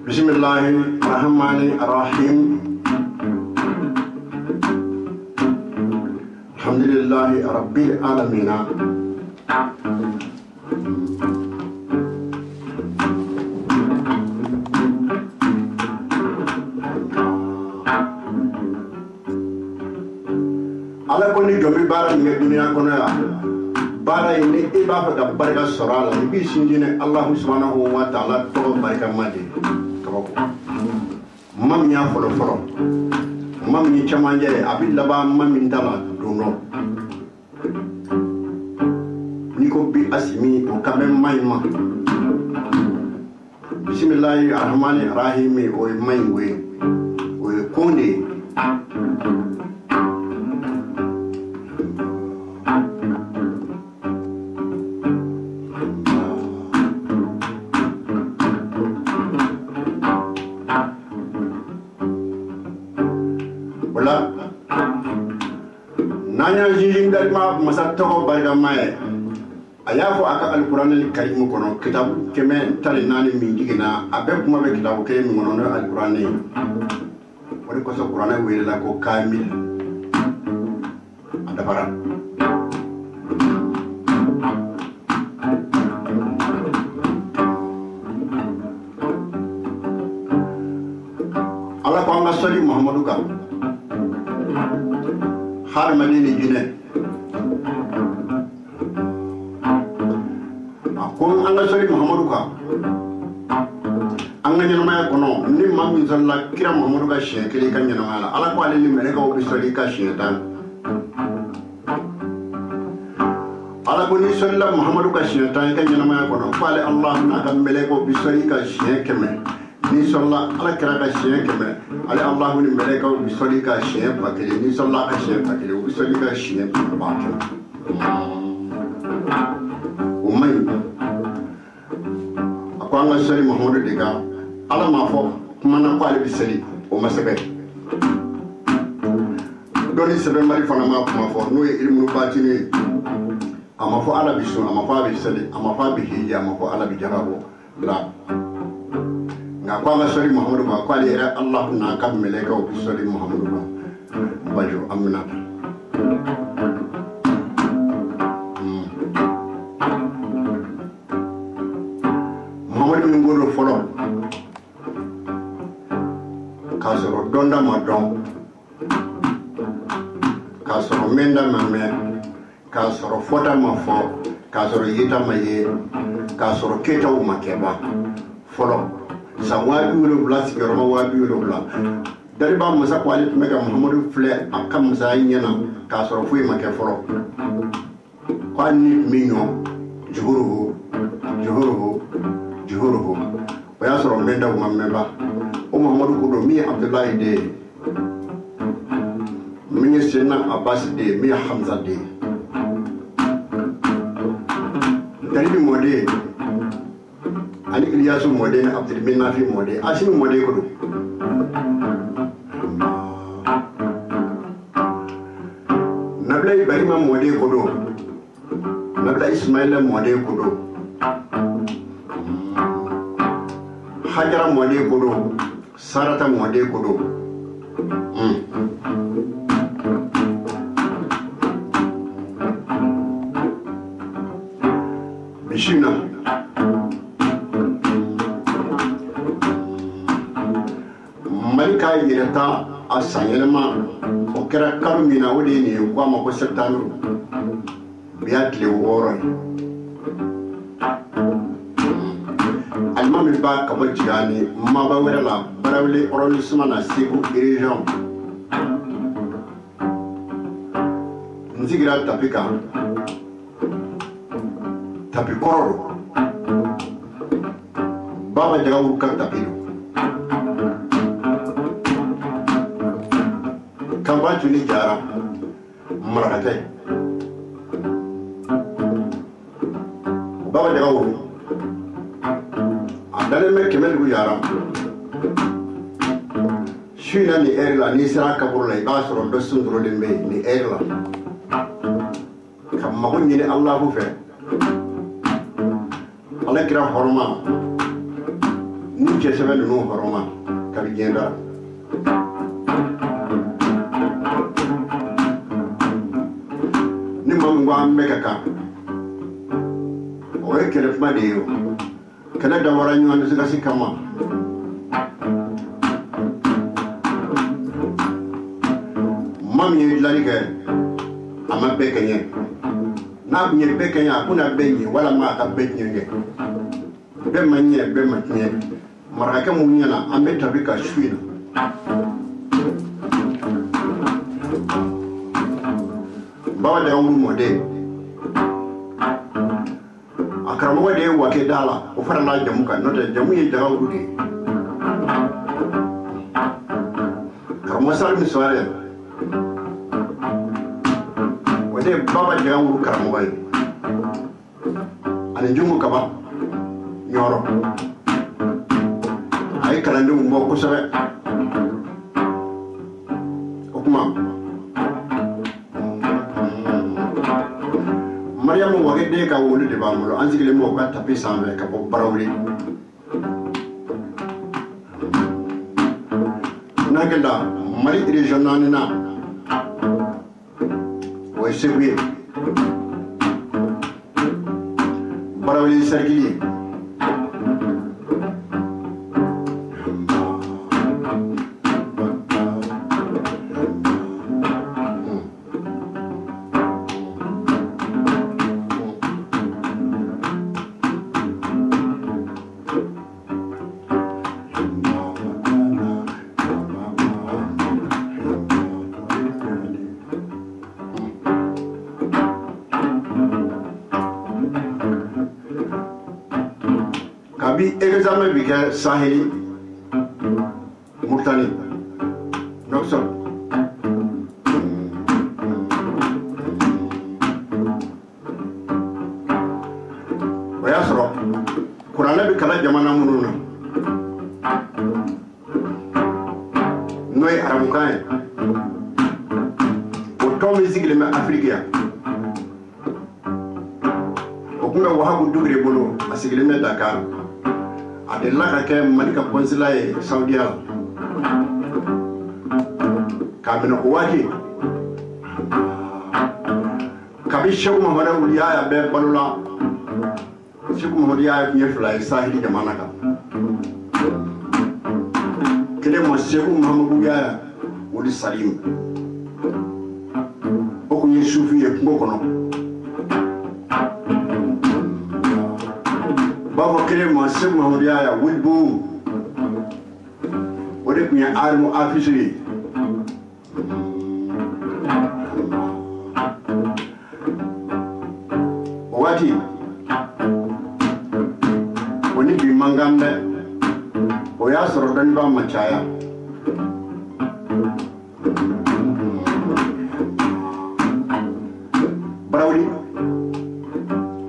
Bismillahirrahmanirrahim. Alhamdulillahi rabbil alamin. Ala koni jomi bara nge dunia kono ya. Bara ini iba fa da barka sorala ni bi sinjine Allah subhanahu wa ta'ala to barka madi. Kabako. Mam nya folo folo. Mam ni chamanje abilla ba mam min dala duno. Niko bi asimi o kamem mayma. Bismillahirrahmanirrahim o maywe. O konde. Nanya jijin dalma masatto barga mai ayafo aka alquran alkarim kono kitab kemen tali nani mi digina abe kuma be kitab ke mi ngono alquran ni woni ko so qur'an we la ko kamil ada bara ala ko anga soli muhammadu ka har manini jine akon anga sori muhammadu ka anga nyama kono ni mamin zalla kira muhammadu ka shekeli kan nyama ala ko ali mere ka obi sori ka shetan ala ko ni salla muhammadu ka shetan kan nyama kono ko ali allah na ka mele ko obi sori ka shekeme ni salla ala kira ka shekeme ali allah ni mele ka obi sori ka shek bakeli ni salla ka shek bakeli obi sori ka shek bakeli umay akwanga sori muhammadu diga ala ma fo mana ko ali bisali o masabe doni sebe mari fana ma kuma fo no e ilmu batini ama fo ala bisu ama fo bisali ama fo bi hija ama fo ala bi jarabo la nga kwanga sori muhammadu ma ko ali era allah na kam meleka o bisali muhammadu ma bajo amina muhammadu min godo folo kasoro donda ma don kasoro menda ma me kasoro fota ma fo kasoro yita ma ye kasoro keta o ma keba folo sa wabi wolo bla sigaro ma wabi wolo bla dari ba musa ko ali mega muhammadu fle akam sa nyana kasoro fu ma ke folo ko ni minyo juhuruhu o ya soro menda o mameba o muhammadu ko do mi abdullahi de mi sena abbas de mi hamza de dari mode ani Ilyasu mode na Abdul bin Nafi mode asimi mode ko do nabla Ibrahima mode ko do nabla Ismaila mode ko do Hajara mode ko do Sarata mode ko do bishina malika yirata asanyelma o kera karumina wodi ni kwa mako septanu biatli woro almami ba kabajani maba wera la barawle oralisma na siku region nzigira tapika tapikoro baba jaga wukan tapilo kamba tuni jara marakatai baba jaga wu adale me kemel gu yara shina ni erla ni sira kabur lay basro do sundro de me ni erla kam ma gon ni allah fe ala kira horma ni cɛ sɛbɛn ninnu hɔrɔnma ka bi diɲɛ da ni maa min ko an bɛ ka kan o ye kɛlɛ kuma de ye o kɛlɛ dabɔra ɲɔgɔn dusukasi kama maa min ye dilanni kɛ a ma bɛɛ kɛ ɲɛ n'a kun ye bɛɛ kɛ ɲɛ a kun na bɛɛ ɲɛ walama a ka bɛɛ tiɲɛ kɛ bɛɛ ma ɲɛ bɛɛ ma tiɲɛ marakakɛ mun ɲɛna an bɛ tabi ka su in na baba da wuru mɔden a karamɔgɔ de ye Wagué da la o fara n'a jamu kan n'o tɛ jamu ye Daga wuru de ye karamɔgɔ Salimu Suwarɛ o de ye baba Daga wuru karamɔgɔ ye ani Junmu Kaba Ɲɔrɔ a ye kalandenw bɔ kosɛbɛ o kuma Mariamu Wagué den ka wolo de b'an bolo an sigilen b'o ka tapi sanfɛ ka bɔ Barawuli n'a kɛla Mali région 4nan o ye Segu ye Barawuli cercle ye kabi examen bi kɛ Saheli Mauritanie Nouakchott o y'a sɔrɔ kuranɛ bi kalan jamana minnu na n'o ye arabukan ye o tɔn min sigilen bɛ Afiriki yan o tun bɛ Wahabu Dugure bolo a sigilen bɛ Dakar a delila ka kɛ Mali ka consulat ye Saudiya la k'a minɛ o waati kabi Cheick Oumar Wagué y'a bɛɛ balola Cheick Oumar Wagué y'a ɲɛ fila ye Saheli jamana kan kelen ma Cheick Mahamadou y'a wuli Salim o kun ye sufi ye kungo kɔnɔ b'a fɔ kelen ma Cheick Mahamadou y'a wuli bon o de kun ye alimu afisu ye o waati o ni bi mankan bɛ o y'a sɔrɔ dɔnnibaa ma caya Barawuli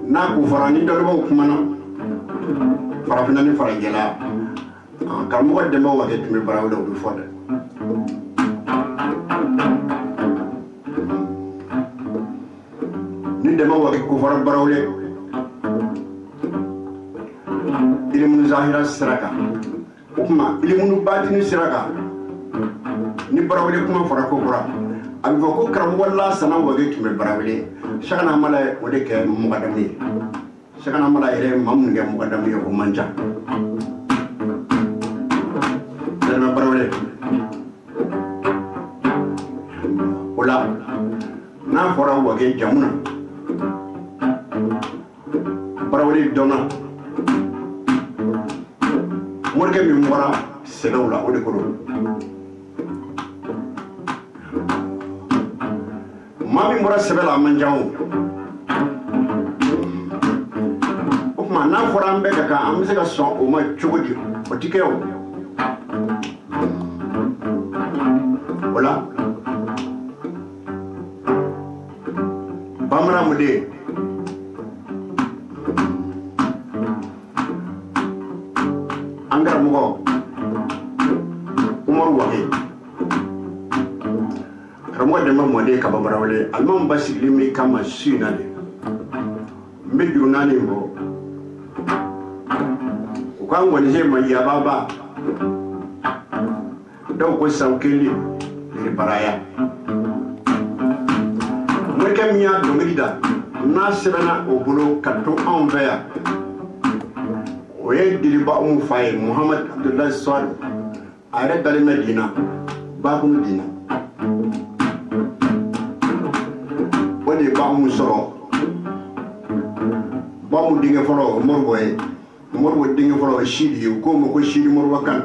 n'a kun fɔra ni dɔnnibaaw kumana farafinna ni farajɛla karamɔgɔ Dɛmɛ Wagué tun bɛ Barawuli o bɛ fɔ dɛ ni Dɛmɛ Wagué ko fɔra Barawuli ilimu zahira sira kan o kuma ilimu batini sira kan ni Barawuli kuma fɔra ko kura a bɛ fɔ ko karamɔgɔ Lansana Wagué tun bɛ Barawuli Cheick Oumar Wagué o de kɛ mɔgɔdamu ye Cheick Oumar Wagué yɛrɛ maa minnu kɛ mɔgɔdamu ye o man ca Dɛmɛ Barawuli o la n'a fɔra Wagué jamu na Barawuli dɔnna morikɛ min bɔra sɛgɛw la o de kɔrɔ maa min bɔra sɛbɛ la a man ca o tuma n'a fɔra an bɛɛ ka kan an bɛ se ka sɔn o ma cogo di o ti kɛ o la bamanan mun de ye an karamɔgɔ Oumar Wagué karamɔgɔ Dɛmɛ mɔden ka bɔ Barawuli alimamu ba sigilen bɛ kama su in na de n bɛ juru naani bɔ kwan wani je mai ya baba don ko saukeli ni baraya mo kam ya do ngida na sebana o bolo kato anvers o ye diriba faye Muhammad Abdullah Swad are dali Medina ba ko Medina woni ba mu soro ba mu dinga folo morbo dinga folo shidi ko mo ko shidi morbo kan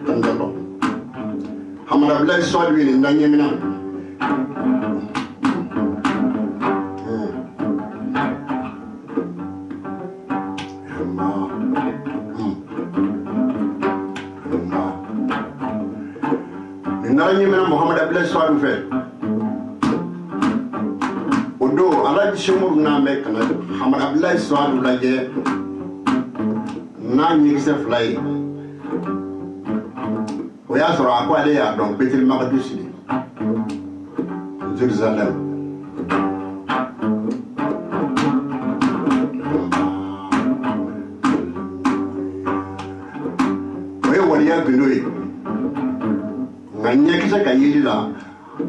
tandalo Hamad Abdullah Swad wi ni ndanyemina Muhammad Abdullah Swad fe odo ala shomur na me kana Muhammad Abdullah Swad laje na ni se fly o ya soro akwa le ya don Betel Maqdis ni Jerusalem o ya wali ya binoi nganya kisa kayili la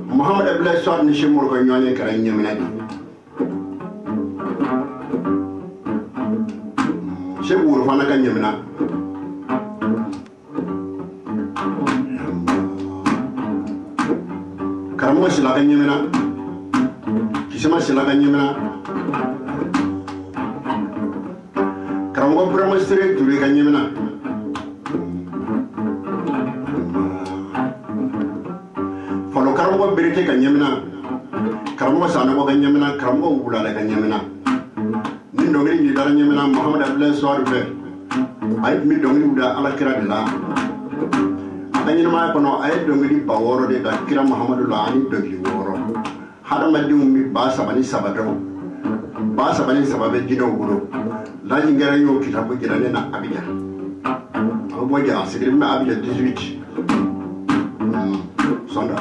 Muhammad Abdullah Swad ni shimur ko nyone kara nyamina di shebur fana kan nyamina karamo sila kan nyamina kisema sila kan nyamina karamo primo street turi kan nyamina karambo berete kan nyamina karambo sana ko kan nyamina karambo wulala kan nyamina ni dongri ni dara nyamina Muhammad Abdullah Swad fe ay mi dongri wuda ala kira de la adani ma ko no ay dongri baworo de da kira Muhammadullah ani dogli woro hada maddi mi ba sabani sabado ba sabani sababe gido wuro la ngara yo kitabu girane na abiya abo ja sigir ma abiya 18 sonda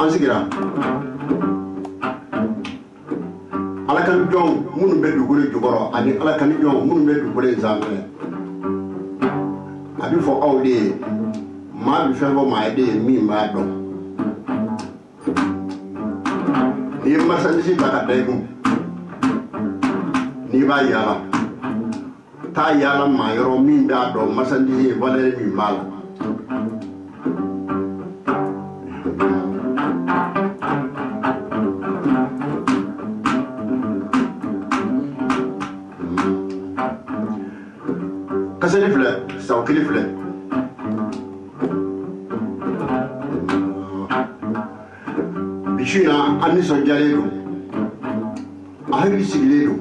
ansigira alakan jon munu be dugure jogoro ani alakan jon munu be dugure zamane abi fo awde ma bi fengo ma ide mi ma do ni marchandise ta ka daygu ni ba yala ta yala ma yoro min da do marchandise valeur mi mala kaseli saw kilifle bishina anni so jaledo ahli sigledo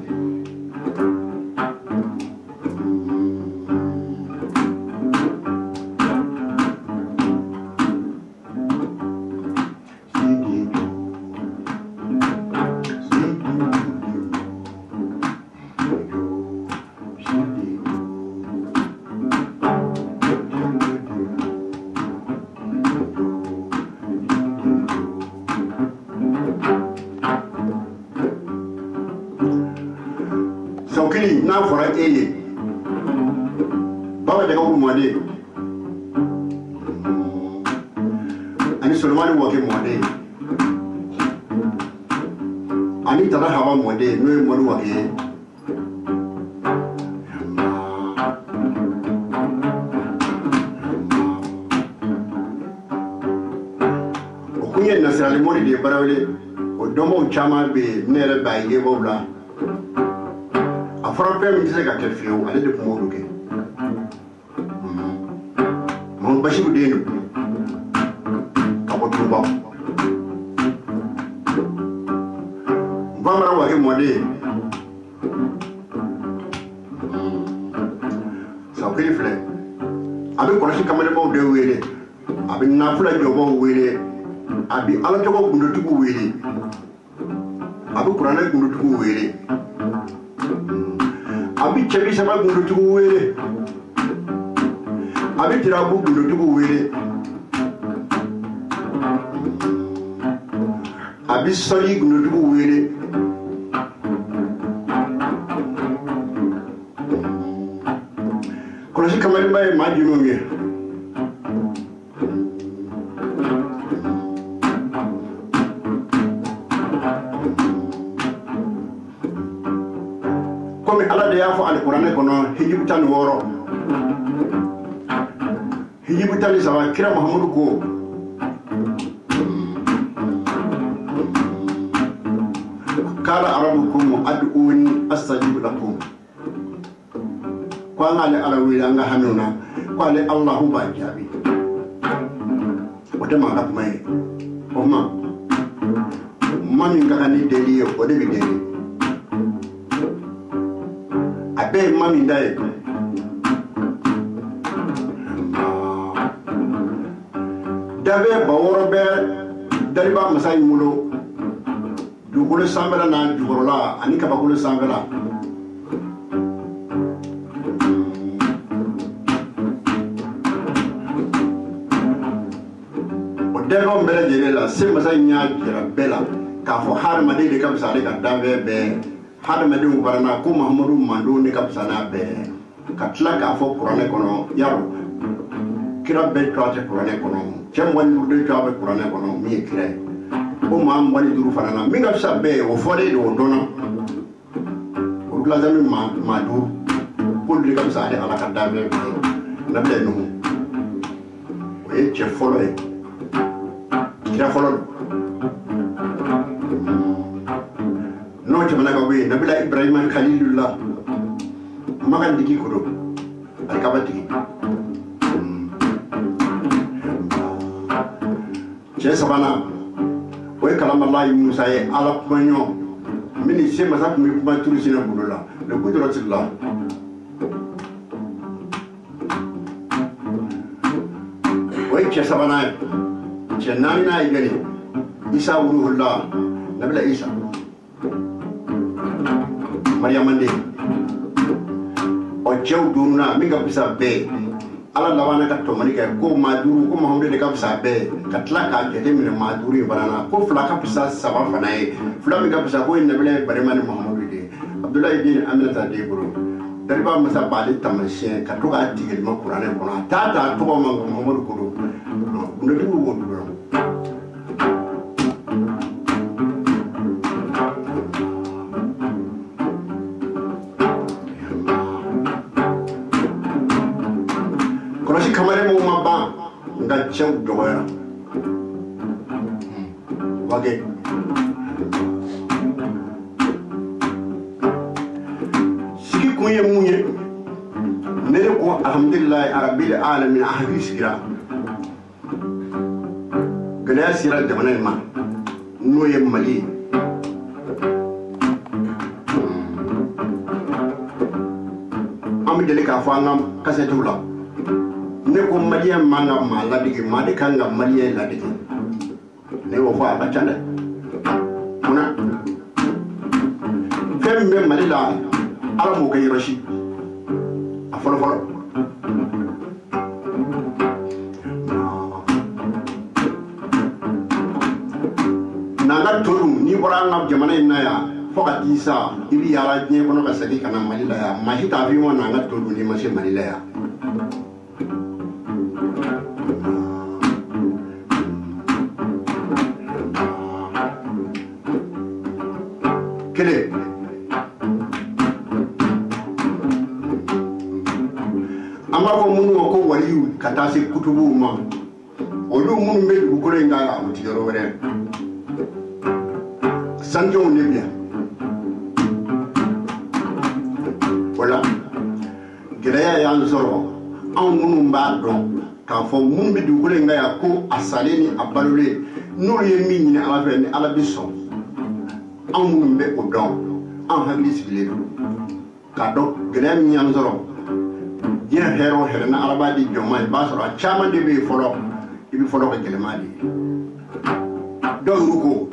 na fora eye baba daga ko mode ani solomani woke mode ani tara hawa mode no e modu woke o kunye nasrali modi de barawle o domo chama be nere baye bobla Frappé mi tise ka kelfiyo ale de ko modu ke mon bashi denu ka bo tuba vamara wa ke mode sa ko ifle abi ko shi kamale mo de wele abi na fula jobo wele abi ala jogo gundo tugu wele abi qur'ana gundo tugu wele abi chebi sama gundu tugu wele abi tirabu gundu tugu wele abi soli gnudu wele kolosi kamari baye majino nge komi ala de yafo alqur'ane kono hijibutan woro hijibutan sawa kira muhammadu ko قال ربكم ادعوني استجب لكم قال على ويلانغا حنونا قال الله باجابي وتما دمي وما مامي غاني دليو ودبي دلي ابي مامي داي دابي باوربه دالبا مساي مولو dugukolo sanfɛla n'a jukɔrɔla ani kabakolo sanfɛla o dɛfɛnw bɛɛ lajɛlen la se masa in y'a jira bɛɛ la k'a fɔ hadamaden de ka fisa ale ka danfɛn bɛɛ hadamadenw farana ko mahamadu mandon de ka fisa n'a bɛɛ ka tila k'a fɔ kuranɛ kɔnɔ yarɔ kira bɛɛ tɔ a tɛ kuranɛ kɔnɔ cɛ 25 de tɔ a bɛ kuranɛ kɔnɔ min ye kira ye o maa 25 fana na min ka fisa bɛɛ ye o fɔlen de o dɔnna o dilanzami maa 5 k'olu de ka fisa ale ala ka danfɛn bɛɛ nabila nuhu o ye cɛ fɔlɔ ye kira fɔlɔ don n'o tɛmɛna ka bɔ yen nabila ibrahima khalilullah magan digi ko don alikaba tigi cɛ sabanan o ye kalamalayi musa ye ala kumaɲɔ min ni se masa tun bɛ kuma turu sinɛ bolo la le kudurɔti la o ye cɛ sabanan ye cɛ naaninan ye gani isa wuruhula nabila isa mariyama den o cɛw duurunan min ka bisa bɛɛ ala laban ka tɔmɔni kɛ ko maa 5 ko mahamadu de ka fisa bɛɛ ka tila k'a jateminɛ maa 5 in fana na ko 2 ka fisa 3 fana ye 2 min ka fisa ko ye nabila ye barima ni mahamadu de abdulayi den aminata den bolo dariba masa b'ale tamasiyɛn ka to k'a tigɛlima kuranɛ kɔnɔ a t'a ta tɔgɔ ma ko mahamadu ko don gundotigiw b'o dɔrɔn kɔlɔsi kamalen minnu ma ban nka cɛw dɔgɔyara wage sigi kun ye mun ye ne de ko alhamdulilayi arabil alamin a hakili sigira gɛlɛya sera jamana in ma n'o ye mali ye an bɛ deli k'a fɔ an ka kasɛtiw la ne ko maliyɛn man ka maa ladege maa de kan ka maliyɛn ladege ne y'o fɔ a ka ca dɛ munna fɛn min bɛ mali la ala m'o kɛ yɔrɔ si a fɔlɔfɔlɔ n'an ka to dun n'i bɔra an ka jamana in na yan fo ka t'i sa i bɛ yaala diɲɛ kɔnɔ ka segin ka na mali la yan maa si t'a f'i ma n'an ka to dun n'i ma se mali la yan kelen an b'a fɔ minnu ma ko waliyu ka taa se kutubuw ma olu minnu bɛ dugukolo in kan o ti yɔrɔ wɛrɛ sanjɔnw de bɛ yan o la gɛlɛya y'an sɔrɔ anw minnu b'a dɔn k'a fɔ minnu bɛ dugukolo in kan yan ko a salen ni a balolen n'olu ye min ɲini ala fɛ ni ala bɛ sɔn anw minnu bɛ o dɔn anw hakili sigilen don k'a dɔn gɛlɛya min y'an sɔrɔ diɲɛ hɛrɛ o hɛrɛ na ala b'a di jɔn ma i b'a sɔrɔ a caman de bɛ yen fɔlɔ i bɛ fɔlɔ ka gɛlɛman de ye dɔw y'u ko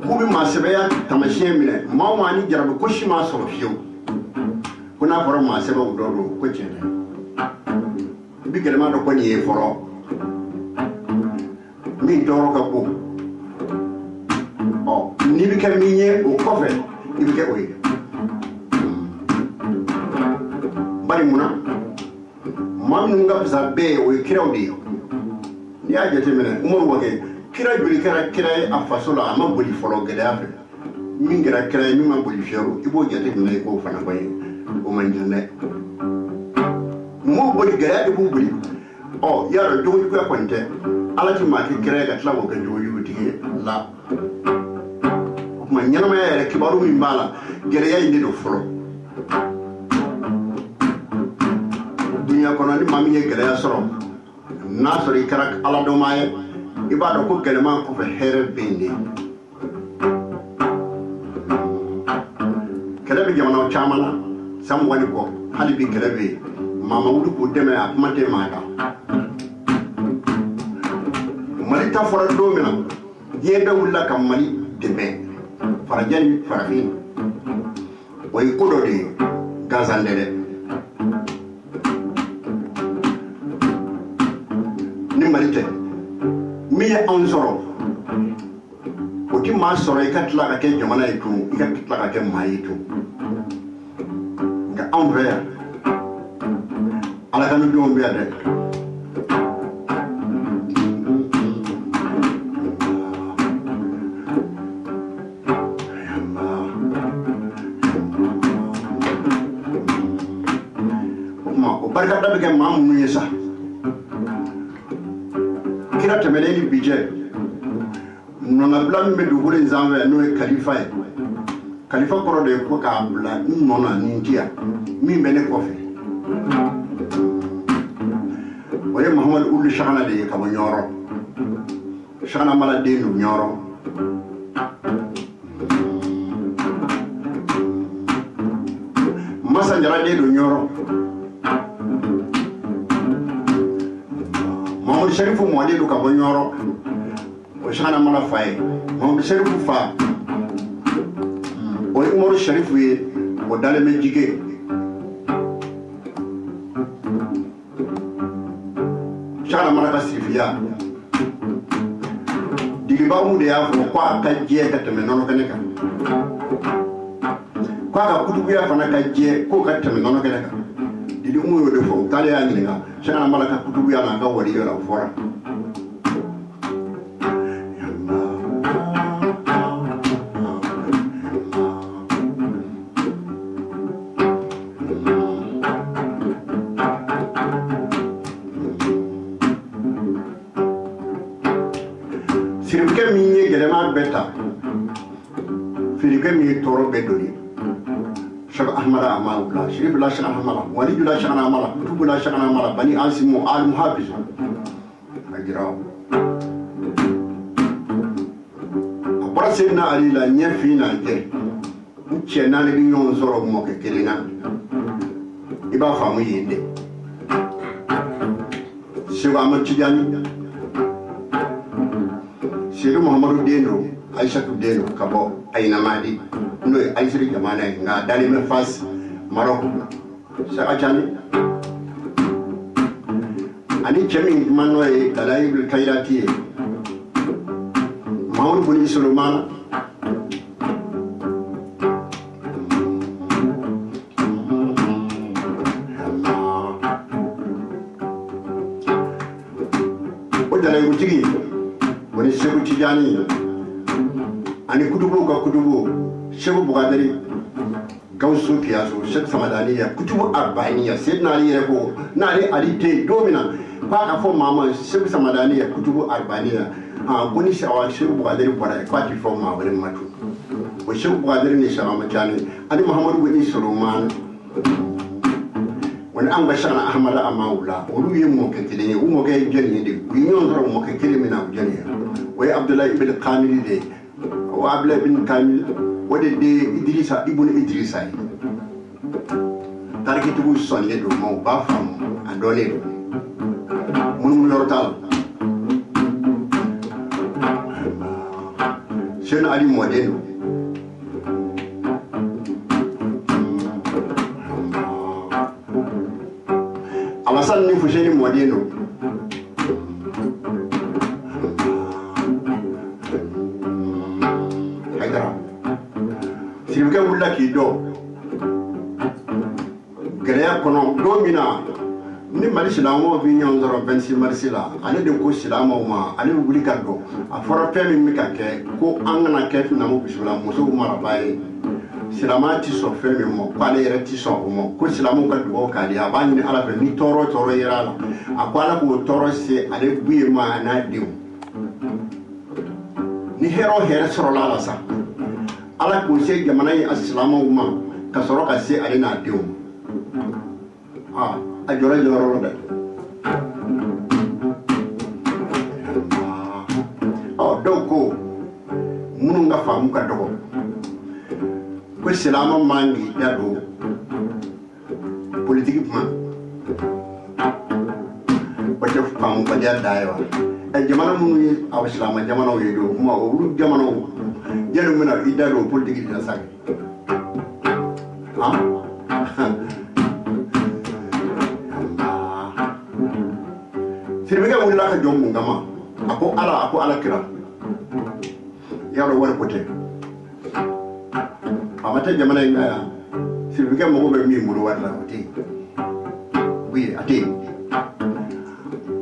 k'u bɛ maa sɛbɛya tamasiyɛn minɛ maa o maa ni jarabi ko si m'a sɔrɔ fiyewu ko n'a fɔra maa sɛbɛw dɔ don ko tiɲɛ tɛ i bɛ gɛlɛman dɔ ko nin ye fɔlɔ min tɔɔrɔ ka bon n'i bɛ kɛ min ye o kɔfɛ i bɛ kɛ o ye bari munna maa minnu ka fisa bɛɛ ye o ye kiraw de ye n'i y'a jateminɛ Umaru Wagué kira joli kɛra kira ye a faso la a ma boli fɔlɔ gɛlɛya fɛ min kɛra kira ye min ma boli fiyewu i b'o jateminɛ i k'o fana fɔ ye o man jan dɛ mɔgɔw boli gɛlɛya de b'u boli y'a dɔn jogojuguya kɔni tɛ ala ti maa kɛ kira ye ka tila k'o kɛ jogojugutigi ye la o tuma ɲɛnamaya yɛrɛ kibaru min b'a la gɛlɛya in de don fɔlɔ dunuya kɔnɔ ni maa min ye gɛlɛya sɔrɔ n'a sɔrɔ i kɛra ala dɔnmaa ye i b'a dɔn ko gɛlɛman kɔfɛ hɛrɛ bɛ yen de kɛlɛ bɛ jamanaw caman na san 20 kɔ hali bi kɛlɛ bɛ yen maa ma wuli k'o dɛmɛ a kuma tɛ maa kan Mali ta fɔra don min na diɲɛ bɛɛ wulila ka Mali dɛmɛ farajɛ ni farafin o ye ko dɔ de ye gansan tɛ dɛ ni Mali tɛ min ye anw sɔrɔ o ti maa sɔrɔ i ka tila ka kɛ jamana ye tun i ka tila ka kɛ maa ye tun nka anw fɛ yan ala ka ni denw bɛ yan dɛ barika da bɛ kɛ maa minnu ye sa kira tɛmɛnen ni bi cɛ nɔnabila min bɛ dugukolo in sanfɛ n'o ye kalifa ye kalifa kɔrɔ de ye ko k'a bila n nɔ na ni n di yan min bɛ ne kɔfɛ o ye Mahamadu Ulu Sagana de ye ka bɔ Ɲɔrɔ Sagana Mala den don Ɲɔrɔ Masa Jara den don Ɲɔrɔ Mahamadu Sharifu mɔden don ka bɔ Ɲɔrɔ o Sagana Mala fa ye Mahamadu Sharifu fa o ye Umaru Sharifu ye o dalen bɛ Jige Sagana Mala ka sirifiya Digibamu de y'a fɔ ko a ka jɛ ka tɛmɛ nɔnɔ kɛnɛ kan ko a ka kutubuya fana ka jɛ k'o ka tɛmɛ nɔnɔ kɛnɛ kan Didi Umu y'o de fɔ u taalen y'a ɲininka Sagana Mala ka kutubuya n'a ka waliyo la o fɔra Sirikɛ min ye gɛlɛma bɛɛ ta firikɛ min ye tɔɔrɔ bɛɛ doni Cheick Ahmada Amawula Shiribula Cheick Ahmada Walidula Cheick Ahmada Kutubula Cheick Ahmada Bani Asimu Al-Muhafiz Ajiraw a bɔra Seydina Ali la ɲɛ fin n'a jɛ u cɛ naani bɛ ɲɔgɔn sɔrɔ mɔkɛ kelen na i b'a faamu yen de Cheikh Ahmad Tidiane Seydou Muhammadu den don Aïssatou den don ka bɔ Ayinamadi n'o ye Aïssiri jamana ye nka dalen bɛ Fas Maroc Saka Cani ani cɛ min kuma n'o ye Dalaïl Kairati ye Mamadou Boni Solomana o Dalaïl tigi wani Seku Tijani ani kutubu ka kutubu Seku Bugadari Gawsu Kiyasu Sheikh Samadaniya kutubu arbaniya Seydina Ali yɛrɛ ko n'ale Ali tɛ yen don min na k'a ka fɔ maa ma Seku Samadaniya kutubu arbaniya ko ni Seku Bugadari bɔra yen k'a ti fɔ maa wɛrɛ ma tun o Seku Bugadari ni Sagama Cani ani Mahamadu Boni Solomana wani an ka Sagana Ahmada Amawula olu ye mɔkɛ kelen ye u mɔkɛ ye jɔnni ye de u ye ɲɔgɔn sɔrɔ mɔkɛ kelen min na o jɔnni ye o ye Abdulayi ibn Kamil de ye o Abdulayi ibn Kamil o de Idrissa ibn Idrissa ye tarikitigiw sɔnnilen don ma u b'a faamu a dɔnnen don munumunu yɔrɔ t'a la Seydina Ali mɔden don Alassane ni Fuseni mɔden don Siribikɛ wulila k'i dɔ gɛlɛya kɔnɔ don min na ni Mali silamɛw bɛ ɲɔgɔn sɔrɔ 26 mars la ale de ko silamɛw ma ale bɛ wuli ka dɔn a fɔra fɛn min bɛ ka kɛ ko an kana kɛ namu bisimila musow marabaa ye silamɛ ti sɔn fɛn min ma k'ale yɛrɛ ti sɔn o ma ko silamɛw ka dugawu k'ale a b'a ɲini Ala fɛ ni tɔɔrɔ yera a la a ko Ala k'o tɔɔrɔ se ale buye ma a n'a denw ni hɛrɛ o hɛrɛ sɔrɔla a la sa Ala k'o se jamana ye a silamɛw ma ka sɔrɔ ka se ale n'a denw a jɔra jɔyɔrɔ la dɛ dɔw ko minnu ka faamu ka dɔgɔ ko silamɛ man k'i da don politiki kuma o tɛ faamubaliya da ye wa jamana minnu ye aw silamɛ jamanaw ye don kuma olu jamanaw yanni bɛna i da don politiki de la sa Siribikɛ wulila ka jɔ mun kama a ko Ala kira y'a dɔn wari ko tɛ a ma tɛ jamana in kan yan Siribikɛ mago bɛ min bolo wari la o tɛ yen a tɛ yen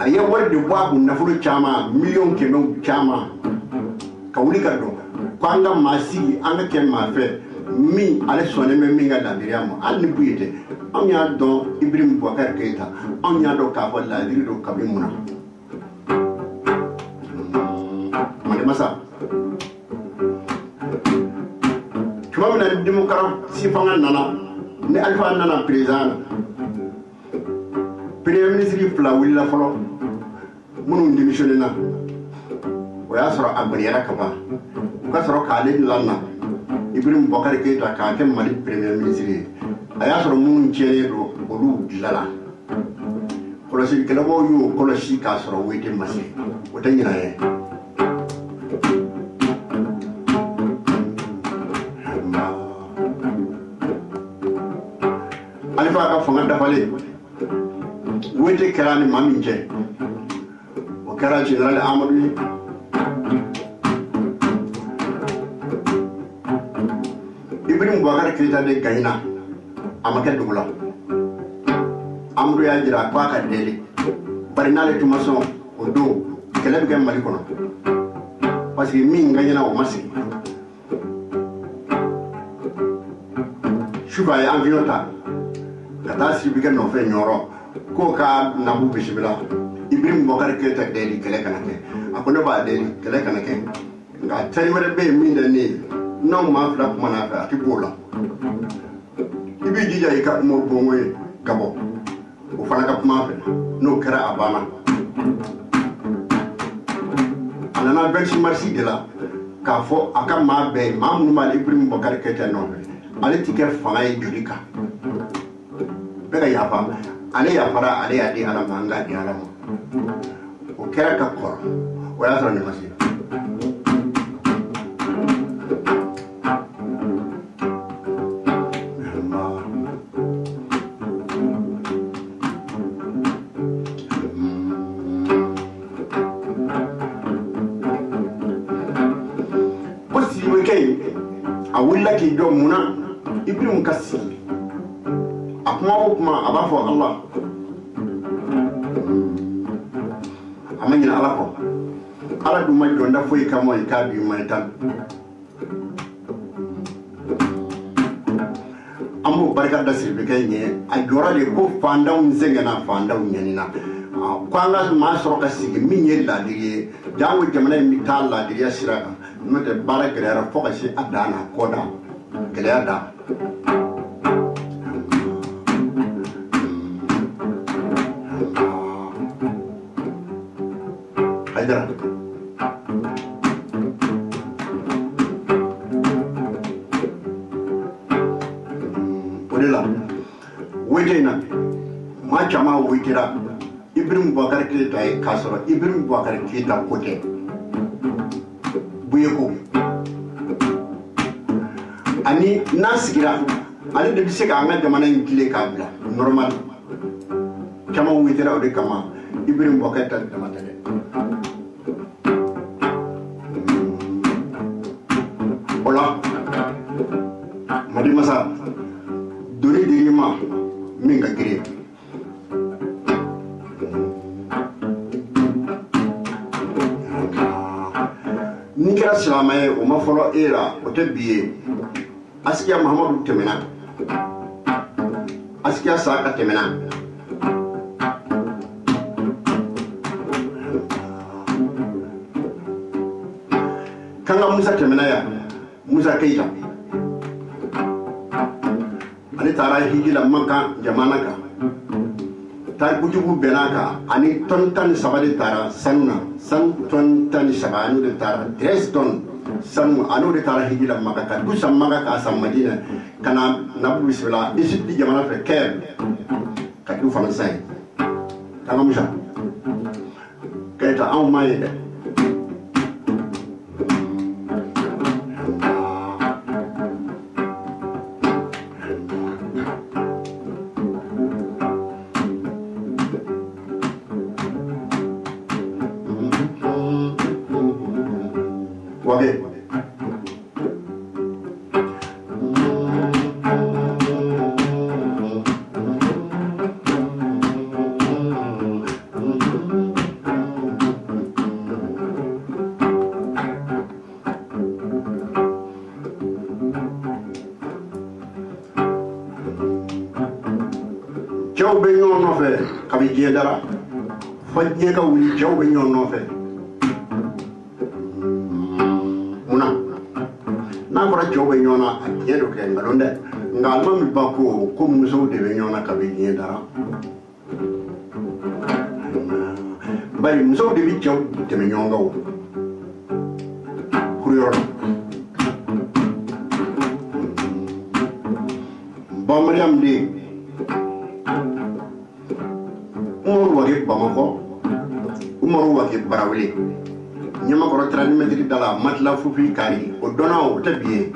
a ye wari de bɔ a kun nafolo caman miliyɔn kɛmɛw caman ka wuli ka dɔn ko an ka maa sigi an ka kɛ maa fɛ min ale sɔnnen bɛ min ka laadiriya ma hali ni buye tɛ anw y'a dɔn Ibrahim Boubacar Keïta anw y'a dɔn k'a fɔ laadiri don kabi mun na Mali masa tuma min na démocratie fanga nana ni Alifa nana président premier ministre fila wulila fɔlɔ minnu démissionné na o y'a sɔrɔ a gɔniyara ka ban u ka sɔrɔ k'ale lana Ibrahim Boubacar Keïta k'a kɛ Mali premier ministre ye a y'a sɔrɔ minnu tiɲɛnen don olu dilanna kɔlɔsilikɛlaw y'o kɔlɔsi k'a sɔrɔ o tɛ masi o tɛ ɲinɛ ye Alifa ka fanga dafalen wete kɛra ni maa min cɛ o kɛra général Amadu ye Ibrahim Boubacar Keïta de gagnera a ma kɛ dugu la Amadu y'a jira k'a ka deli bari n'ale tun ma sɔn o don kɛlɛ bɛ kɛ Mali kɔnɔ parce que min gagnera o ma sigi suba ye avion ta ka taa Siribikɛ nɔfɛ ɲɔrɔ k'o ka nabu bisimila Ibrahim Boubacar Keïta deli kɛlɛ kana kɛ a ko ne b'a deli kɛlɛ kana kɛ nka tari wɛrɛ bɛ yen min tɛ ne ye n'anw maa fila kuma n'a fɛ a tɛ b'o la I b'i jija I ka kuma bongo ye ka bɔ o fana ka kuma fɛ n'o kɛra a banna a nana 26 mars de la k'a fɔ a ka maa bɛɛ maa minnu b'ale Ibrahim Boubacar Keïta nɔfɛ ale ti kɛ fanga ye joli kan bɛɛ ka yafa ale yafara ale y'a di Ala ma an k'a di Ala ma o kɛra ka kɔrɔ o y'a sɔrɔ ne ma se a wulila k'i jɔ mun na Ibrahim ka sigi a kuma o kuma a b'a fɔ Allah a ma ɲinɛ Ala kɔ Ala dun ma jɔnda foyi kama i k'a bi ma i tan an b'o barika da Siribikɛ ɲɛ a jɔra de ko fantanw sɛgɛnna fantanw ɲanina ko an ka maa sɔrɔ ka sigi min ye laadiri ye jango jamana in bɛ taa laadiriya sira kan n'o tɛ baara gɛlɛyara fo ka se a dan na kɔ da gɛlɛya da Haidara o de la wete in na maa caman wetera Ibrahim Boubacar Keïta ye k'a sɔrɔ Ibrahim Boubacar Keïta ko tɛ buyeko ani n'a sigira ale de bɛ se k'an ka jamana in tile k'a bila normal caman wetera o de kama Ibrahim Boubacar Keïta dama tɛ dɛ o la ni kɛra silamɛ ye o ma fɔlɔ e la o tɛ bi ye Asikiya Mahamadu tɛmɛna Asikiya Saka tɛmɛna Kanga Musa tɛmɛna ya Musa Keita ale taara hiji la Maka jamana kan taribujugu bɛnna kan ani tɔn 13 de taara sanu na sanu tɔn 13 anu de taara 13 tonnes sanu anu de taara hiji la Maka ka du san Maka ka san Madina kana nabu bismillah Egypte jamana fɛ Caire ka du fana sai Kanga Musa Keita anw ma ye dɛ Wagué cɛw bɛ ɲɔgɔn nɔfɛ kabi diɲɛ dara fo diɲɛ ka wuli cɛw bɛ ɲɔgɔn nɔfɛ munna n'a fɔra cɛw bɛ ɲɔgɔn na a diɲɛ dɔ kɛ nkalon dɛ nka alimami ba ko musow de bɛ ɲɔgɔn na kabi diɲɛ dara bari musow de bɛ cɛw tɛmɛ ɲɔgɔn kan o kuruyɔrɔ la ba Mariam de Oumar Wagué Bamakɔ Oumar Wagué Barawele Ɲamakɔrɔ Tranimɛtiri da la Matila Fufi Kari o dɔnna o tɛ bi ye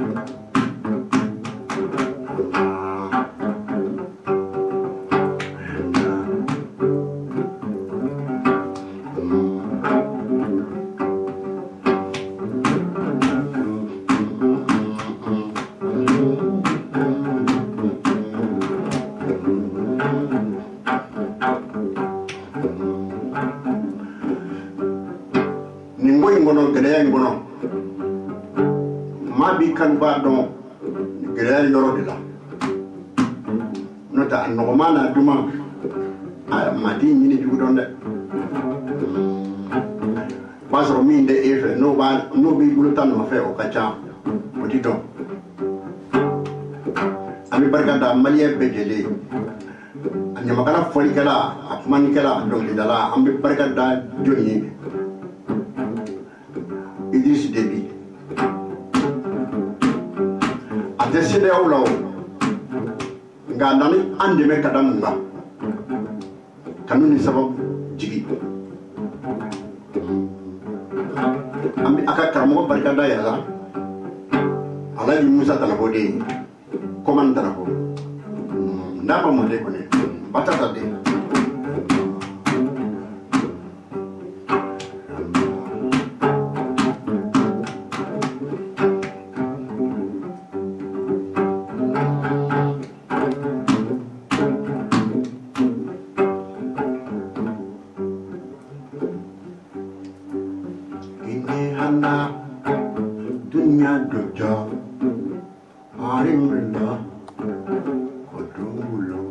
gɛlɛya in kɔnɔ maa b'i kanuba dɔn gɛlɛya yɔrɔ de la n'o tɛ a nɔgɔma n'a duman maa t'i ɲini jugu dɔn dɛ o b'a sɔrɔ min tɛ e fɛ n'o b'i bolo ta nɔfɛ o ka ca o ti dɔn an bɛ barika da maliyɛn bɛɛ lajɛlen a ɲamakala fɔlikɛla a kumanikɛla a dɔnkilidala an bɛ barika da jɔn ye Idriss Déby a tɛ CEDEAO la o nka a nana an dɛmɛ ka da mun kan kanu ni sababu jigi an bɛ a ka karamɔgɔ barika da yɛrɛ la Alaji Musa Tanako de ye Komani Tanako n'a ba mɔden kɔni Batata de dunia doja harimla kodumulo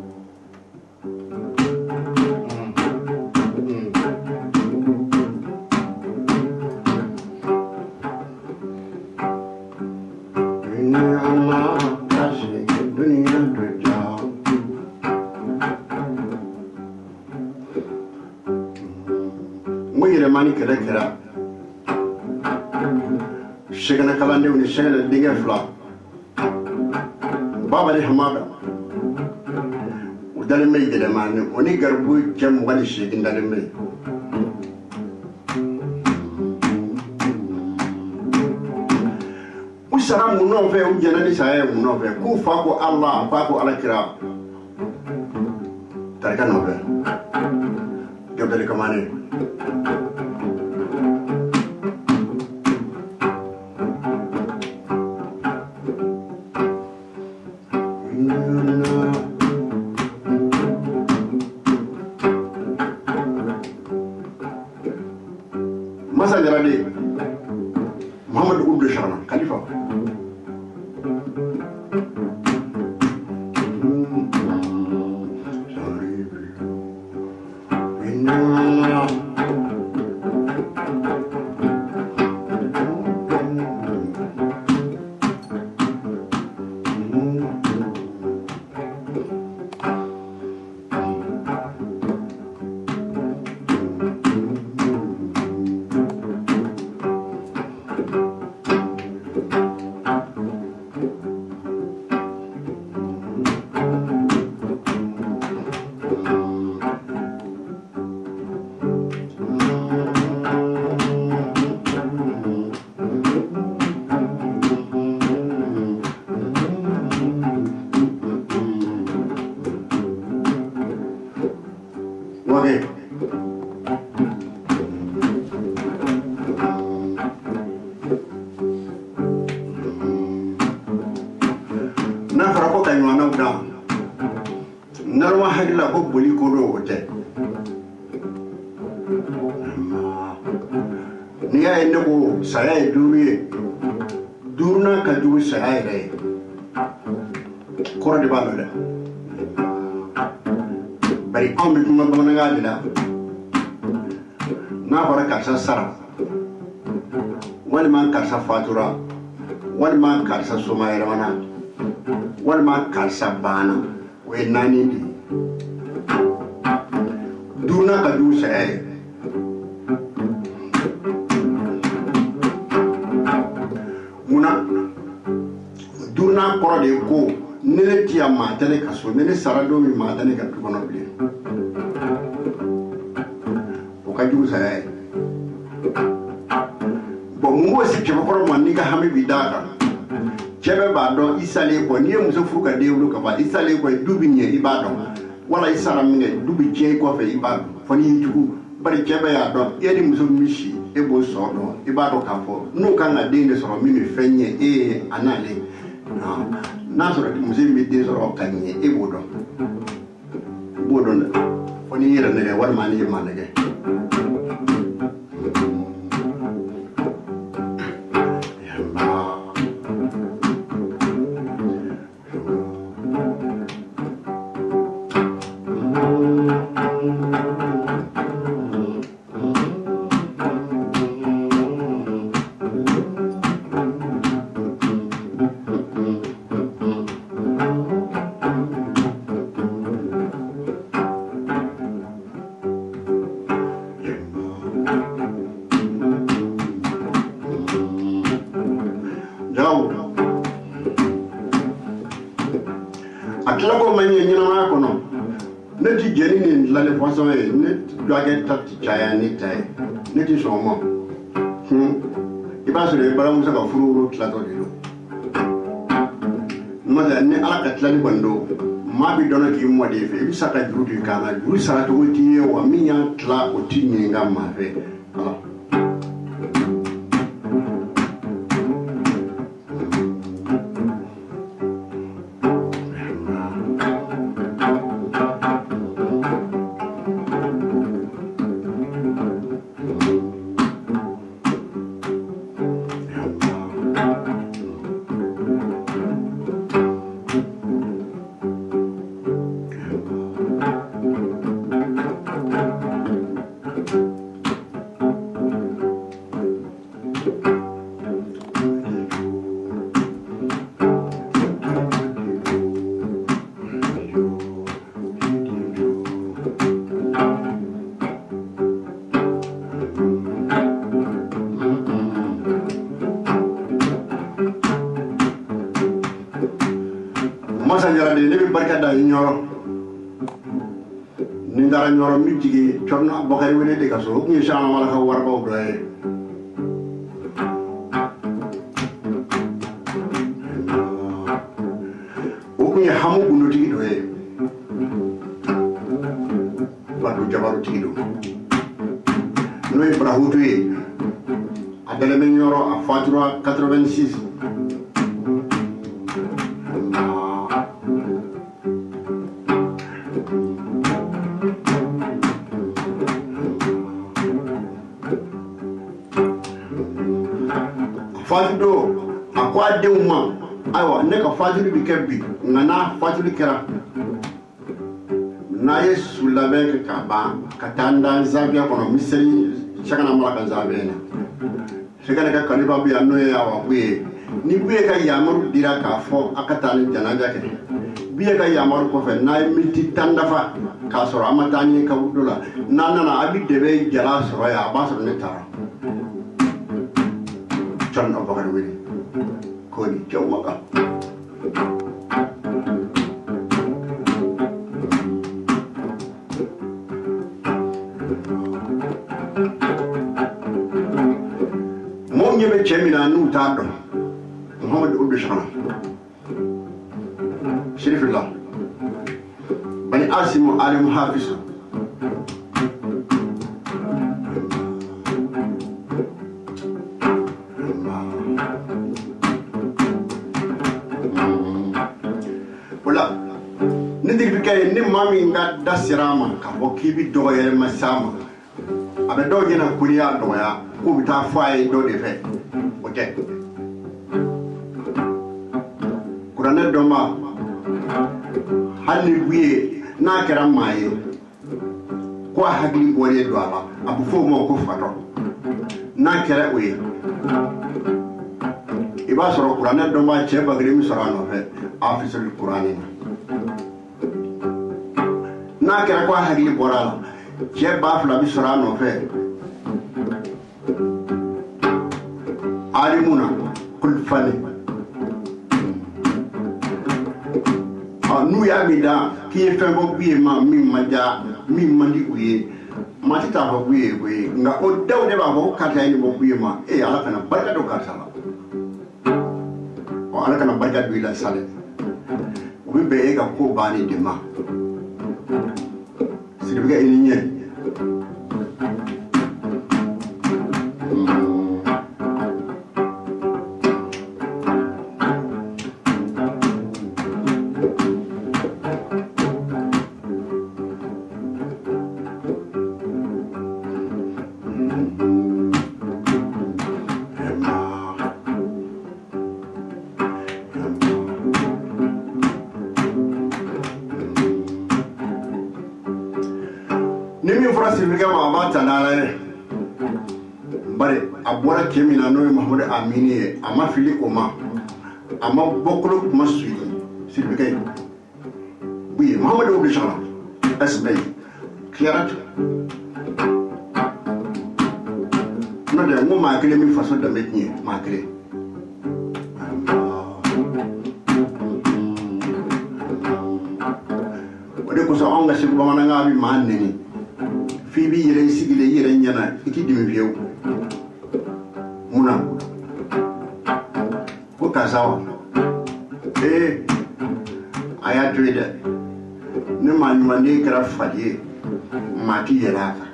dunia kasih dunia doja moyere mani kera Cheick kalandenw ni Cheick denkɛ fila Babali Hamada u dalen bɛ yɛlɛmani o ni garibu cɛ 28 dalen bɛ u sara mun nɔfɛ u jɛnna ni saya ye mun nɔfɛ k'u fa ko Allah fa ko Alakira tarika nɔfɛ jɔbɛli kamane Muhammad Ould Sharana Khalifa Wagué na fara ko ka ɲɔgɔnnaw dan nalama hakilila ko boli ko do o tɛ n'i y'a ye ne ko saya ye 5 ye 5nan ka jugu saya yɛrɛ ye kɔrɔ de b'a la dɛ bari anw bɛ kuma bamanankan de la n'a fɔra karisa sara walima karisa fatura walima karisa soma yɛlɛmana walima karisa banna o ye 4 de ye 5nan ka jugu saya ye munna 5nan kɔrɔ de ye ko ne ti ya maa tɛ ne ka so ne sara don min maa tɛ ne ka du kɔnɔ bilen o ka jugu saya ye bon mun b'o si cɛbakɔrɔ ma n'i ka hami b'i d'a kan cɛ bɛɛ b'a dɔn i salen kɔ n'i ye muso furu ka den wolo ka ban i salen kɔ du bɛ ɲɛ i b'a dɔn wala i sara min kɛ du bɛ tiɲɛ i kɔfɛ i b'a dɔn fɔ n'i y'i jugu bari cɛ bɛɛ y'a dɔn e ni muso min si e b'o sɔrɔ dɔn i b'a dɔn k'a fɔ n'o kan ka den de sɔrɔ min bɛ fɛn ɲɛ e ye a n'ale n'a sɔrɔ muso in bɛ den sɔrɔ ka ɲɛ e b'o dɔn dɛ fɔ n'i yɛrɛ nɛgɛ walima n'i ye maa nɛgɛ a tila ko man ɲɛ ɲɛnamaya kɔnɔ ne ti jɛni ni dilanni fasɔn ye ne dɔgɔkɛ ta ti caya ni ta ye ne ti sɔn o ma i b'a sɔrɔ i balimamuso ka furu tilatɔ de don n'o tɛ ni ala ka tilali kɔni don maa bi dɔn k'i mɔden fɛ i bɛ sa ka juru de k'a la juru saracogo t'i ye wa min y'a tila o ti ɲininka maa fɛ ala Masanjara de ne bɛ barika da ɲɔrɔ ni n taara ɲɔrɔ n bɛ jigin Cɔrɔna Bakari wele de ka so o tun ye Cheick Oumar ka warabaw dɔ ye o tun ye hamu gundotigi dɔ ye Bado Jabarutigi don n'o ye Barahutu ye a dalen bɛ ɲɔrɔ a fatura 86 fatido akwa de uma aiwa ne ka fatido bi kebi ngana fatido kera na yesu labe ka ba katanda zabia kono miseri chakana mala ka zabena shekana ka kaliba bi anno ya Wagué ni buye ka yamaru dira ka fo akatani janaja ke biye ka yamaru ko fe na minti tandafa ka soro amatani ka wudula nana abi debe jala soro ya ba soro ne tara John Abakar wili ko ni jaw maka mo nyebe chemina nu ta do Muhammad Ould Shana Sharifullah Bani Asimu Alim Hafizu Wala Nidir bikay ni mami nga dasirama ka bokibi doyere masama abe doje na kuriya doya ko bita faye do de fe okay Kurane doma hali na kera maye ko hagli bore do ala abu fo mo ko fato na kera we iba soro Kurane doma che bagri mi soro no fe afisal Qur'ani na kera ko hagli bore ala che ba fla bi soro no fe alimuna kul fani nu ya bida ki fe bo biye ma mi maja mi mandi uye ma tita bo biye we nga o dawde ba bo kata ni bo biye ma e ala kana barka do kata la o ala kana barka do ila sale o bi be ga ko bani de ma sirbiga ininye bare abora kemina no Muhammad Amini ama fili oma ama bokolo kuma suyi sirbikai buye Muhammad Ould Shana asbay kiyarat no de mo ma kele mi façon de mettre ma kele wode ko so onga ci bamana ngabi man neni fi bi yere sigile yere nyana iki dimi fiew muna ko kasawa aya tuida ne mane kara fadie mati yeraka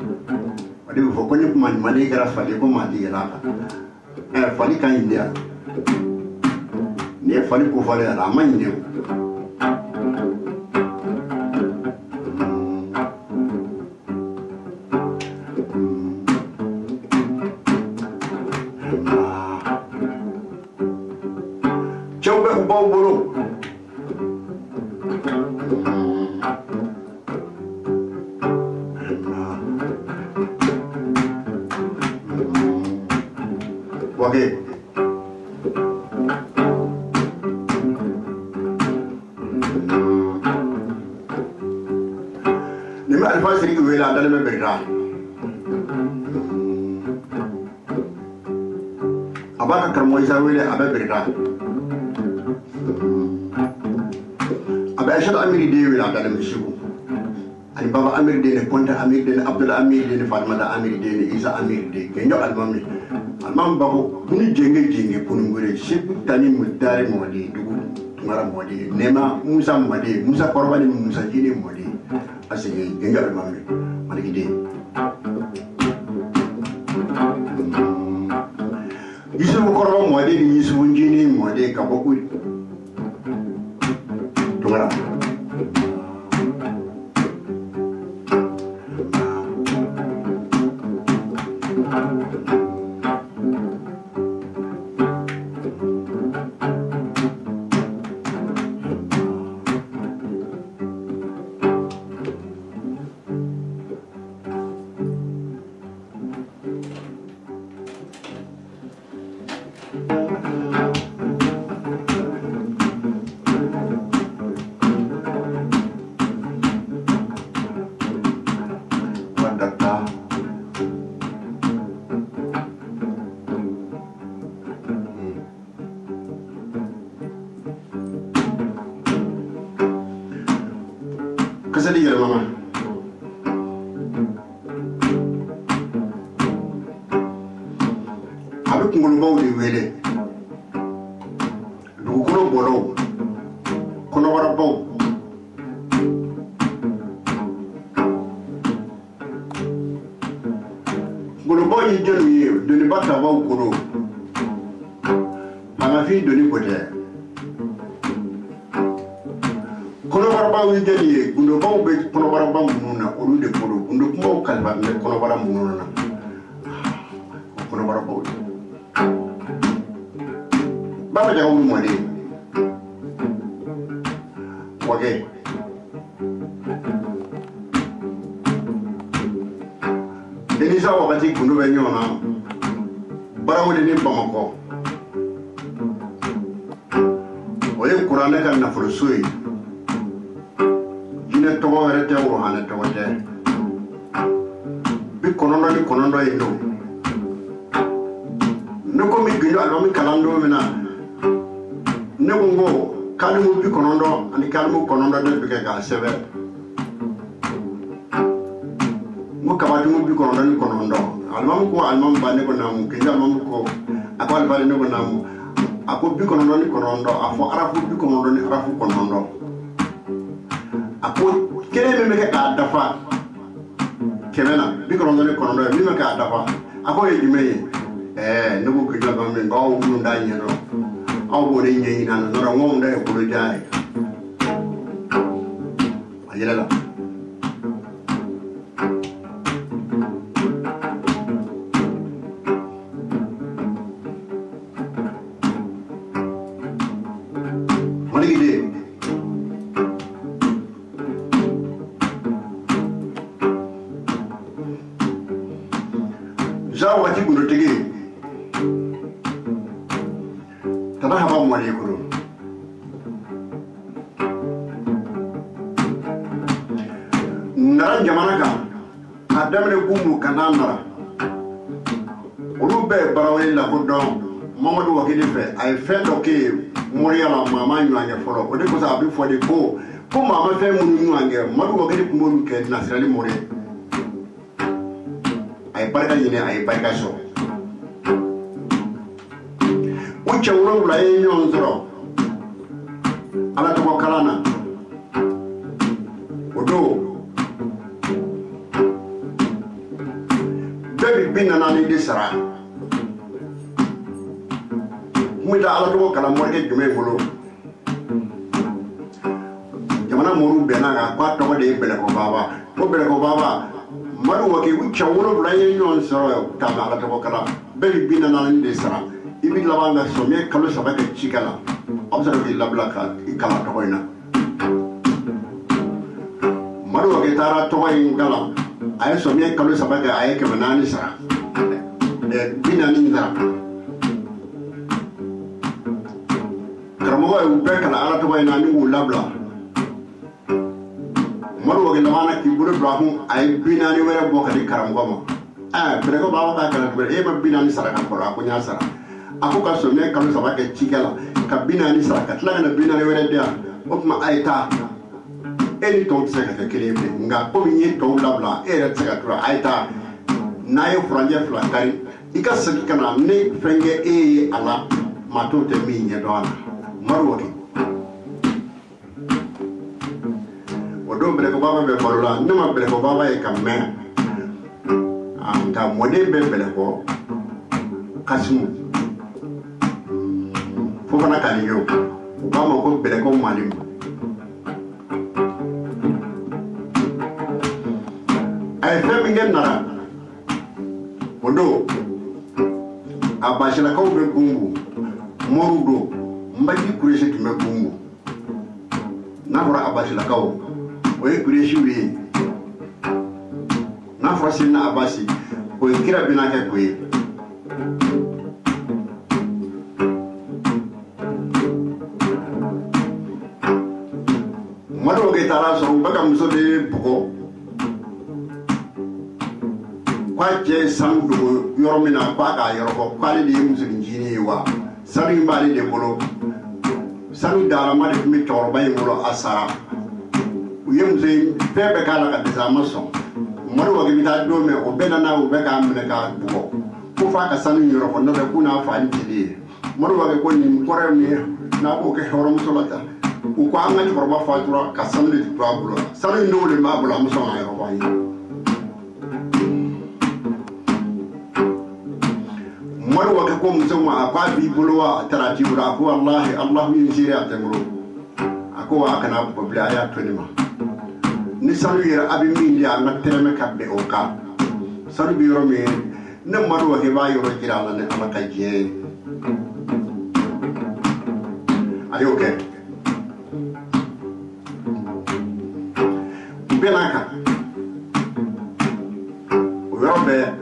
wadi fo ko ni mane kara fadie ko mati yeraka fali kan india ne fali ko fali ala manje Boro Wagué Nima alfasiri wela dalme berra abaka karmo isa wele abe berra Aishad Amiri de wila da mishigo ani baba Amiri de ne konta Amiri de ne Abdul Amiri de ne Fatima da Amiri de ne Isa Amiri de kenyo almami almam babo kuni jenge kuni ngure shibu tani mudare modi dugu tumara modi nema Musa Korwani Musa jini modi asige kenyo almami maliki de Yusuf Korwa modi ni Yusuf jini modi kaboku tumara kasa di yɛlɛ mama a bɛ kunkolobaw de wele dugukolo bɔlaw kɔnɔbarabaw kunkolobaw ye jɔnw ye doniba tabaw kolo bangafin doni ko tɛ kɔnɔbarabaw ye jɔn ye gundobaw bɛ kɔnɔbaraba minnu na olu de bolo gundokumaw kalifa bɛ kɔnɔbara minnu na kɔnɔbarabaw de baba jaga wulu mɔden Wagué denisa wagati gundo bɛ ɲɔgɔn na barawuli ni Bamakɔ o ye kuranɛ ka nafoloso ye jinɛ tɔgɔ wɛrɛ tɛ wuranɛ tɔgɔ tɛ 99 ye no ne ko mi gindo alba mi kalan don min na ne ko ngo kalimu 90 ani kalimu 9 de bɛ kɛ k'a sɛbɛn ngo kabatimu 99 almamu ko almamu ba ne ko namu kinja almamu ko ako alba ne ko namu ako 99 a fɔ arafu 99 ni arafu 9 ako kelen min bɛ kɛ k'a dafa kɛmɛ na 99 min bɛ k'a dafa ako ye jumɛn ye ne ko kinja almamu min aw minnu t'a ɲɛ dɔn aw b'o de ɲɛɲini na n'o ŋɔnw da ye bolojan ye a yɛlɛla wagati gundotigi tana haba mɔli kuro nara jamana kan a daminɛ gumu ka n'a nara olu bɛɛ barawale lakodɔn Mamadu Wakili fɛ a ye fɛn dɔ kɛ moriya la maa ma ɲɔgɔn kɛ fɔlɔ o de kosɔn a bɛ fɔ de ko maa ma fɛn minnu ɲɔgɔn kɛ Mamadu Wakili tun b'olu kɛ nasirali mori a ye barika ɲini a ye barika sɔrɔ o cɛ 7 ye ɲɔgɔn sɔrɔ Ala tɔgɔ kalan na o don bɛɛ bi 40 de sara mun da Ala tɔgɔ kalan morikɛ jumɛn bolo jamana mɔriw bɛnna kan k'a tɔgɔ de ye Bɛlɛkɔ Baba ko Bɛlɛkɔ Baba Mamadu Wakili u cɛ 7 ye ɲɔgɔn sɔrɔ k'a mɛ Ala tɔgɔ kalan bɛɛ bi 40 de sara i bi laban ka sɔmiɲɛ kalo 3 kɛ cikɛ la aw bɛ sɔrɔ k'i labila ka i kalan tɔgɔ in na Mamadu Wakili taara tɔgɔ in kalan a ye sɔmiɲɛ kalo 3 kɛ a ye 400 sara 40 sara karamɔgɔ ye u bɛɛ kalan Ala tɔgɔ in na ni k'u labila Mamadu Wakili laban na k'i bolo bila a kun a ye 40 wɛrɛ bɔ ka di karamɔgɔ ma Bɛlɛkɔ Baba k'a kalan tuguni e ma 40 sara ka kɔrɔ a ko n y'a sara a ko ka sɔmiɲɛ kalo 3 kɛ cikɛ la ka 40 sara ka tila ka na 40 wɛrɛ di yan o tuma a ye taa e ni tɔw tɛ se ka kɛ kelen ye bilen nka komi n ye tɔw labila e yɛrɛ tɛ se ka tura a ye taa n'a ye furanjɛ 2 kari i ka segin ka na ne fɛn kɛ e ye a la maa tɔw tɛ min ɲɛ dɔn a la Mamadu Wakili o don Bɛlɛkɔ Baba bɛ balo la ne ma Bɛlɛkɔ Baba ye ka mɛn nka mɔden bɛ Bɛlɛkɔ Kasimu fo fana k'ale ye o k'a ma ko Bɛlɛkɔ Malimu a ye fɛn min kɛ Nara o don a Basilakaw bɛ Gungu Moriw don Mbaji Kuresi tun bɛ Gungu n'a fɔra a Basilakaw o ye Kuresiw ye n'a fɔra Sina Abasi o ye Kira Binakɛ ko ye Mamadu Wakili taara sɔrɔ u bɛ ka muso de bugɔ k'a cɛ ye sanu dogo yɔrɔ min na k'a k'a yɔrɔ fɔ k'ale de ye musonincinin ye wa sanu in b'ale de bolo sanu daalama de tun bɛ cɛkɔrɔba in bolo a sara u Yemse Pepe Kala Disamason. Moro Gimita Dome or Benana Ubeka Menaka Bo. Pufaka Sanu Europe, another Kuna Fan today. Moro Gakoni, Koremi, Naboke Horom Solata. Ukwanga Chorba Fatura, Cassandra Pablo. Sanu no the Mabula Muson. Moro Wakakum Soma, Apabi Bulua, Taratiura, Allah Nigeria Temuro. Ako Akana Publia Tunima. Nisanu yera abimilia na tereme kabbe oka sanu biro me ne maru wa heba yoro kirala ne amaka je are you okay benaka robe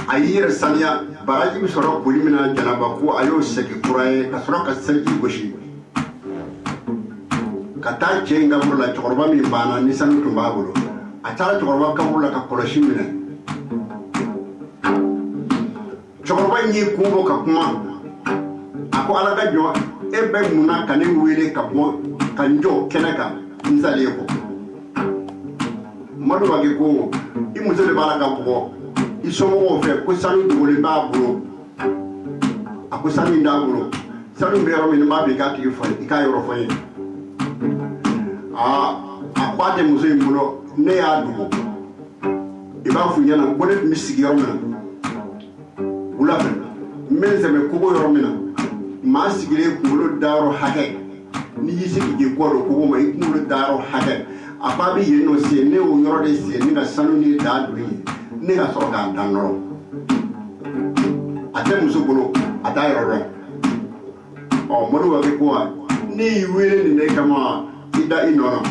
ayir sanya baraji bi soro kulimina janaba ko ayo seki kuraye kasoro ka seki goshi kata chenga murla chorba mi bana ni sanu tumbabulu atara chorba kamurla ka koloshimine chorba nyi kubo ka kuma ako alaga jo ebe muna kane wele ka bo kanjo kenaka nzale ko madu wage ko imuzele bala ka bo isomo wo fe ko sanu dole babulu ako sanu ndabulu sanu mbero mi mbabe ka ti fo ikayo fo yi akwade muso imbulo ne ya dugo iba fu nyana ko ne misigi yoromena ula fe menze me kubo yoromena ma sigire kulo daro hake ni yisi ki ko ro kubo ma ikulo daro hake ababi yeno se ne o yorode se ni na sanu ni da du ni ga so ga danoro ate muso bulo ata yororo o modu wa ko ni wele ni ne kama ida inono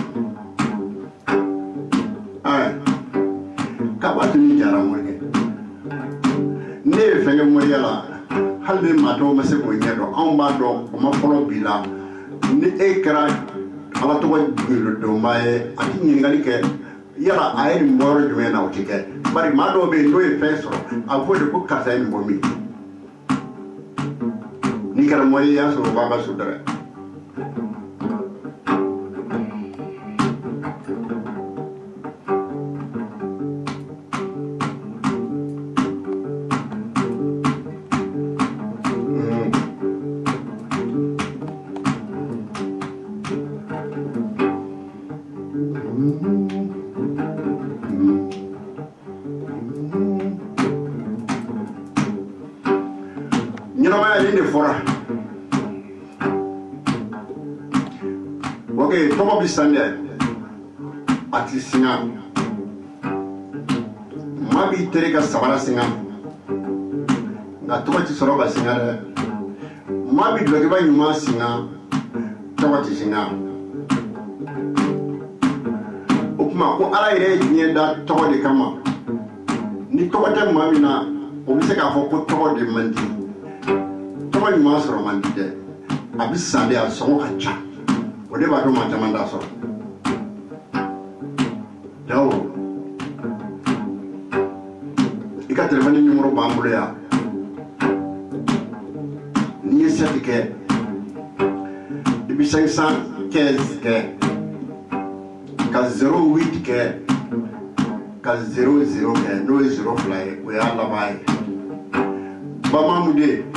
kabatu ni jara moke ne fenge moyala halde mato mase ko nyedo on ba do ko ma folo bila ni ekra ala to wajiro do maye ati ngali ke yala ayri mboro jume na utike bari ma do be ndo e feso avode ko kasa ni momi ni kara moya so baba sudare Okay, tomo bisande ati singa mabi tereka sabara singa nga tomo ti soroba singa de mabi doge ba nyuma singa tomo ti singa okuma ko ala ire nyi da tomo de kama ni tomo te mabi na o bi se ka fo ko tomo de mandi tomo nyuma soro mandi de abi sande a so ka cha o de ba do ma tamanda so dawo ika telefoni numero ba ambulo ya ni certificat depuis 515 ke ka 08 ke ka 00 ke no 0 fly we are la bay ba mamude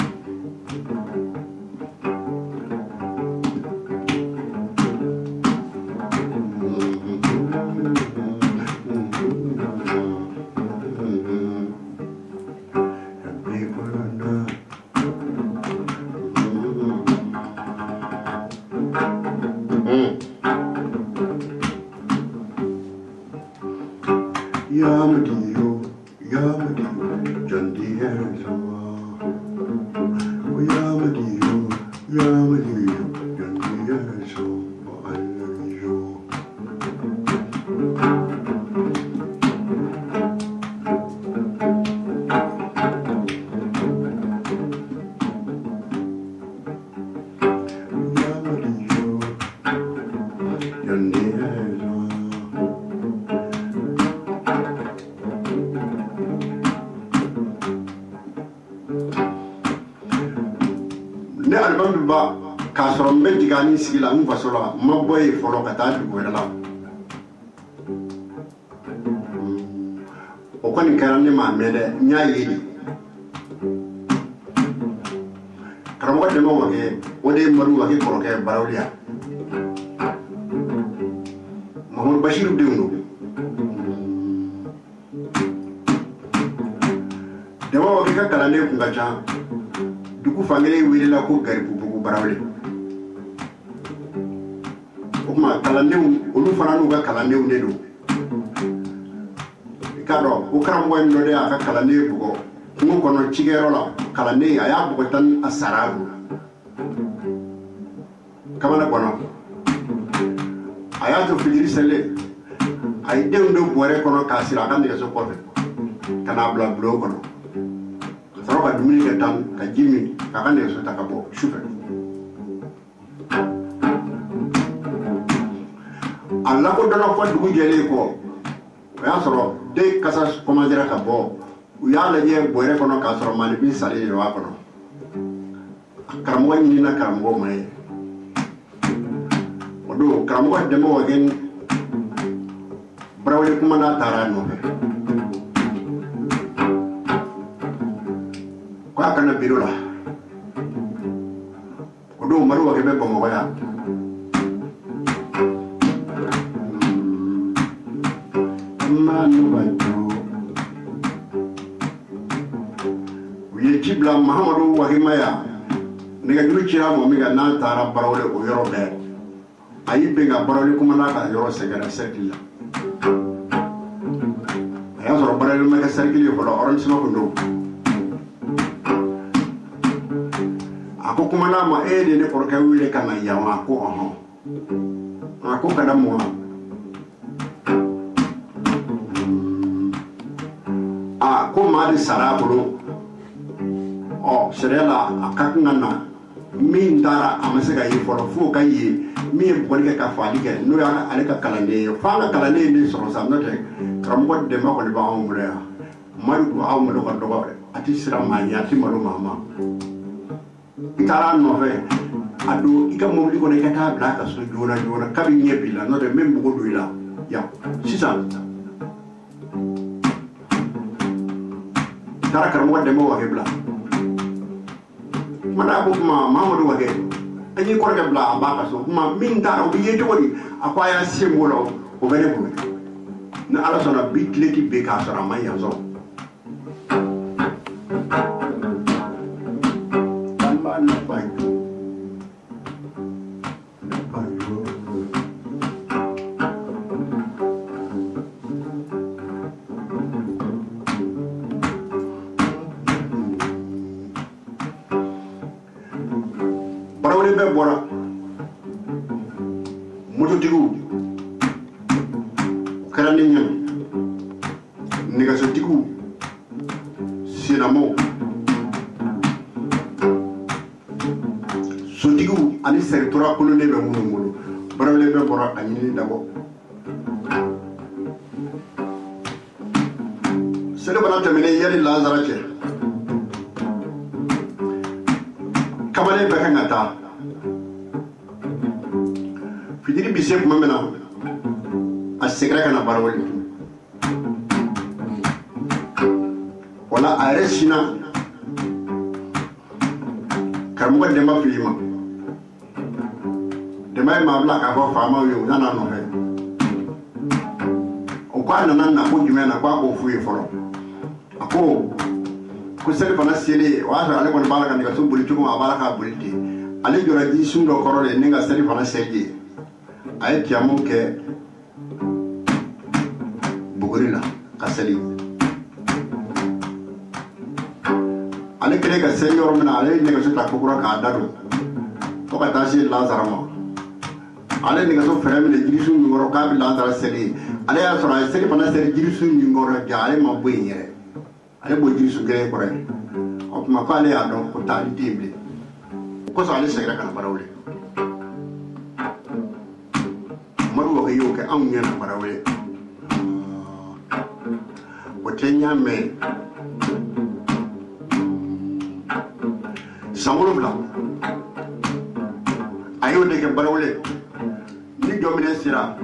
ne album ba ka soro mbe digani sigila mu fasola mabboy folo ka ta du wala min kɛra ne ma mɛn dɛ n y'a ye de karamɔgɔ dɛmɛ Wagué o de ye Madu Wagué kɔrɔkɛ Barawuli Mahamadu Basiru denw don dɛmɛ Wagué ka kalanden kun ka ca dugu fankelen welela ko Garibubugu Barawuli o kuma kalandenw olu fana n'u ka kalandenw de don k'a dɔn ko karamɔgɔ in dɔ de y'a ka kalanden bugɔ kungo kɔnɔ cikɛyɔrɔ la kalanden a y'a bugɔ tan a sara don kamana kɔnɔ a y'a to fitiri selen a ye denw don bɔrɛ kɔnɔ k'a siri a ka nɛgɛso kɔfɛ ka n'a bila bulon kɔnɔ ka sɔrɔ ka dumuni kɛ tan ka ji min k'a ka nɛgɛso ta ka bɔ sufɛ a lakodɔnna fɔ dugu jɛlen kɔ o y'a sɔrɔ den kasa commencera ka bɔ u y'a lajɛ bɔrɛ kɔnɔ k'a sɔrɔ malifin salen de b'a kɔnɔ karamɔgɔ ɲinina karamɔgɔ ma ye o don karamɔgɔ dɛmɛ Wagué Barawuli kumana taara a nɔfɛ ko a kana biro la o don Madu Wagué bɛ Bamakɔ yan u ye ci bila Mahamadu Wagué ma yan nɛgɛjuru cira mɔgɔ min kan n'a taara Barawuli o yɔrɔ bɛɛ a y'i bɛn ka Barawuli kumana ka yɔrɔ sɛgɛrɛ cercle la a y'a sɔrɔ Barawuli ma kɛ cercle ye fɔlɔ arrondissement kun don a ko kumana ma e de ne kɔrɔkɛ wele ka na yan wa ko ɔhɔn a ko ka da mun a ko maa de sara a bolo sariya la a ka kan ka na min taara a ma se ka ye fɔlɔ fo ka ye min ye bɔli kɛ ka faali kɛ n'o y'ale ka kalanden ye f'an ka kalanden de sɔrɔ sa n'o tɛ karamɔgɔ dɛmɛ kɔni b'anw bolo yan Madu ko anw bolo ka dɔgɔ dɛ a tɛ siran maa ɲɛ a tɛ malo maa ma i taara a nɔfɛ a don i ka mobili kɔnɔ i ka taa bila a ka so joona joona kabi ɲɛ b'i la n'o tɛ min bugu don i la yan sisan i taara karamɔgɔ dɛmɛ Wagué bila mana ko kuma Mahamadu Wagué an y'i kɔrɔkɛ bila a b'a ka so kuma min taara o bɛ ye cogo di a ko a y'a se b'o la o bɛ ne bolo ni Ala sɔnna bi tile ti bɛn k'a sɔrɔ a ma yan sɔrɔ Barawuli bɛɛ bɔra mototigiw o kɛra ne ɲɛna nɛgɛsotigiw senamaw sotigiw ani sɛritora kolonnen bɛ minnu bolo Barawuli bɛɛ bɔra a ɲinini dabɔ selifana tɛmɛnen yanni Lazara cɛ kamalen bɛɛ kan ka taa fitiri bi se tuma min na a seginna ka na Barawuli wala a yɛrɛ sinna karamɔgɔ Dɛmba fili ma Dɛmba ye maa bila k'a fɔ faamaw ye u nana a nɔfɛ o ko a nana na ko jumɛn na ko a k'o f'u ye fɔlɔ a ko selifana selen o y'a sɔrɔ ale kɔni b'a la ka nɛgɛso boli cogo min a b'a la k'a boli ten ale jɔra ji sun dɔ kɔrɔ de ni ka selifana seliji a ye tiyamu kɛ buguri la ka seli ale kɛlen ka seli yɔrɔ min na ale ye nɛgɛso ta kokura k'a da don fo ka taa se Lazara ma ale ye nɛgɛso fɛrɛ minɛ jirisun min kɔrɔ k'a bɛ Lazara seli ale y'a sɔrɔ a ye selifana seli jirisun min kɔrɔ ja ale ma bɔ yen yɛrɛ ale b'o jirisun kelen kɔrɔ ye o tuma ko ale y'a dɔn ko taali tɛ yen bilen o kosɔn ale seginna ka na Barawuli Madu Wagué y'o kɛ anw ɲɛna Barawuli o tɛ n y'a mɛn san 7 a y'o de kɛ Barawuli ni jɔ minɛ sera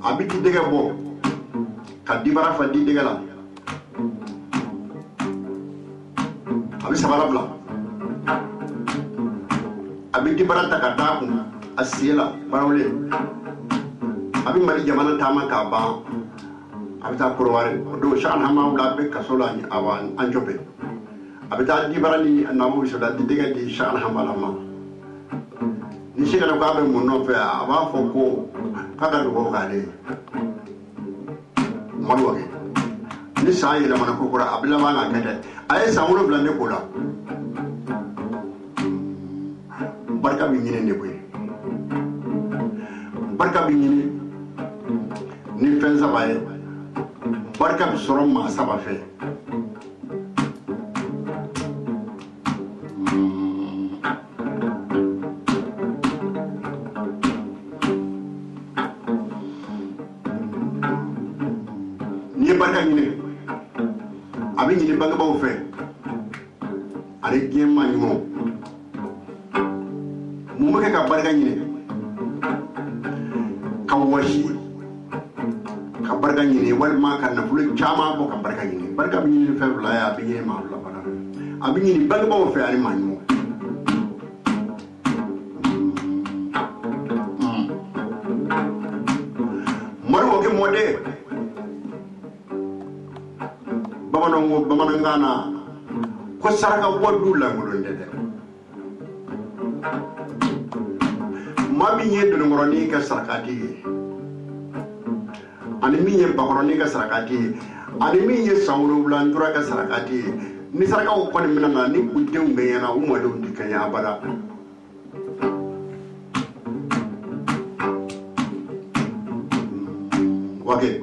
a bɛ ti dɛgɛ bɔ ka dibara fa di degala abi sabala bla abi dibara ta ka ta ku asila barawle abi mari jamana tama ka ba abi ta kurware do shan hama wala be kasola ni awan anjobe abi ta dibara ni namu so da diga di shan hama lama ni shi kana ka be munno fe aba fo ko kada do gale marwa ni sai da mana kokora abla mana kete ay samulo blande ko la barka bi ñine ne boy barka bi ñine ni fen sabaye barka bi sorom ma saba fe ni barka ñine abi ñine banga baw fe ale gema ñimo mu make ka barka ñine ka washi ka barka ñine wal ma ka na fulu chama ko ka barka ñine barka bi ñine fe la ya bi ñine ma la bana abi ñine banga baw fe ale ma ñimo maro ke mode bamanangana ko saraka woddu la ngolon de mami nyedo ngoroni ka sarakati ani mi nye bakoroni ka sarakati ani mi nye sawro blandura ka sarakati ni saraka ko ni minana ni budde ngeyana umma do dikanya abada wage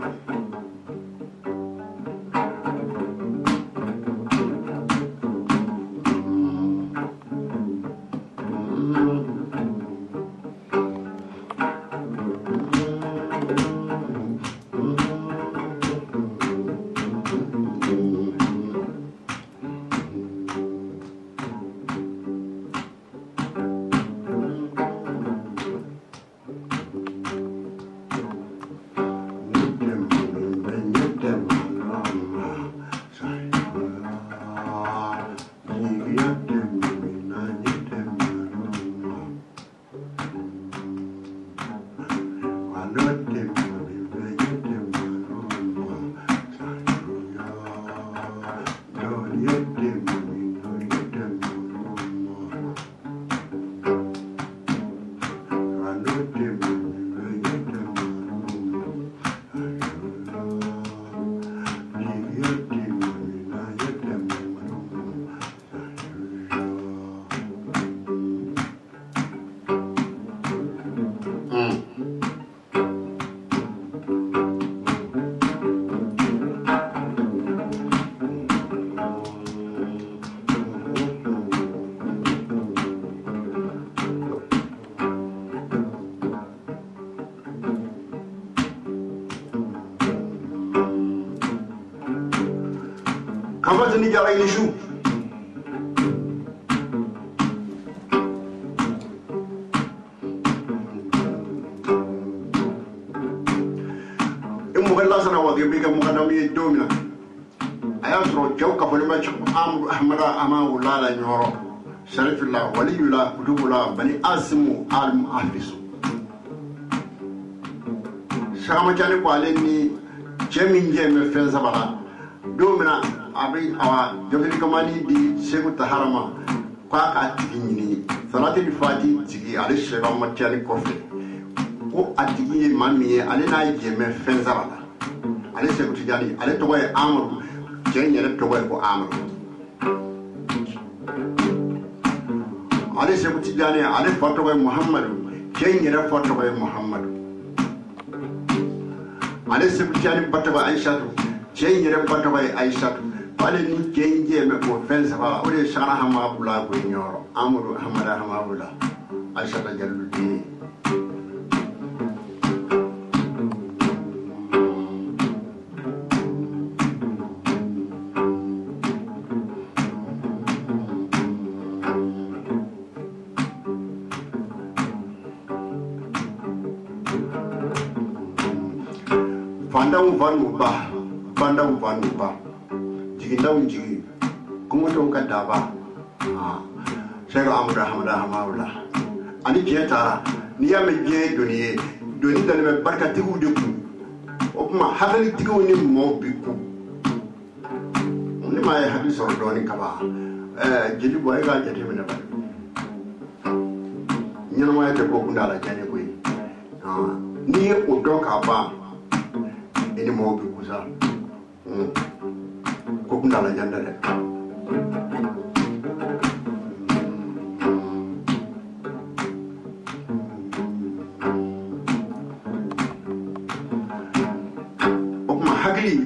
Kama ni jara ini shu mugalla sana wage biga mugana mi domina aya soro jaw ka fole ma chum am ahmada ama wala nyoro sharifullah waliyullah kutubullah bani asmu al muhaddis sama jani ko aleni jemin jeme fen sabara domina abi awa jogli kamani di segu taharama kwa ka tigini salati di fati tigi ale sheba matiali kofe ko atigi mami ale na jeme fen sabara ale segu tijani ale to boy amru jenya le to boy ko amru ale segu tijani ale foto boy muhammadu jenya le foto boy muhammadu ale segu tijani foto boy aisha jenya le foto boy aisha ale ni genje me ko fen sabara o de shara hama bula ko nyoro amru hamada hama bula aisha ta jaludi fandam vanu ba banda upanupa jiginda unjigi kumoto kadaba Cheick Oumar Wagué ani jeta ni ya meje doni dal barkati u de ku o kuma hakali tigo ni mo bi ku ni ma ya hadis ro doni kaba jeli boy ga jete mi na ba nyana ma ya de ko kunda la jani ko ni o do ka ba ni mo bi ku sa ko kunda la janda de hagli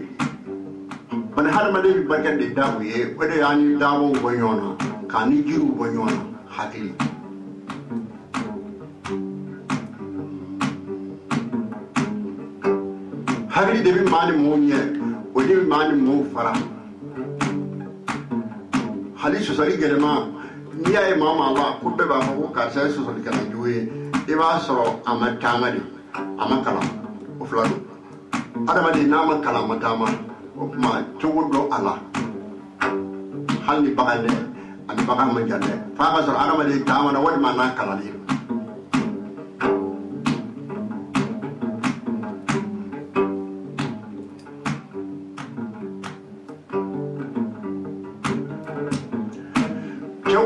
bana halma de barkat de dawo ye wede yani dawo bonyona kani jiru bonyona hagli de bi mani monye o de mani mo fara hali so sari gelema ni ay mama Allah ko be ba ko ka sai so sari kana juwe e ba soro amatama de amakala o flado adama de nama kalamatama o kuma cogodo ala halni bagande ani bagam manjande fa ka sor adama de tama na wadi mana kalali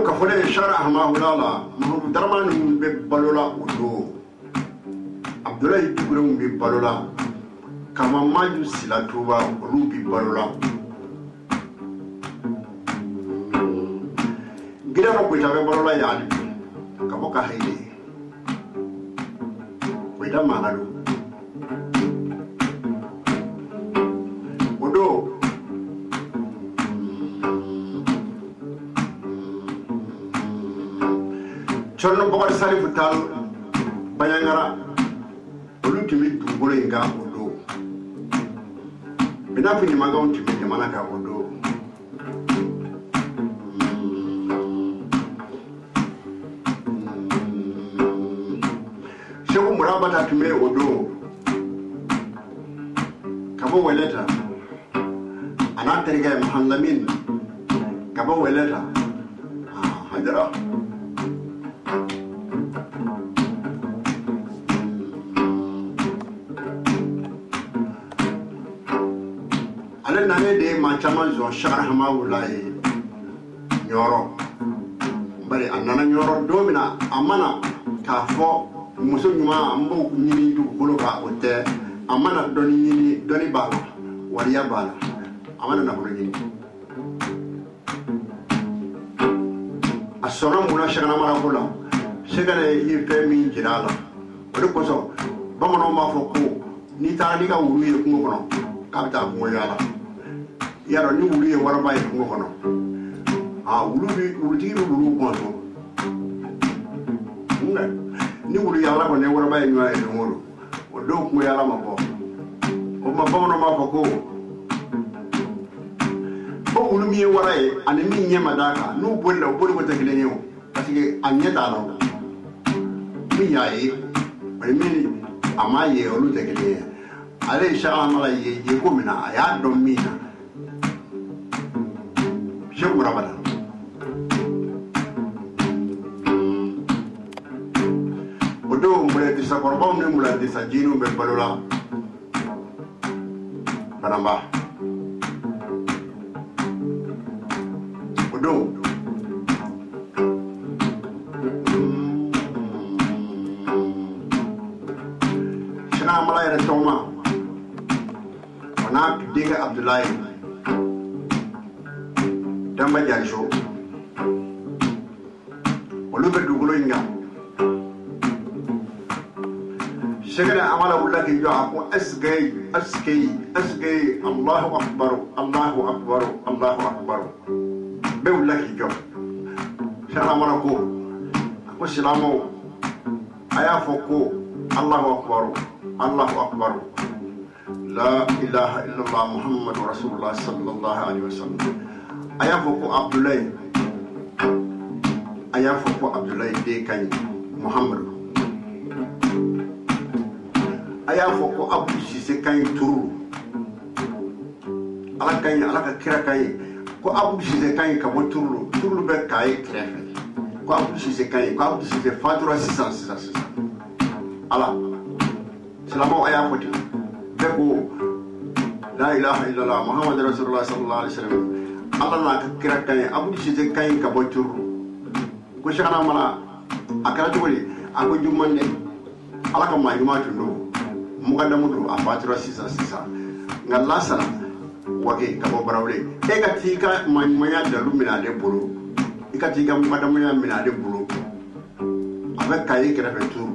ka fole shara ma hulala mu darman be balola udo Abdoulaye Dugure be balola kama maju sila tuba rubi balola gira no kuita be balola ya ali kama ka haide kuita manalo odo chorno bakar sari futal bayangara olu timi dugure nga odo bina fini magaw timi jamana ka odo Cheick Oumar Wagué timi odo kabo weleta ana teriga Muhammadin kabo weleta hajara nane de ma chaman zo shara ma wulai nyoro bari anana nyoro domina amana ka fo muso nyuma ambo nyini du bolo ka ote amana doni nyini doni bala wariya bala amana na bolo nyini asora muna shara mara kola segale yi femi jirala wala ko so bamono ma fo ko ni ta ni ka wulu ye kungo kono ka ta kungo yala yaro ni wulu ye waraba ye kungo kono wulu tigi bi wulu bonso ni wulu yala ko ne waraba ye nywa ye ngoro o do kungo yala ma bo o ma bono ma ko bo wulu mi ye wara ye ani mi nyema daka nu bolla o bolle ko takile nyo parce que anyeta la mi yaye mi amaye o lu takile ale inshallah mala ye ko mina ya do mina Cheick Oumar Wagué odo mule disa korba ne mula disa jinu be balola banamba odo shana mala ya toma wana diga Abdoulaye Damba Diallo olu be dugulo inga segala amala wala ki jo ako asgay Allahu akbar be wala ki jo shala mala ko ako silamo aya foko Allahu akbar la ilaha illallah muhammadur rasulullah sallallahu alaihi wasallam aya foko Abdoulaye de kan Muhammad aya foko Abdou Cissé kan turu ala kañ ala ka kira kañ ko Abdou Cissé kañ ka bo turlu be kay krefe ko Abdou Cissé kañ ko Abdou Cissé fatura 600 ala salamo aya foti be ko la ilaha illallah muhammad rasulullah sallallahu alaihi wasallam ala na ka kira kañ Abdou Cissé kañ ka bo turlu ko shana mala akara joli ako jumande ala ka ma yuma tundo mukaddamu do a fatura 600 ngalla sala wage ka bo barawle e ka tika manya da lumina de bolo e ka tika mukaddamu ya mina de bolo avec kayi kera fetu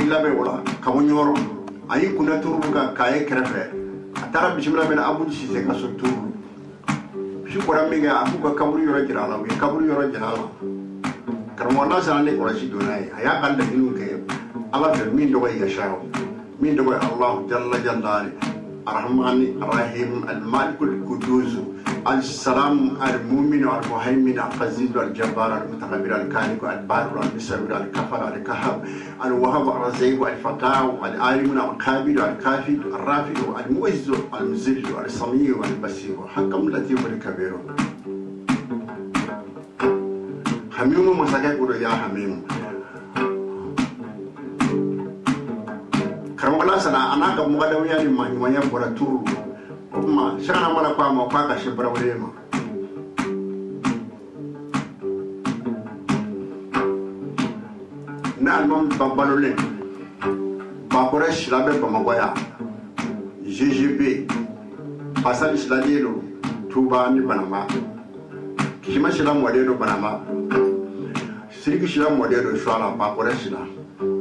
labe wala kamo nyoro ayi kuna turu ka kaye krefe atara bismillah ben Abdou Cissé ka so turu bisu ko ramiga aku ka kaburu yoro jirala wi kaburu yoro jirala karamo Allah sanane ko rashi donai aya kanda hinu ke ala fe min do ya shawo min do Allah jalla jalali arrahmani arrahim al-malik al-qudus السلام المؤمن والمهيمن العزيز الجبار المتكبر الكالق البار المصور الكفر الكهب الوهاب الرزيق الفتاح العالم القابل الكافي الرافع المعز المذل السميع البصير حكم اللطيف الكبير حميم مساكك يا حميم كرم الله سنا انا كمغدو يعني ما يبرا تورو kuma shana mala kwa ma kwa ka shibra wema na almam babalole bakore shilabe pamagoya GGP pasal shiladelo tuba ni banama kishima shila modelo banama siriki shila modelo shwala bakore shila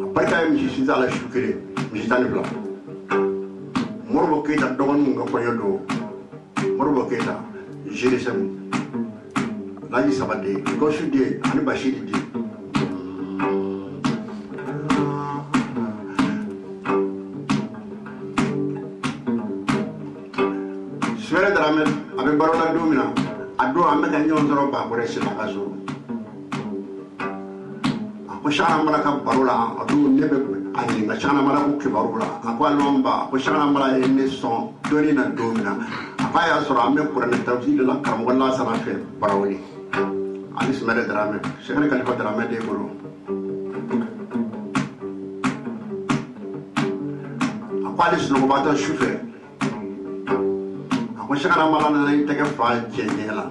aparka mi shiza la shukire mi shitani bla Morbo Keita dogon nga koyodo Morbo Keita Jerusalem laji sabade ko sudie ani bashiri di sere drame abe barola domina ado ame ka nyon zoro ba bore shi lakazo ko shana mala ka barola ado nebe ani nga chana mala ku kibarula akwa lomba ko shana mala ene son doni na domina apaya soro ame kurane tawhid la karam wala sana fe barawli ali smere drame shekane kalifa drame de goro apali sno bata shufe ko shana mala na tege fa chenela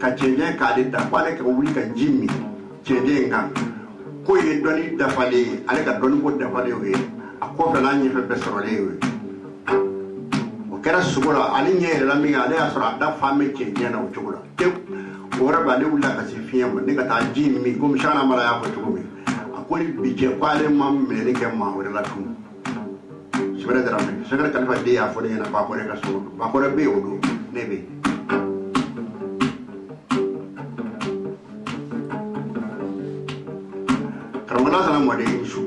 ka chenye ka de da kwale ka wuli ka jimmi chenye nga ko ye doni dafale ale ka doni ko dafale we akko fela nyi fe besoro lewe o kera sugura ali nyere la mi ale asra da fame ke nyana o chugura te ora ba le ulla ka si fiyama ne ka ta jimmi ko mshana mala ya ko tugumi akoli bije kwale mam me ne ke ma ora la tu sibere dara me segara kalifa de ya fode na ba ko re ka so ba ko re be odo nebe Ramana sana mwade ishu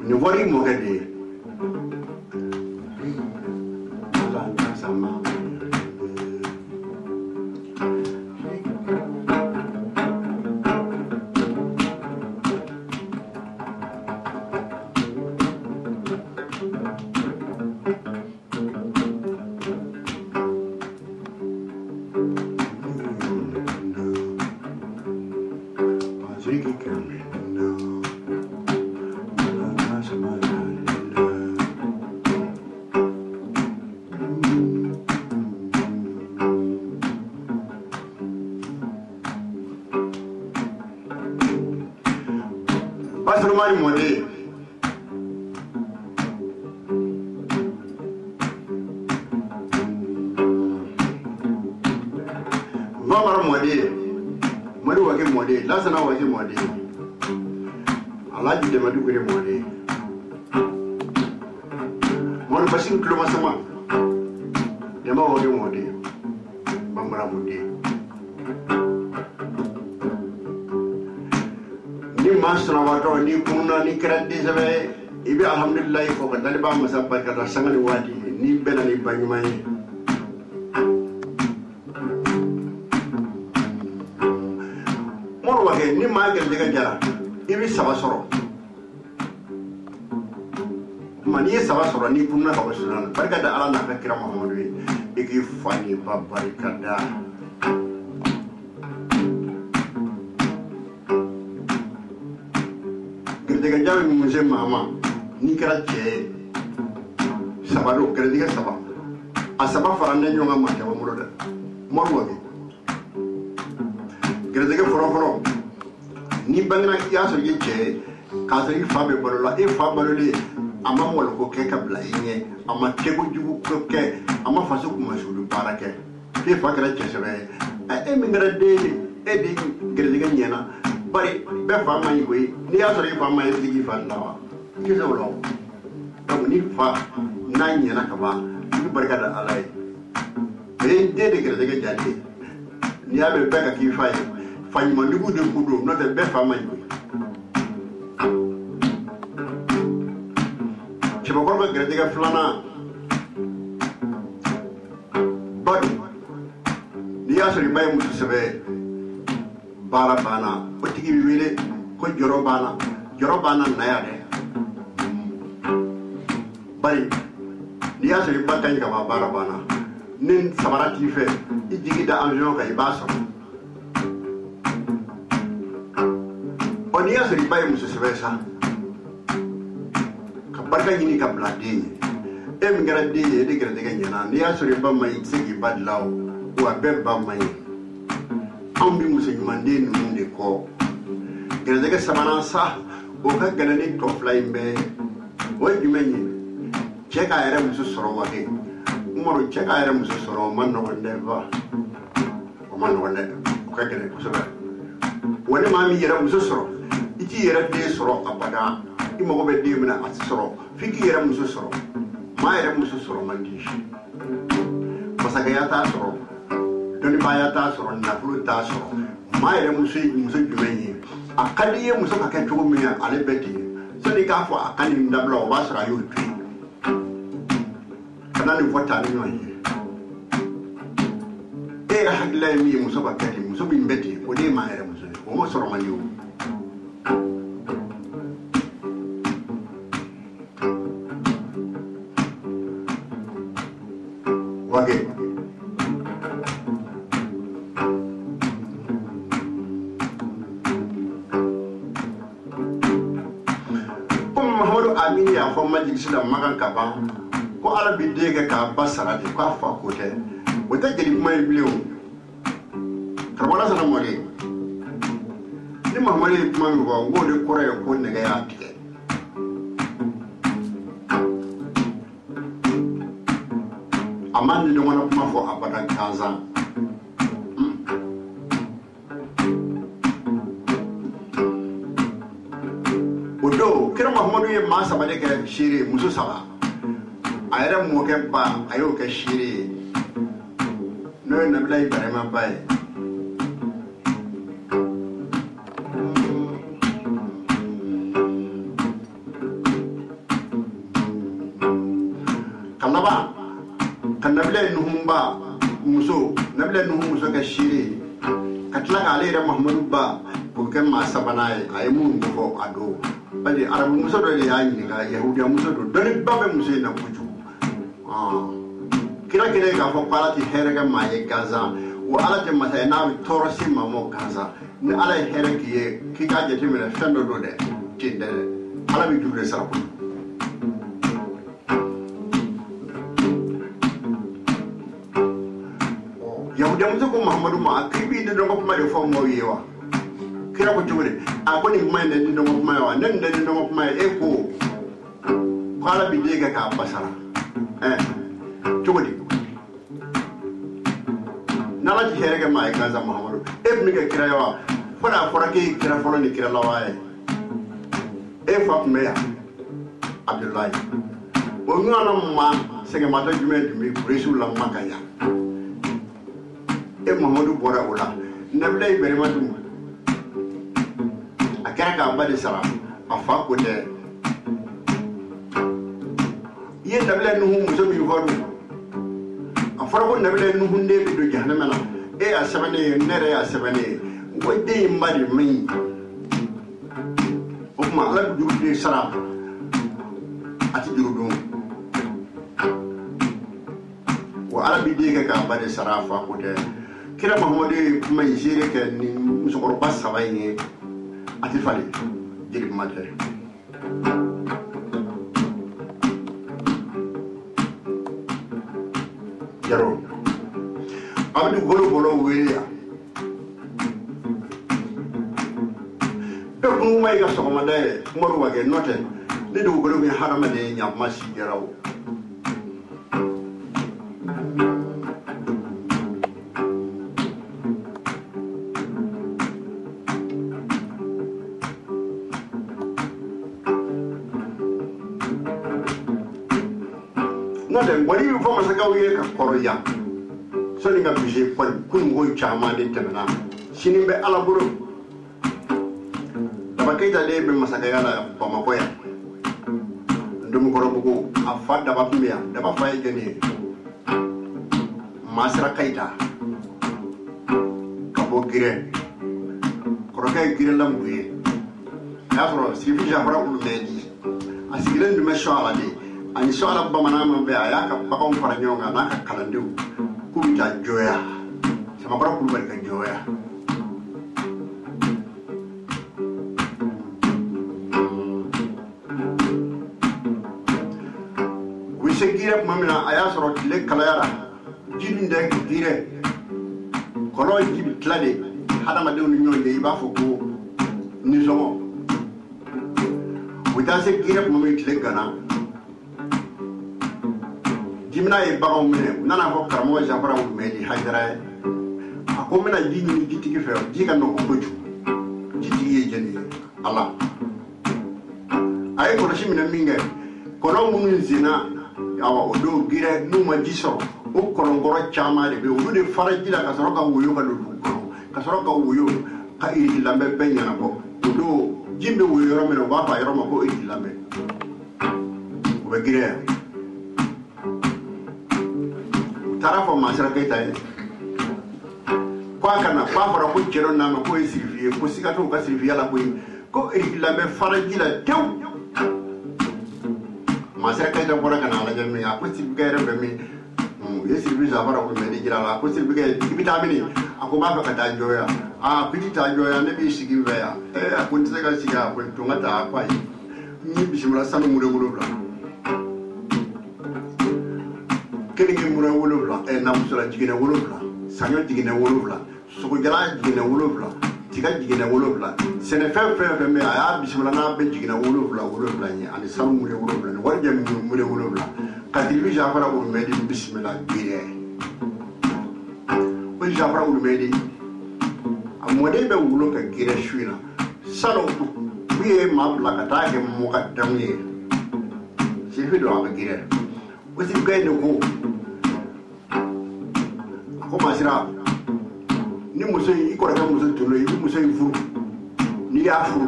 Nobody more get it. Mama Modi, Modi Wagué Modi, Lasana Wagué Modi. I like the Madu Modi. One person Clomasama, Yama Wagué Modi, Mama Modi. Ni master wato ni kuna ni kredi sabe ibi alhamdulillah ko ko daliba musabbar ka sangal wadi ni bena ni banyumay mor waxe ni magal diga jara ibi sabasoro mani sabasoro ni kuna ko sunan barka da ala na kira muhammadu igi fani babarikada Gerdega jawi muse mama ni kara che sabado gerdega saba asaba farande nyonga ma jawa muroda morwo bi gerdega foro ni bangna ya so ye che ka so ifa be bolola ifa bolole ama mol ko ke kabla ine ama tego jugu ko ke ama faso kuma sulu barake ke fa kara che sebe e mi ngara de e di gerdega nyena bari be fa ma yi ni ya so yi fa ma yi digi fa lawa ki so lo to ni fa na nyena ka ba ni barka da alai be de de gere de jali ni ya be ka ki fa yi fa ni ma ndugu de kudo no te be fa ma yi ci ba ko be gere de flana bari ni ya so yi bay mu sebe bara bana o tigi bi wele ko joro bana na ya de bari ni ya so bakkan ka bara bana nin sabarati fe i jigi da avion ka ibaso o ni ya so bay muso sebesa ka barka yini ka blade e mi gara de de gara de ganyana ni ya so ba mai sigi badlaw wa be ba mai ambi muso nyumande nunde ko gerezega samana sa o ka ganane to flying be o jumenyi cheka era muso soro wake umaro cheka era muso soro man no ndeva o man no ndeva o ka gane ko soba woni mami era muso soro iti era de soro abada imo be de mina at soro fiki era muso soro ma era muso soro mandishi masaka ya ta soro doni baya ta soro na fulu ta soro ma yere muso jumenyi akadi ye muso ka kan tugo miya ale beti so ni ka fo akani ndabla o basra yo twi kana ni vota ni no yi e hagla mi muso ba kati muso bi mbeti o de ma yere muso o mo soro ma yo wage amini ya fo majlis la magan ka ba ko ala bi dege ka basara de ko fa ko te o te jeli may bliu karbala sana mole ni mahmali kuma mi ba ngo de kore ko ne ga ya tike amani de wona kuma fo abadan kaza odo kira Muhammadu ye ma saba de ke shiri muso saba ayere mo ke ba ayo ke shiri no na bila Ibrahima bae kanabila nuhumba muso nabila nuhumuso ke shiri katla ka ale Muhammadu ba ko ke ma saba na ay mun ko ado bali arabu muso do le yani ga yahudiya muso do doni babe muso na buju kira ka fo parati herega ma ye gaza wa ala te mata na bi torosi ma mo gaza ni ala heregi ye ki ka je timina fendo do de tinde ala bi dubre sarabu yahudiya muso ko Muhammadu ma akibi de do ko ma de fo mo yewa kira ko jure a ko ni mai ne ndo ko mai wa nan da ndo ko mai e ko kala bi de ka basara jogodi nala ji here ke mai kanza Muhammadu e mi ke kira yawa fora ke kira folo ni kira lawaye e fa meya Abdullahi o ngana ma sege mata jume dumi Rasul la makaya e Muhammadu bora ola nabla ibere matu akara ka bade sara afa ko de ye nabla nuhu muso mi vodu afara ko nabla nuhu ne bi do jahannama na e asabane nere asabane wode mari min o ma la du de sara ati jurudum wa arabi de ka bade sara fa ko de kira Muhammadu kuma yire ke ni musokoro basaba yin ati fali jiri madre jaro abdu bolo weliya be kun mai ga sokoma dai Oumar Wagué note ni do golo mi harama de nya ma si jaraw no de wari yu fama saka wiye ka koroya so ni nga bije kun ngoy chama de temena sini be ala buru daba kayta de be masaka yala bama koya ndum ko robugo afa daba pimia daba fay gene masra kayta kabo gire koroke gire lambuye afro sifi jabra ul medi asigilen dum shala de ani shala bamana man be ayaka bakon faranyonga naka kalandu kubita joya sama bara kulbar ka joya wise gira mamina aya soro tile kalayara jidin de gire kono jibi tlade hada ma dewu nyonde iba foko ni zomo wita se gira mamina tile gana jimna e bago mene nana ko karamo jabra wu medi haydara ko mena dini gitiki fe jiga no ko boju jiti ye jeni ala ay ko shimina minga ko no mun zina awa odo gira numa jiso o korongoro chama de be odo de farajila ka soro ka wuyo ka do ka soro ka wuyo ka iri lambe benya na ko odo jimbe wuyo ro mena ba fa yoro ma ko iri lambe o be gira tarafo masira kayta kwa kana kwa fara ko jero na ma ko sirfiye ko sigato ka sirfiya la ko iri lambe farajila tew masira kayta bora kana la jammi a ko sirgere be mi yesi bi zabara ko me digira la ko sirgere vitamini ako ma ka ta joya a biti ta joya ne bi sigi be ya a ko ntse ka siga ko to ngata kwa ni bisimula sanu mure bla kelenge mura wolobla e namusala jigene wolobla sanyo jigene wolobla suko jala jigene wolobla tiga jigene wolobla sene fe me aya bisimila na be jigene wolobla ni ani samu mure wolobla ni warje mure wolobla kadiri jafara ko medi bismillah gire o jafara ko medi amode be wulo ka gire shuina salo biye mabla ka ta ke mo ka damye sifi do aba gire o si gaine ko masira ni muso yi ko ka muso tulo yi muso yi furu ni ya furu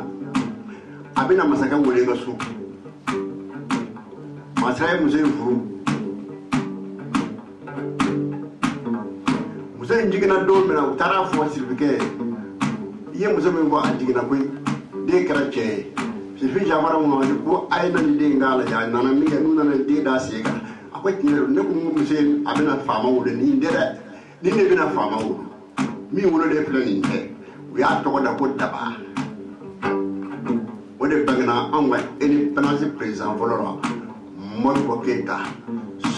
abina masaka wole ga su masira yi muso yi furu muso yi jigina do mena utara fo sirfike yi muso mi ko ajigina ko de karache sifi jamara mo ko ayna ni de ngala ya nana mi ga nuna de da sega akwai tinero ne ko muso abina fama wole ni ndere ni ne bina fama wo mi wolo de planning he we are to da ko daba wode bagana anwa eni penalty president voloro mo ko keta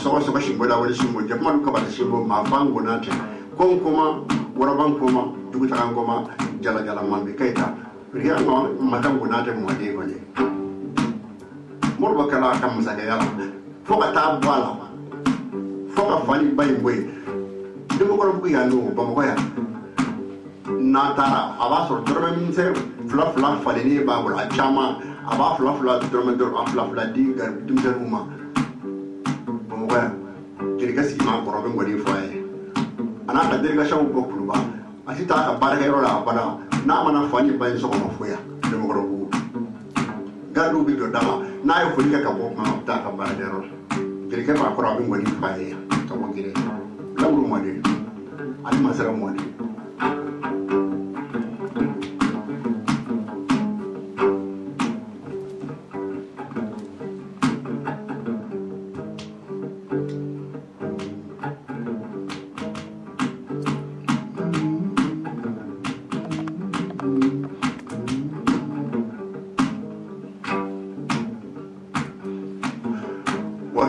so ba shi boda wala shi mo jama ko ba shi mo ma fango na te kon koma wora ban koma dugu tan koma jala man be keta riya no matango na te mo de ko ne mo ba kala kam sa ga yalla fo ka ta bala fo ka fali bay boy demokoro bu ya no Bamako ya na tara aba so dorme min se fla faleni ba bol achama aba fla dorme fla di gar dimjaruma Bamako ya kirga si ma koro ben godi foye ana ka dirga shaw bokulu ba asita ka barga yoro la bana na mana fani ba so ko foya demokoro bu gadu bi do dama na yo fuli ka bo ma ta ka barga yoro kirga ba koro ben godi foye to mo gire lawru mo de ali masara mo de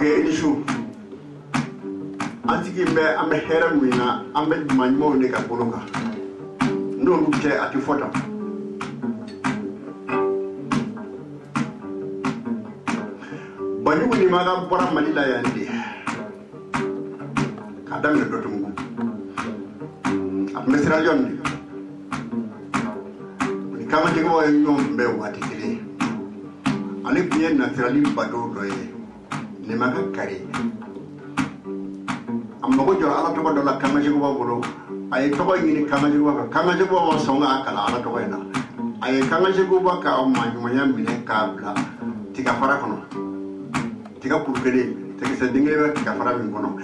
Ilishu antiki mbe ambe hera mwina ambe manimo ne ka bonoka ndo mke atifota banyu ni maga bora malila yandi kadam ne dotungu amesira yondi ni kama jego yom mbe wati kile ale bien naturally bado doye ni maga kare amma ko jora ala to ko dola kama jigo bolo ay to ko yini kama jigo ba songa akala ala to ko ina ay kama jigo ba ka o ma mine ka bla tika fara kono tika kurkede tika se dingere ba tika fara min kono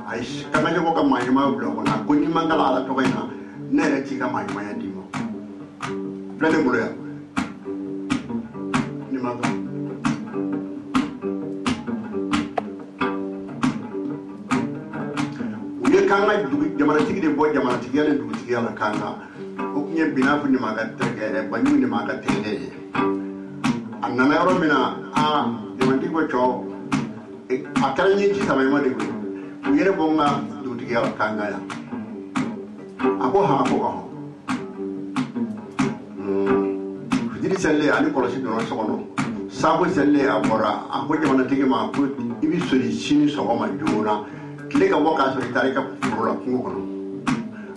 ay kama jigo ka ma bla ko na ko ni mangala ala to ko ina ne re tika ma dimo plane bolo ya ni maga kanga jamana tigi de bo jamana tigi ale du tigi ala kanga o kunye binafu ni maga tege banyu ni maga tege anana yoro mina jamana tigi bo cho akala ni ci sama ma de ko yere bonga du tigi ala kanga ya ako ha ko fidiri selle ali korosi do so kono sabo selle abora ako jamana tigi ma ko ibi soli chini so ma jona kile ka waka so itare ka furula kungo kono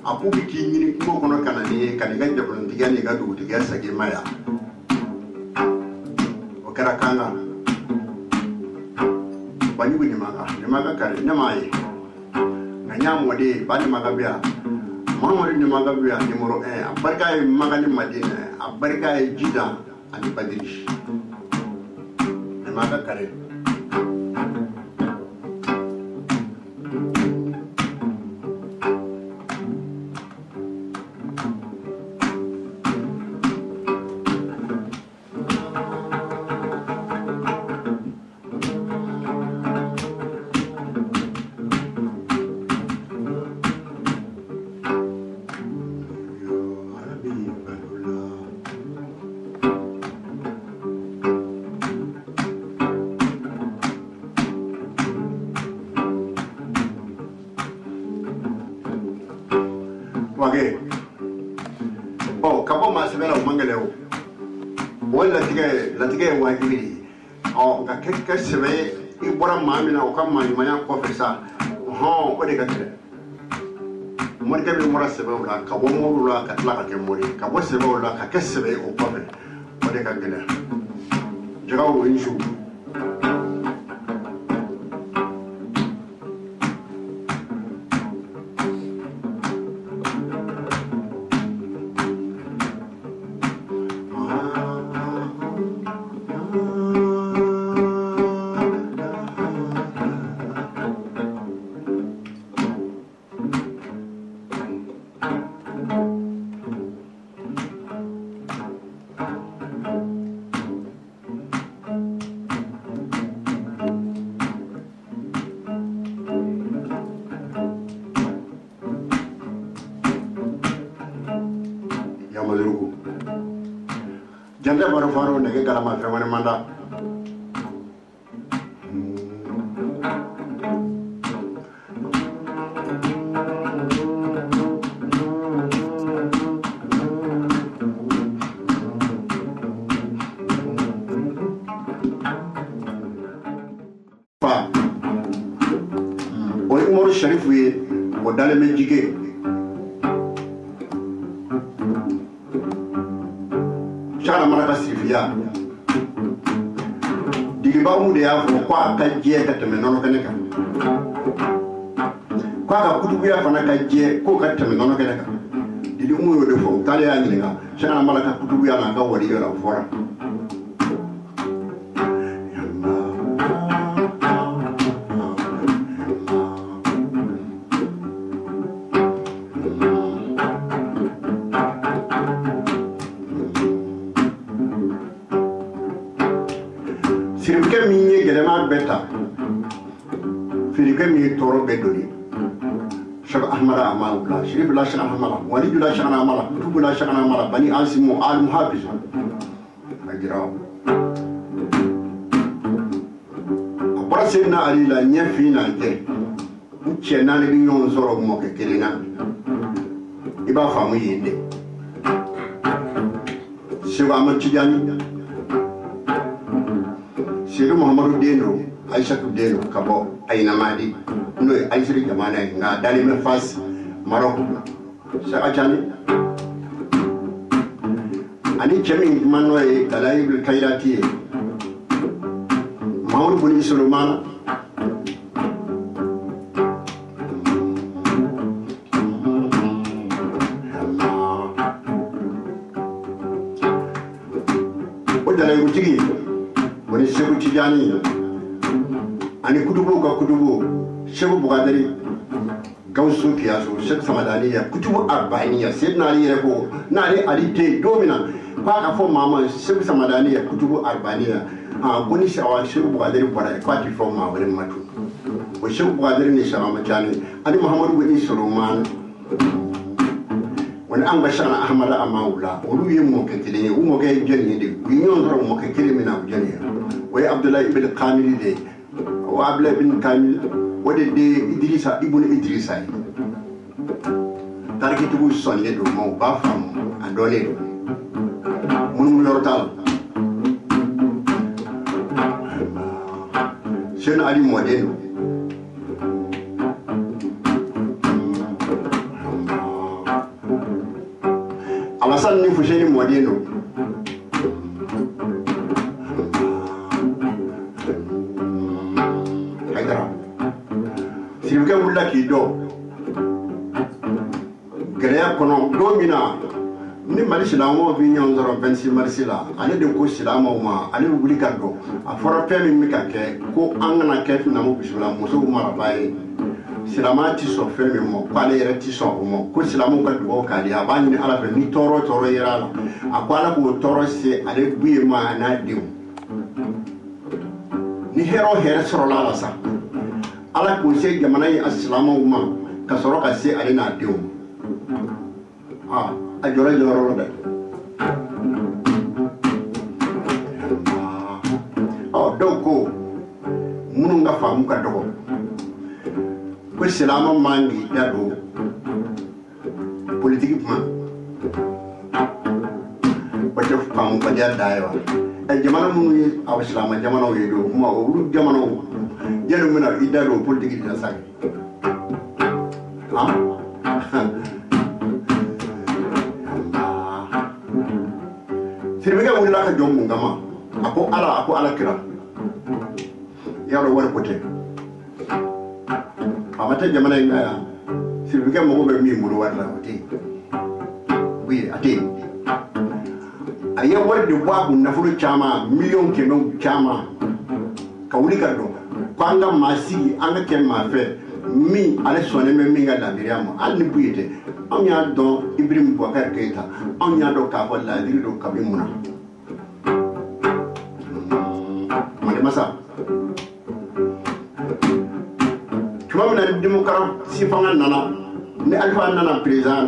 apu bi ki nyini kungo kono kana ni ka ga jabon tiga ni ga du tiga sage maya o kara kanga bani bi ni maga kare ni mai na nyamo de bani maga biya mamori ni maga biya numero 1 abarka e maga ni madina abarka e jida ani badiri ni maga kare Wagué kabo ma sebela mangale o wala tige wajiri ga keke sebe ibora mamina o kam mani manya ko fesa o de gatre mo de be mora sebe wala kabo mo wala ka tla ka mori kabo sebe wala ka kesebe o ko fe o de ka gele jagaw inshu jande baro faro nege galama fewani manda pa o Umaru Sharif ye o dale me jige shara maraka sifia digiba mu de ya fo kwa ka je ka teme nono kene ka kwa ka kutubu ya fana ka je ko ka teme nono kene ka didi mu yo de fo tale ya nginga shara maraka kutubu ya na ka wori yo la fora Sirike minye gelema beta Firike minye toro bedoni Shaka ahmara amaula Shirif la shaka ahmara Walid la shaka amara Kutubu la shaka amara Bani Asimu al-Muhafiz Agirao Apara Sayyidina Ali la nyefi na nge Uche nani binyon zoro moke kelina Iba famu yende Shewa Amachijani Siri Muhammadu Deno, Aishatu Deno, Kabo, Ainamadi, no Aishri Jamana, Dalime Fas, Morocco, Sakachani. Ani Chemi Manoe, Dalai Kairati, Mount Buni Solomana. What did I do? When it's Sheikh Tijani and Kutubu, Sheikh Bugadari, Gausu Kiasu, Sheikh Samadania, Kutubu Arbania, said Nari, Nari Adite, Domina, Paka for Mama, Sheikh Samadania, Kutubu Arbania, Bunish our Sheikh Bugadari, but I quite from our Matu. With Sheikh Bugadari Nishamachani, and Muhammad Wini Soloman. When Ambashana Ahmada Amaula, Ulu Moketili, Umoke Jenny, we know Moketilimina Jenny. Where Abdullah ibn Kamil day, or Abdullah ibn Kamil, what did they Idrisa ibn Idrisa? Targetu son yedo mo bafam adone mun lortal Sen Ali Modeno Alasan ni Fuseni Modeno Sirike wula ki do Gɛlɛya kɔnɔ don min na ni Mali silamɛw bi ɲɔgɔn sɔrɔ 26 mars la ale de ko silamɛw ma ale bɛ wuli ka dɔn a fɔra fɛn min bɛ ka kɛ ko an kana kɛ namu bisimila musow maraba ye silamɛ ti sɔn fɛn min ma ko ale yɛrɛ ti sɔn o ma ko silamɛw ka dugawu k'ale a b'a ɲini Ala fɛ ni tɔɔrɔ tɔɔrɔ yera a la a ko Ala k'o tɔɔrɔ se ale bu ye ma a n'a denw ni hɛrɛ o hɛrɛ sɔrɔla a la sa Ala k'o se jamana ye a silamɛw ma ka sɔrɔ ka se ale n'a denw a jɔra jɔyɔrɔ dɛ dɔw ko minnu ka faamu ka dɔgɔ ko silamɛ man k'i da don politiki kuma o tɛ faamubaliya da ye wa jamana minnu ye a silamɛ jamanaw ye don kuma olu jamanaw yanni u bɛna i da don politiki de la sa Siribika wulila ka jɔn mun kama a ko Ala kira y'a dɔn wari ko tɛ a ma tɛ jamana in kan yan Siribika mago bɛ min bolo wari la o tɛ yen a tɛ yen a ye wari de bɔ a kun nafolo caman miliyɔn kɛmɛw caman ka wuli ka dɔn ko an ka maa sigi an ka kɛ maa fɛ min ale sɔnnen bɛ min ka laadiriya ma hali ni buye tɛ anw y'a dɔn Ibrahim Boubacar Keita anw y'a dɔn k'a fɔ laadiri don kabi mun na Mande Masa tuma min na démocratie fanga nana ni Alifa nana président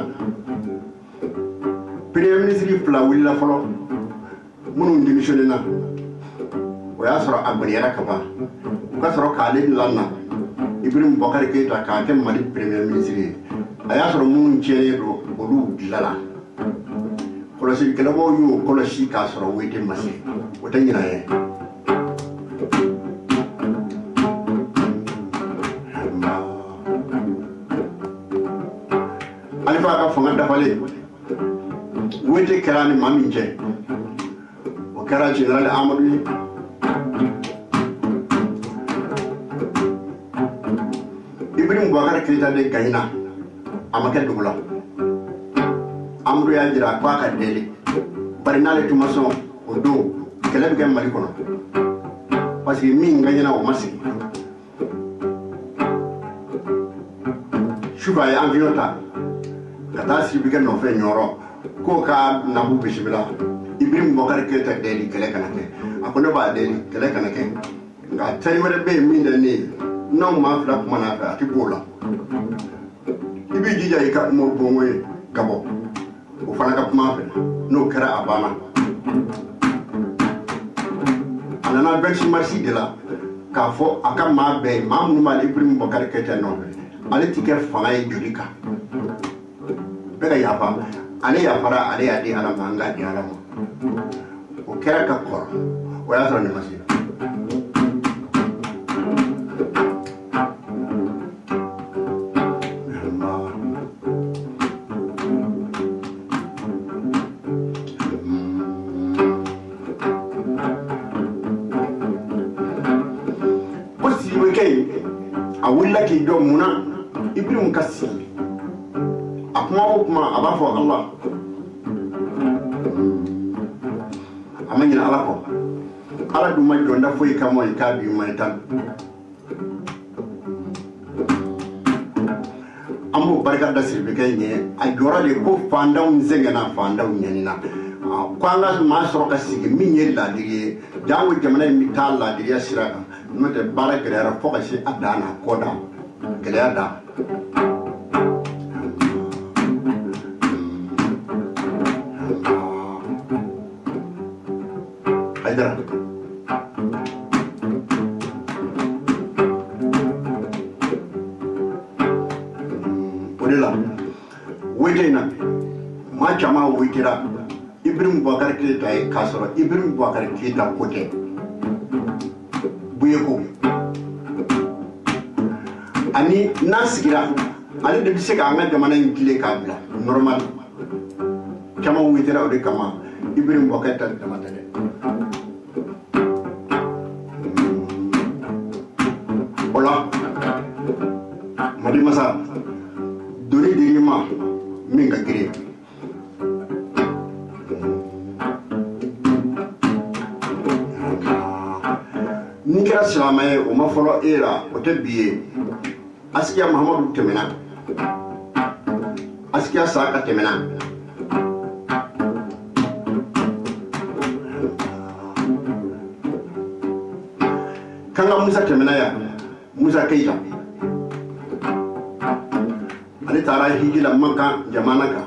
premier ministre fila wulila fɔlɔ minnu démissionné na o y'a sɔrɔ a gɔniyara ka ban u ka sɔrɔ k'ale lanna Ibrahim Boubacar Keita k'a kɛ Mali premier ministre ye a y'a sɔrɔ minnu tiɲɛnen don olu dilanna kɔlɔsilikɛlaw y'o kɔlɔsi k'a sɔrɔ o tɛ ma se o tɛ ɲinɛ ye alifa ka fanga dafale wete kerani maminje o kera general Amadou Ibrahim Boubacar Keita de Gahina amake dugula Amadou ya jira kwa ka deli bari nale tumason o do kele bi Mali kono parce que min gagna o masiki shuba ya environta kata si bi no fe nyoro ko ka nabu bismillah Ibrahim Boubacar Keita deli kele kanake akone ba deli kele kanake nga tari wala be min da ni non ma fla kuma na fa ti bola ibi jija ka mo bongoy gabo o fana ka kuma fa no kara abana anana bensi marsi de la ka fo aka ma be ma mu ma Ibrahim Boubacar Keita no ale tike fanga e jurika be ga yafa ale ya fara ale ya di ala manga di ala mo o kera ka ko o ya so ni masi awulla ki do muna Ibrahim kasi akuma abafo Allah amanya ala ko ala du ma jonda foyi kamo e ka bi mai tan ambo barka da sirbe kay ne a jora le ko fandaw nzenga na fandaw nyanina kwanga ma soro ka sigi minye la diriye jawo jamana mi ta la diriya siraka no te bara grera foka si adana koda greda aidara odela wejena ma chama wejira Ibrahim Boubacar Keita e kasoro Ibrahim Boubacar Keita kote buyeko ani nasigira ale de bise ka anga jamana ngile kabla normal kama witera ode kama Ibrahim Boubacar Keita tamata de ola madi masa doni dirima minga gire nikira silamaye o ma folo era o te biye asiya Muhammadu temena asiya saka temena kanga Musa temena ya Musa Keita ale tara hijila Makka jamana ka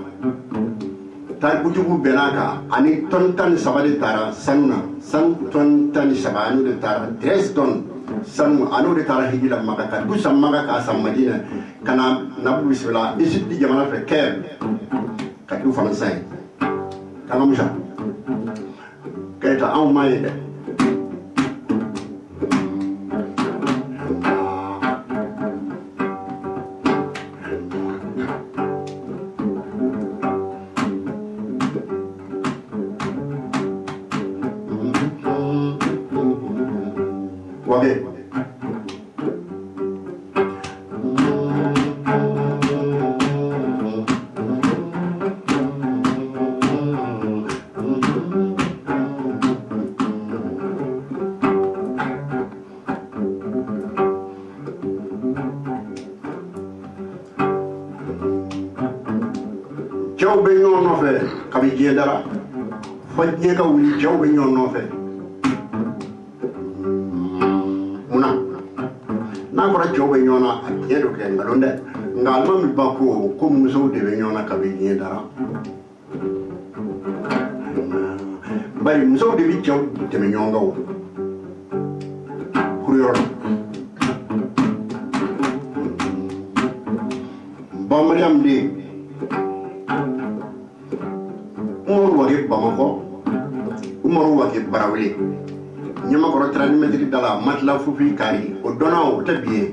ta bujugu benaka ani tontan sabali tara sanuna san tontan sabanu de tara 13 ton sanu anu de tara hijila Makka ka busa Makka ka sam Madina kana nabu bismillah isiti jamana fe ker ka du fana sai kanga Musa Keita au mai de Wagué cɛw bɛ ɲɔgɔn nɔfɛ kabi diɲɛ dara fo diɲɛ ka wuli cɛw bɛ ɲɔgɔn nɔfɛ munna n'a fɔra cɛw bɛ ɲɔgɔn na a diɲɛ dɔ kɛ nkalon dɛ nka alimami ba ko musow de bɛ ɲɔgɔn na kabi diɲɛ dara bari musow de bɛ cɛw tɛmɛ ɲɔgɔn kan o kuruyɔrɔ ba Mariam de Oumar Wagué Bamako Oumar Wagué Barawele Nyamakoro 30 mètres dala matla fufi kari o dona o tabiye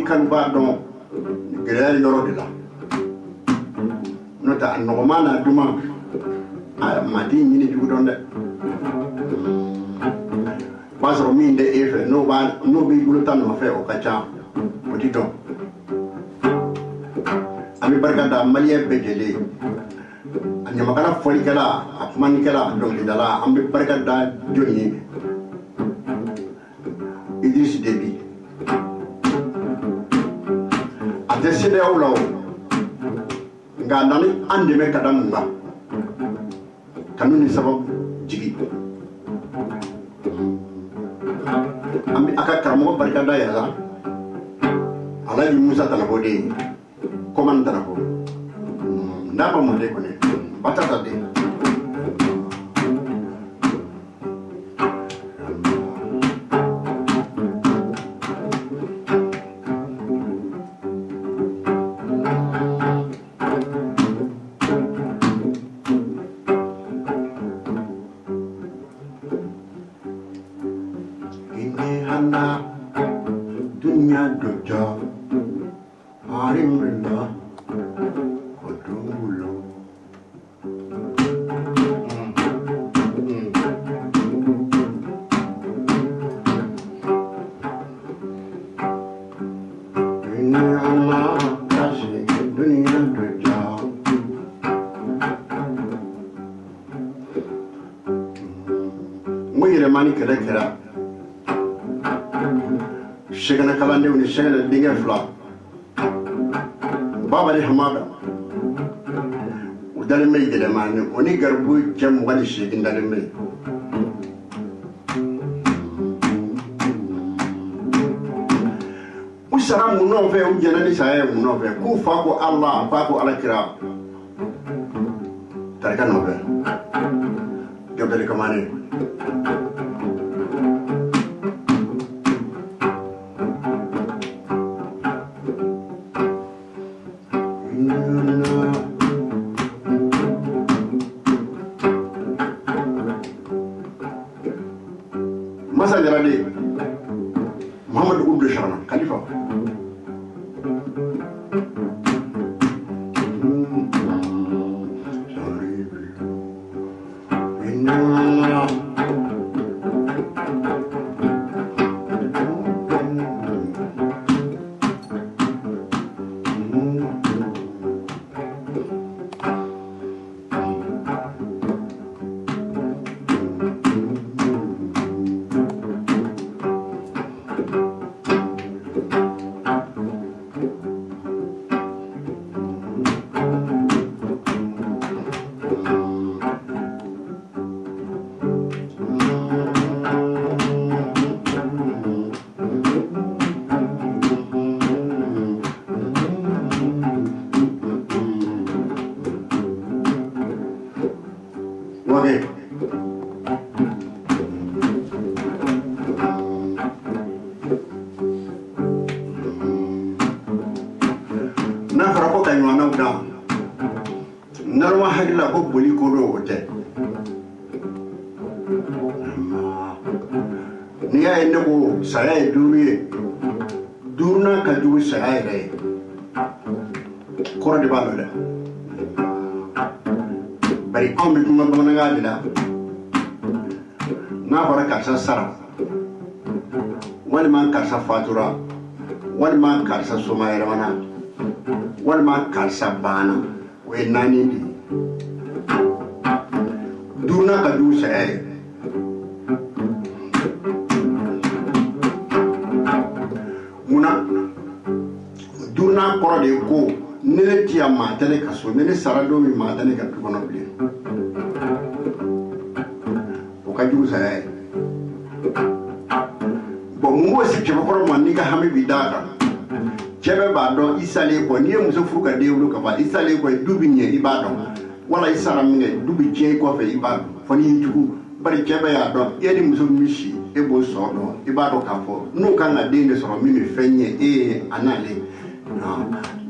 kan ba don gɛlɛya yɔrɔ de la n'o tɛ a nɔgɔman n'a duman a man di ɲini jugu dɔn dɛ b'a sɔrɔ min tɛ e fɛ n'o b'i bolo ta nɔfɛ o ka ca o ti dɔn an bɛ barika da maliyɛn bɛɛ lajɛlen a ɲamakala fɔlikɛla a kumanikɛla dɔnkilidala an bɛ barika da jɔn ye Idriss Déby a tɛ CEDEAO la o nka a nana an dɛmɛ ka da mun kan kanu ni sababu jigi an bɛ a ka karamɔgɔ barika da yɛrɛ la Alhaji Musa Tanako de ye Komani Tanako n'a ma mɔden kɔni Batata de sɛgɛnɛ denkɛ fila Babali Hamada u dalen bɛ yɛlɛmani o ni Garibu cɛ 28 dalen bɛ u sara mun nɔfɛ u jɛnna ni saya ye mun nɔfɛ k'u fa ko Allah ba ko Alakira tarika nɔfɛ Gabdali Kamane saya ye duuru ye duurunan ka jugu saya yɛrɛ ye kɔrɔ de b'a la dɛ bari anw bɛ kuma bamanankan de la n'a fɔra karisa sara walima karisa fatura walima karisa soma yɛrɛmana walima karisa banna o ye 4 de ye duurunan ka jugu saya ye duurunan kɔrɔ de ye ko ne ne ti yan maa tɛ ne ka so ne ne sara don min maa tɛ ne ka du kɔnɔ bilen o ka jugu saya ye bon mun b'o si cɛbakɔrɔ ma n'i ka hami b'i d'a kan cɛ bɛɛ b'a dɔn i salen kɔ n'i ye muso furu ka den wolo ka ban i salen kɔ du bɛ ɲɛ i b'a dɔn wala i sara min kɛ du bɛ tiɲɛ i kɔfɛ i b'a dɔn fɔ n'i y'i jugu bari cɛ bɛɛ y'a dɔn e ni muso min si e b'o sɔrɔ dɔn i b'a dɔn k'a fɔ n'o kan ka den de sɔrɔ min bɛ fɛn ɲɛ e ye a n'ale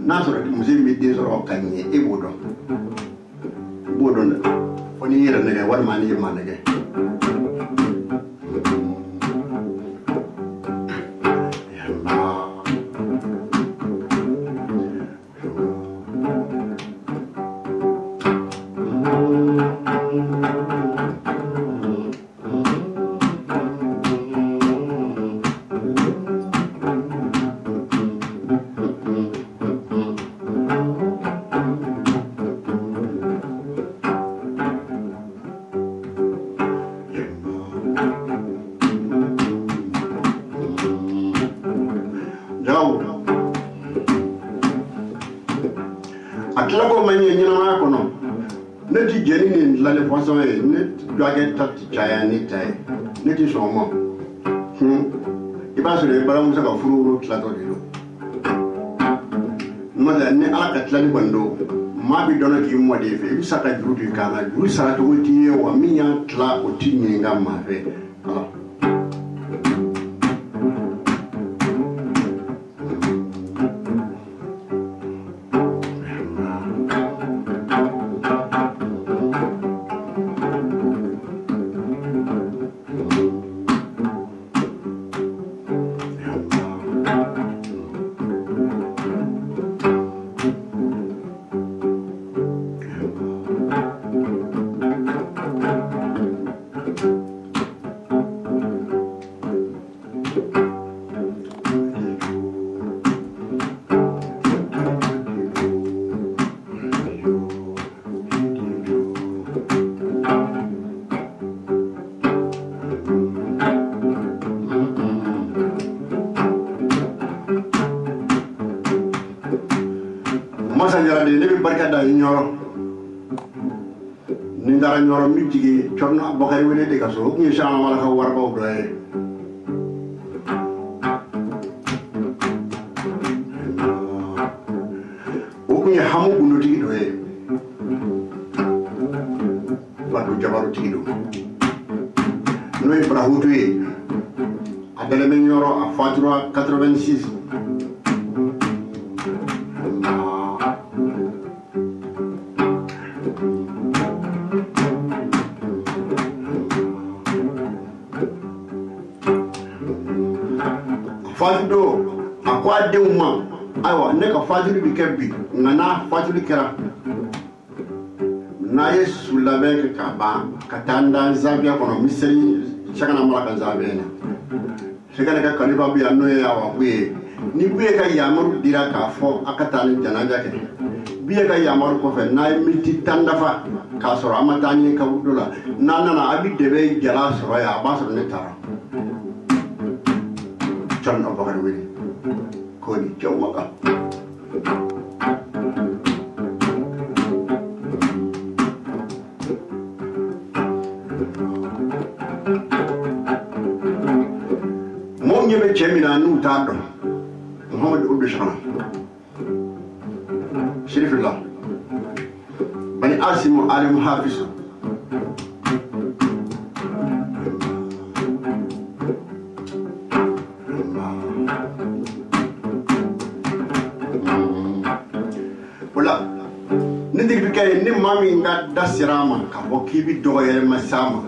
n'a sɔrɔ muso in bɛ den sɔrɔ ka ɲɛ e b'o dɔn dɛ fɔ n'i yɛrɛ nɛgɛ walima n'i ye maa nɛgɛ ko manye nyina ma ko no ne ti jeni ni la le poisson e ne doage tat chaya ni tai ne ti so mo iba so le bara musa ka furu tla to dilo ma da ne ala ka tla ni bando ma bi dona ki mo de fe bi saka juru di kana juru sara to ti wa minya tla o ti ni nga ma fe ala Nindara nyoro mi jigi chorna bakari wele de kaso ni shama mala ka warba o doye o ku ni hamu gunu tigi doye wadu jabaru tigi do no ibrahutu e adele men nyoro a fatro 86 Fajdo akwa de uma aywa ne ka fajdu bi kebbi ngana fajdu kera na yesu labe ka ba katanda zabia kono miseri chakana mala ka zabena shekana ka kaliba bi anno ya wa kuye ni buye ka yamaru dira ka fo akatani janaja ke biye ka yamaru ko fe na miti tandafa ka soro amatani ka wudula nana abi debe jala soro ya basoro ne tara John of Bagawili, Cody Joe Waka. Monye Chemina New Tado, Muhammad Ubishana, Shirifullah, Bani Asimu Alim Hafiz. Ni mami nga dasirama ka bokibi doyere masama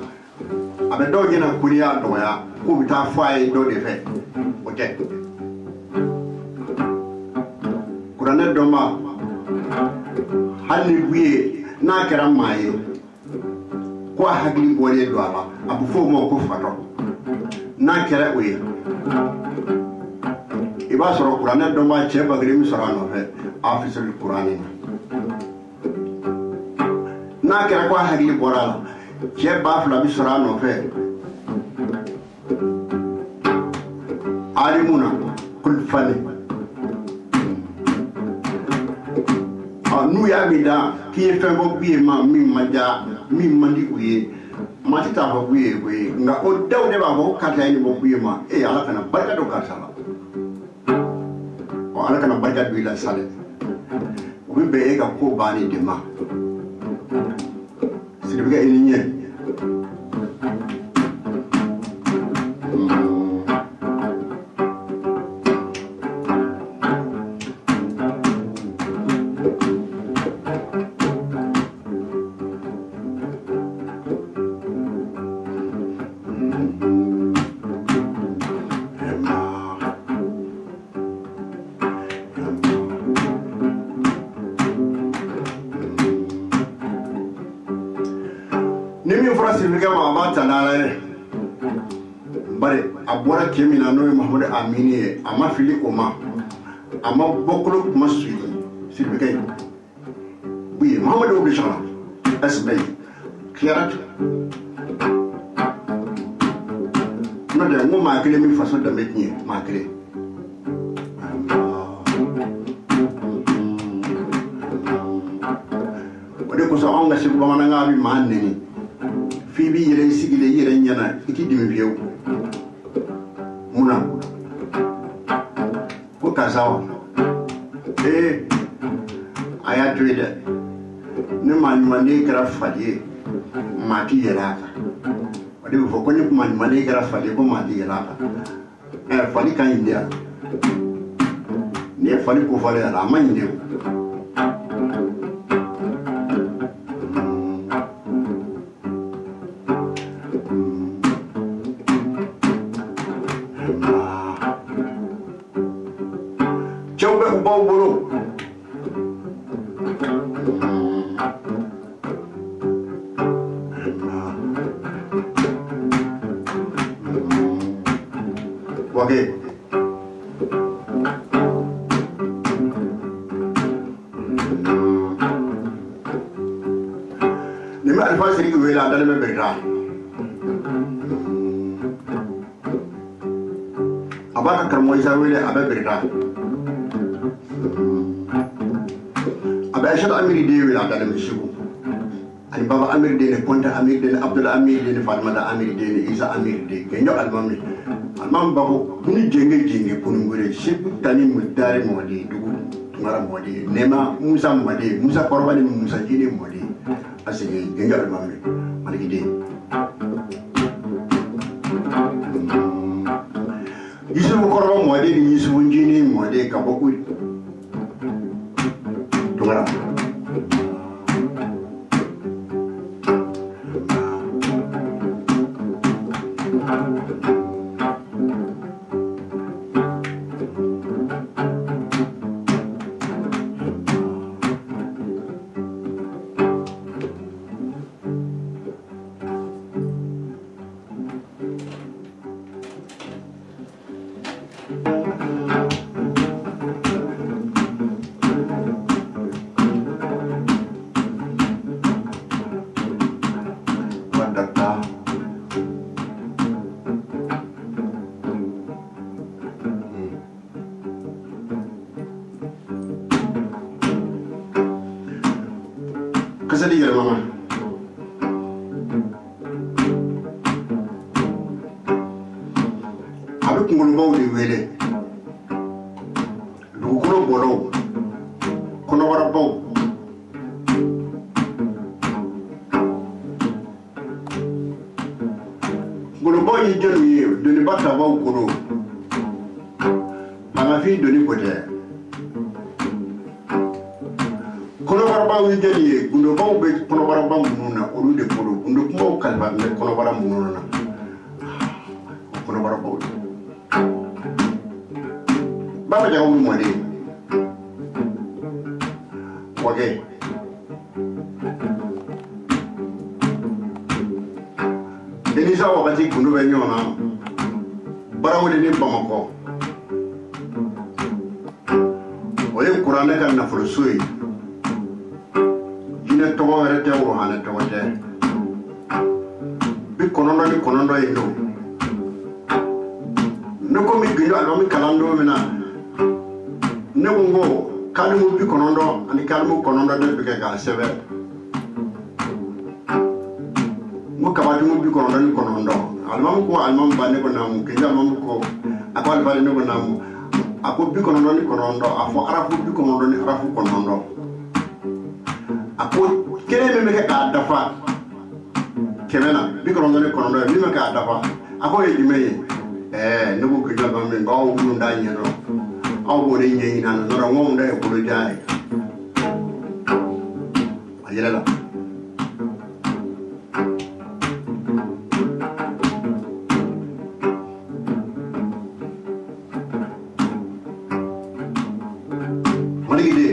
abe doge na kuriya doya ko bita fay do de fe okay kurane doma hali wiye na kera maye ko hagli bole do ala abu fo mo ko fato na kera we iba soro kurane doma che bagri mi soro no fe afisal qur'ani na kera ko hagli borala je ba fla bi sura no fe alimuna kul fani nu ya mi da ki fe bo bi ma mi maja mi mandi kuye ma ti ta bo kuye kuye nga o dawde ba bo kata ni bo kuye ma e ala kana barka do ka sala o ala kana barka do ila sale o be e ga ko bani de ma Sirviga ininye Sirviga ma bata nare bare abora kemina no Muhammad Amini ama fili oma ama bokolo kuma suyi Sirviga oui Muhammad obligala asbay kirat no de mo ma kele mi façon de mettre ma kele o de ko so on ga se bamananga bi man ni fi bi yere sigile yere nyana iki dimi fiyew muna ko kasawa aya tuide ne man mane kra fadi mati yeraka wadi fo ko ni man mane kra fadi ko mati yeraka fadi kan india ne fadi ko fadi ala man india Wagué ni ma alfa siri wela dal me berta abaka karmo isa wele abe berta abe ashad amiri de wela dal me shibu ani baba amiri de ne konta amiri de ne abdul amiri de ne fatma da amiri de ne isa amiri de kenyo almami almam babo buni jenge punungure shibu tani mudare modi dugu tungara modi nema musa korbani musa jini modi asige genga almami maligide yisu korba modi ni yisu jini modi kaboku tungara Kasadi yɛrɛ mama a bɛ kunkolobaw de wele dugukolo bɔlaw kɔnɔbarabaw kunkolobaw ye jɔnw ye doniba tabaw kolo banafin doni ko tɛ kɔnɔbarabaw ye jɔn ye gundobaw bɛ kɔnɔbaraba minnu na olu de bolo gundo kumaw kalifa bɛ kɔnɔbara minnu na kɔnɔbarabaw baba jaga wulu mɔden Wagué denisa wagati gundo bɛ ɲɔgɔn na barawuli ni bamakɔ o ye kuranɛ ka nafoloso ye ne tɔgɔ wɛrɛ tɛ rohane tɔgɔ tɛ bi kɔnɔntɔn ni kɔnɔntɔn ye don ne ko mi gindo alimami kalan don min na ne ko kalimu bi kɔnɔntɔn ani kalimu kɔnɔntɔn ne bɛ kɛ k'a sɛbɛn n ko kabatimu bi kɔnɔntɔn ni kɔnɔntɔn alimami ko alimami ba ne ko naamu gindo alimami ko a ko alifari ne ko naamu a ko bi kɔnɔntɔn ni kɔnɔntɔn a fɔ arafu bi kɔnɔntɔn ni arafu kɔnɔntɔn a ko kelen min bɛ kɛ k'a dafa kɛmɛ na bi kɔnɔntɔn ni kɔnɔntɔn min bɛ k'a dafa a ko ye jumɛn ye ne ko k'i jɔ min k'aw minnu t'a ɲɛdɔn aw b'o de ɲɛɲini a nɔ n ko da ye kolojan ye a yɛlɛ la maligide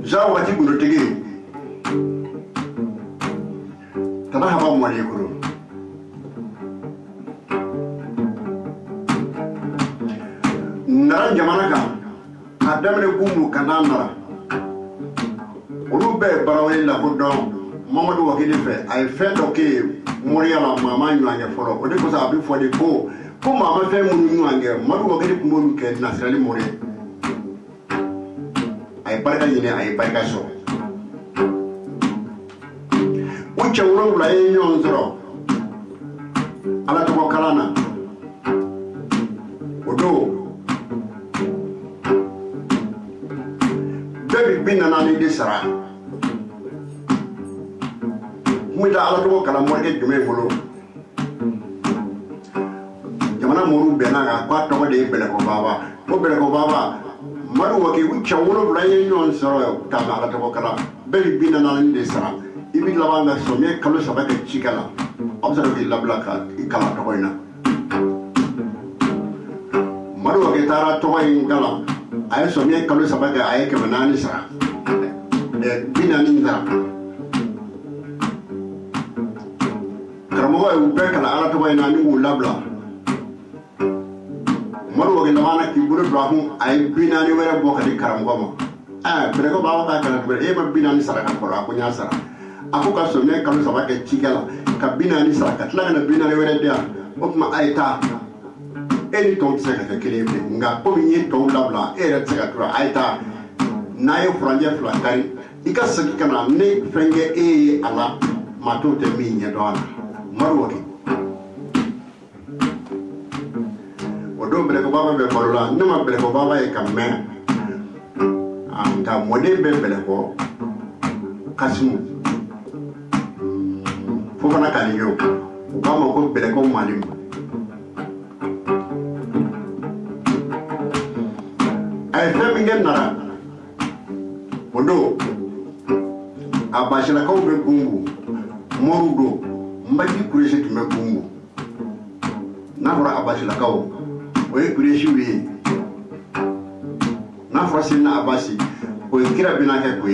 za wati gurutigi tana haba mwali kuro nara jamana kan a daminɛ gumu ka n'a nara olu bɛɛ barawale la ko dɔn Mamadu Wagué de fɛ a ye fɛn dɔ kɛ Moriya la maa ma ɲɔgɔn ye fɔlɔ o de kosɔn a bɛ fɔ de ko ko mama fe munu nwange madu wa kedi kumolu ke nasrali more ay barka yine ay barka so uche wuro la yenyon zoro ala to kalana odo baby binna nani de sara muda ala to kala mo ke jume bolo jamana moru benaga kwa to de bele ko baba madu wa ke uche wuro la yenyon zoro ta ala to kala baby binna nani de sara ibi labanga so me kalo sabaka chikala observe la blaka ikala to koina madu wa ke tara to ingala ay so me kalo sabaka ay ke manani sa de binani nda karamo ay ubeka la ala to koina ni ulabla madu wa ke lamana ki buru brahu ay binani wera bokati karamo ma bere ko bawa ka kala bere e ma binani sara ka ko ko nya sara ako ka so me kalo sabaka chikala ka binani sara ka tla na binani wera dia okma ayta eni ton seka ka kelebe nga ko mi to labla era seka tura ayta nayo franje flakari ika saki kana ne frenge ala mato te mi nya dona marwoki odo bele ko baba be borola nema bele ko baba e kamme anta mode be bele ko kasimu fofana kali yo ukama ko bele ko mwalimu ay femi ngem nara odo abashila ko be gungu morudo mbaki kureshi tume gungu nafura abashila ko oye kureshi wi nafura sinna abasi o kira binaka ko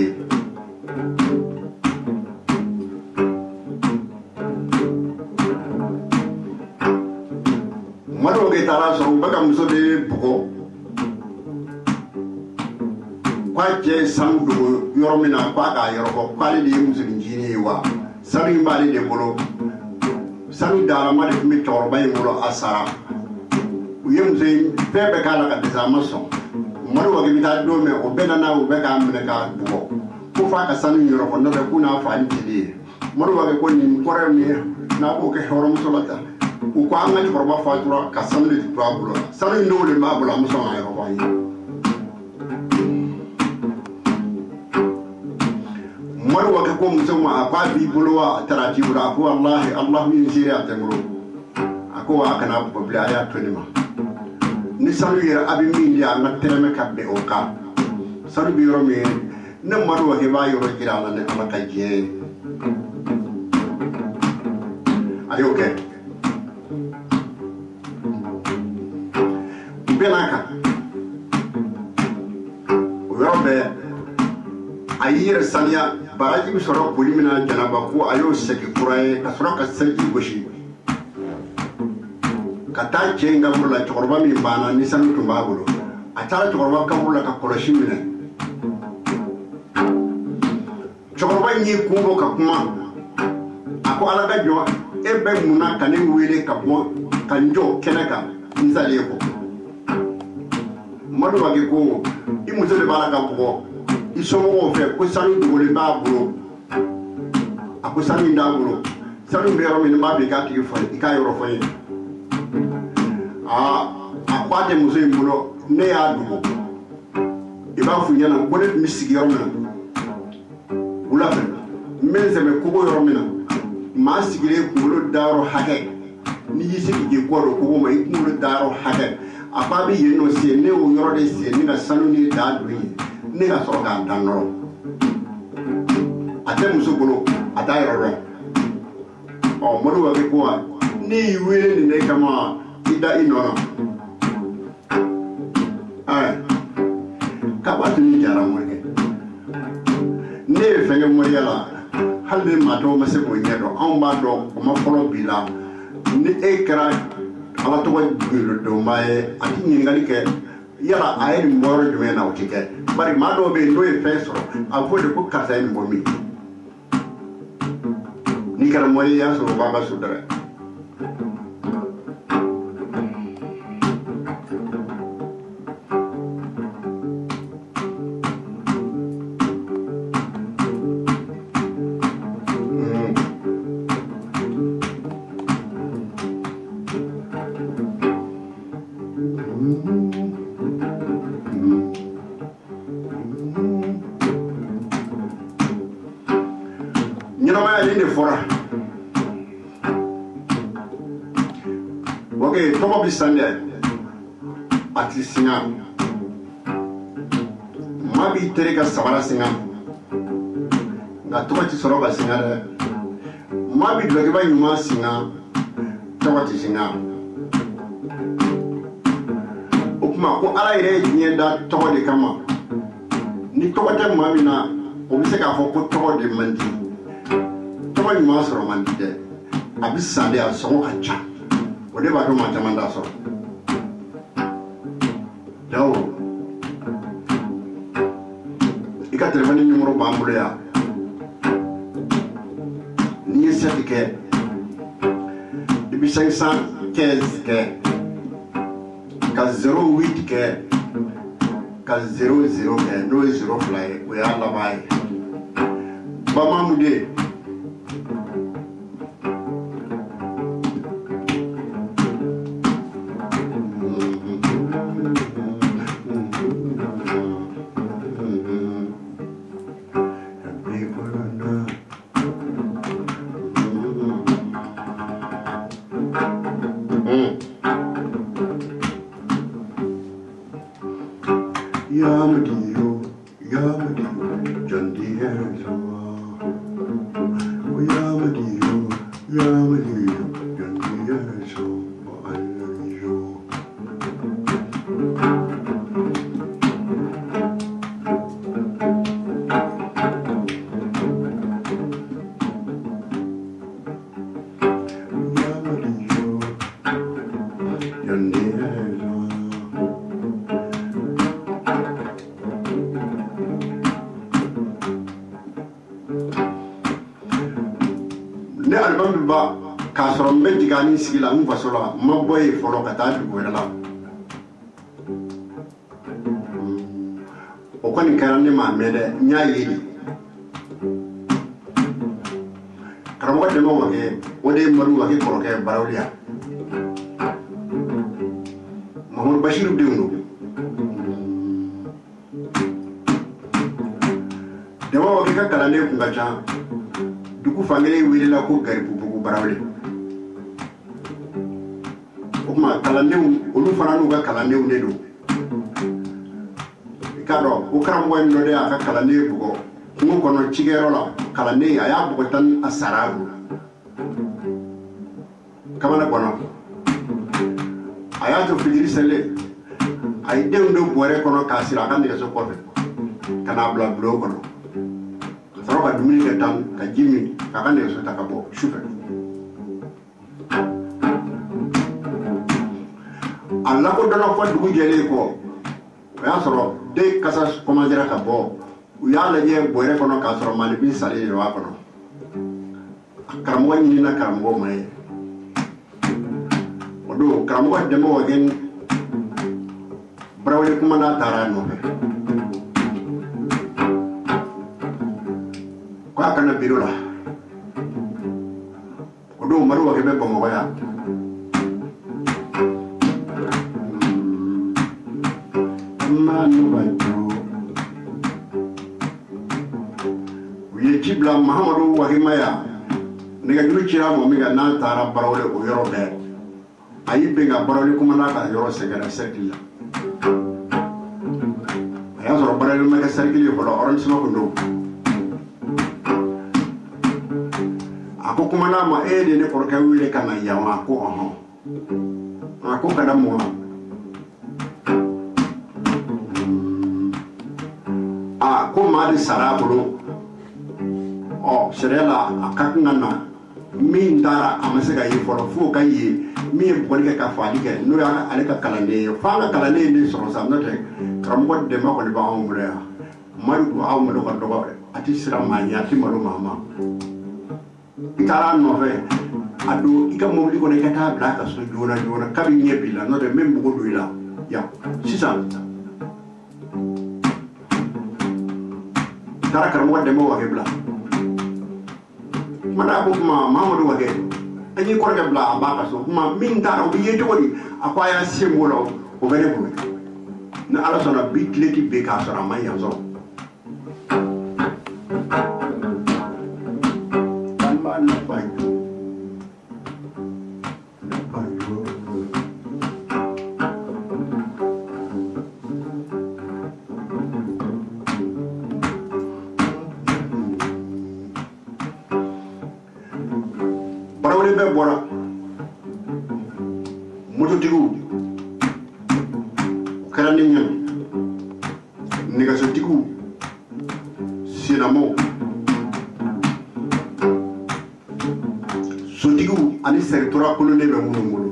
maro ke tara so baka muso de buko kwaje sandu yoromina kwaka yoroko kwali de muso njini wa sari mbali de bolo sari dara ma de mi torba yoro asara uyem zein bebe kala ka desamaso maro ke bita do me obena na obeka amne ka buko ko fa ka sanu yoroko no be kuna fa ntili maro ke ko ni kore mi na ko ke horom solata u ko anga torba fa tura ka sanu de tuabulo sari ndo le ma bula muso na yoroko yi marwa ka ko musamma a bi bulwa tarati bura ko wallahi allah min shiriya ta muro ako aka na babli aya to nima ni salu yera abi min ya na tereme kabbe o ka salu bi yoro me ne marwa ke ba yoro kira na ne amaka je ayo ke belaka yoro be ayir sanya baraji bi soro polimina janaba ko ayo seki kuraye ka soro ka selji goshi kata cenga murla chokorba mi bana ni sanu tumba bulo atara chokorba ka murla ka koloshi mine chokorba nyi kumbo ka kuma ako alaga jo ebe muna kane wele ka bo kanjo kenaka nzale ko madu wage ko imuzo le bala ka bo isomo fe ko sanu dugole ba buro ako sanu nda buro sanu be ro min ma be ka ti fo ika yoro fo yin akwate muso imbulo ne ya dugo iba fu nyana ko ne misigi yoro mina ula fe menze me kugo yoro mina ma sigire kulo daro hake ni yisi ki ko ro kugo mai kulo daro hake apa bi yeno se ne o yoro de se ni ga sanu ni da du yi ni ga so ga danoro ate muso bolo ata yoro o modu wa ko ni wele ni ne kama ida inona ay kabatu ni jara morke ne fenge moyela halbe mato ma se ko nyedo on ba do ma folo bila ni ekra ala to wa do mai ati ngali ke yala ay mboro jume na utike bari ma do be do e feso a fo de ko kasa en momi ni kara moya so baba sudare Nyamaya ni fora. Okay, tomo bisande. Ati singa. Mabi tereka sabara singa. Nga tomo ti soroba singa de. Mabi dweke ba nyuma singa. Tomo ti singa. Okuma ko ala ire nyenda tomo de kama. Ni tomo te mabi na obise ka fo ko tomo de mandi. Tomo nyuma soro mandi de. Abisande a songo kacha. Ode ba to ma tamanda so. Dawo. Ika telefoni numero bambule ya. Ni seti ke. Depuis 515 ke. Ka 08 ke. Ka 00 ke. No 0 fly. We are labai. Bama mude. Ne album ba ka soro mbe digani sigila mu fasola maboy folo kata du wala o koni karande ma mede nyaayidi karamo de mo wage wode maru wage koroke barawliya Mahmoud Bashir dewno de mo wage ka kalane ku gacha duku fangele wele la ko gari bubu barawle o ma kalandew olu fana nu ga kalandew ne do ikado o karambo en no de aka kalande bugo ngo kono chigero la kalande aya bugo tan asarabu kamana kono aya to fijiri sele ay dew ndo bore kono kasira kan de so kofe kana bla blo kono Soroba dumuni ke tan ka jimi ka kan de so takabo shufe Allah ko dana fa dugu jele ko ya soro de kasa komandira ka bo ya la je boire kono ka soro mali bin sali ro kono karamo ni na karamo mai odo karamo de mo wagen brawle kuma na tara no kwa kana birola odo maru wa kebe bomo ya manu bajo wiye jibla Muhammadu wa himaya nega juru chira mo mi ga na tara barawle o yoro be ayi be ga barawle kuma na ka yoro segara sekila aya zoro barawle ma ga sekili ko do orange no ko do ako kuma na ma de ne korka wile kana yawa ko oho ako kada mo ko ma di sarabulo o serela akakuna na min dara amasega yi folo fu ka yi mi boli ka fali ke no ya ale ka kalande fa ka kalande ni so sa no te karambo de ma ko ba on bure maru ko aw mo ko do ba ati sira ma nya ti maru mama itara no fe adu ika mo li ko ne ka ta bla ka so jona ka bi nye bila no de mem bu do ila ya sisa tara karamo de mo wage bla mada ko ma Mamadou wage ani ko de bla abaka so ma min dara o yeto woni akwaya simbolo o bɛ ne bolo ni ala sɔnna bi tile ti bɛn k'a sɔrɔ a ma yan sɔrɔ an b'a nafa jɔ barawuli bɛɛ bɔra mototigiw o kɛra ne ɲɛna nɛgɛsotigiw senamaw sotigiw ani sɛritora kolonnen bɛ minnu bolo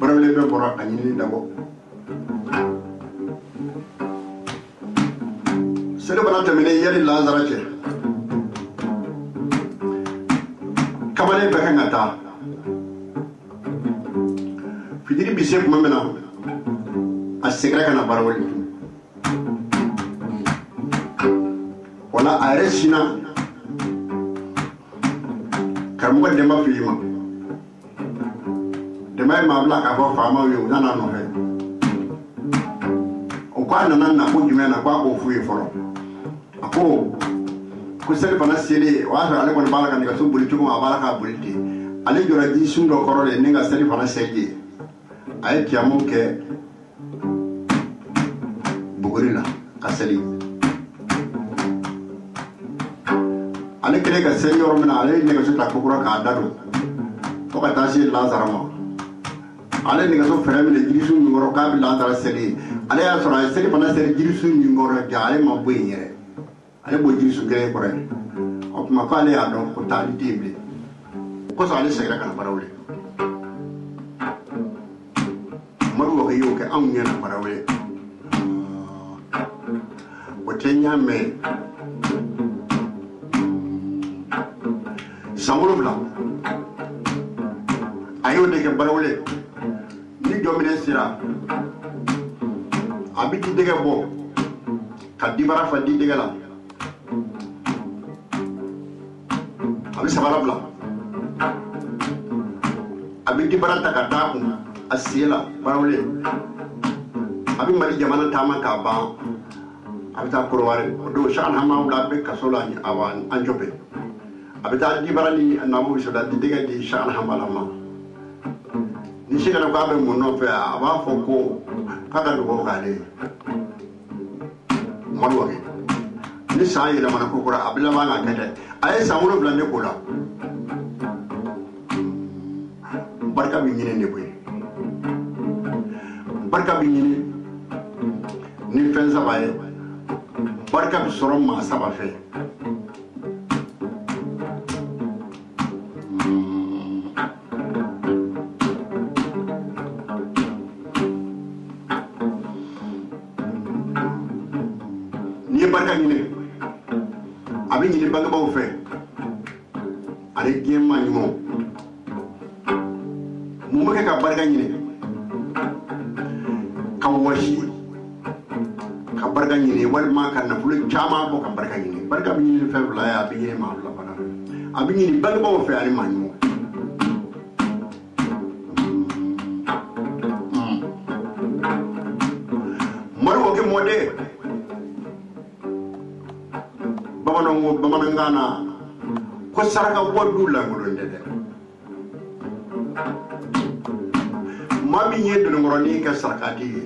barawuli bɛɛ bɔra a ɲinini dabɔ selifana tɛmɛnen yanni lazara cɛ kamalen bɛ kan ka taa fitiri bi se tuma min na a seginna ka na barawuli wala a yɛrɛ sinna karamɔgɔ dɛmba fili ma dɛmba ye maa bila k'a fɔ faamaw ye u nana nɔfɛ o ko a nana na ko jumɛn na ko a k'o f'u ye fɔlɔ a ko selifana selen o y'a sɔrɔ ale kɔni b'a la ka nɛgɛso boli cogo a b'a la k'a boli ten ale jɔra ji sun dɔ kɔrɔ de ni ka selifana sɛji a ye tiyamu kɛ buguri la ka seli ale kɛlen ka seli yɔrɔ min na ale ye nɛgɛso ta kokura k'a da don fo ka taa se lazara ma ale nɛgɛso fɛrɛ minɛ jirisun min kɔrɔ k'a bɛ lazara seli ale y'a sɔrɔ a ye selifana seli jirisun min kɔrɔ ja ale ma bɔ yen yɛrɛ ale b'o jirisun kelen kɔrɔ ye o tuma k'ale y'a dɔn ko taali tɛ yen bilen o kosɔn ale seginna ka na barawuli Oumar Wagué y'o kɛ anw ɲɛna barawuli o tɛ n y'a mɛn san 7 a y'o de kɛ barawuli ni jɔ minɛ sera a bɛ di dɛgɛ bɔ ka dibara fa di dɛgɛ la a bɛ sabara bila a bɛ dibara ta ka taa kun a sen la barawuli a bɛ mali jamana taama k'a ban a bɛ taa korowari o don Cheick Oumar Wagué a bɛ kaso la an jɔpe a bɛ taa dibara ni naamu soda di dɛgɛ di Cheick Oumar Wagué ma ni seginna k'a bɛ mun nɔfɛ a b'a fɔ ko k'a ka dugawu k'ale ye Oumar Wagué ni san yɛlɛmana ko kura a bɛ laban ka kɛ dɛ a ye san 7 ne ko la barika bɛ ɲini ne koyi barika bɛ ɲini ni fɛn saba ye barika bɛ sɔrɔ maa saba fɛ n'i ye barika ɲini a bɛ ɲini bangebaaw fɛ ani diɲɛ maa ɲumanw mun bɛ kɛ ka barika ɲini ka wɔsi ka barika ɲini walima ka nafolo caman bɔ ka barika ɲini barika bɛ ɲini fɛn fila ye a bɛ ɲini maa fila fana a bɛ ɲini bangebaaw fɛ ani maa ɲumanw Oumar Wagué mɔden bamanankan na ko saraka bɔ du lankolon tɛ dɛ maa min ye donkɔrɔnin kɛ sarakati ye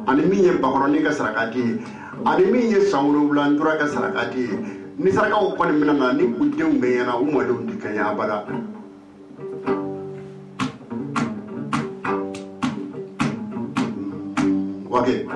ani min ye bakɔrɔnin kɛ sarakati ye ani min ye san 7 ntora kɛ sarakati ye ni sarakaw kɔni mina na ni u denw bɛ ɲɛna u mɔdenw tɛ kɛɲɛ abada Wagué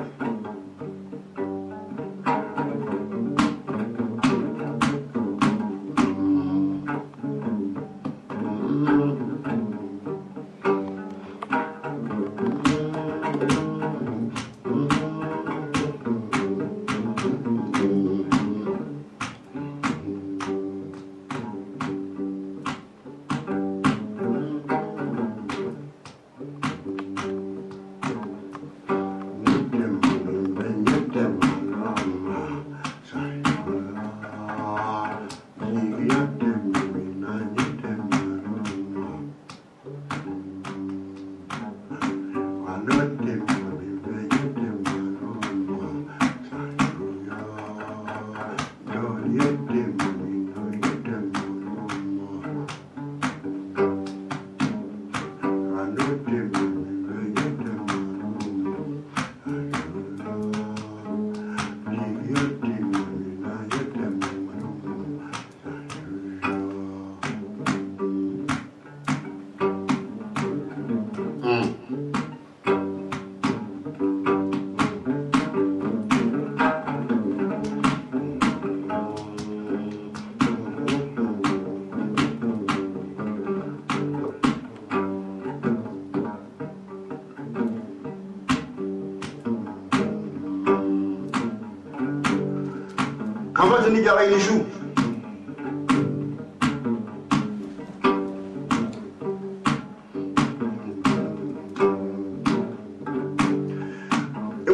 Kafa ni jara ni shu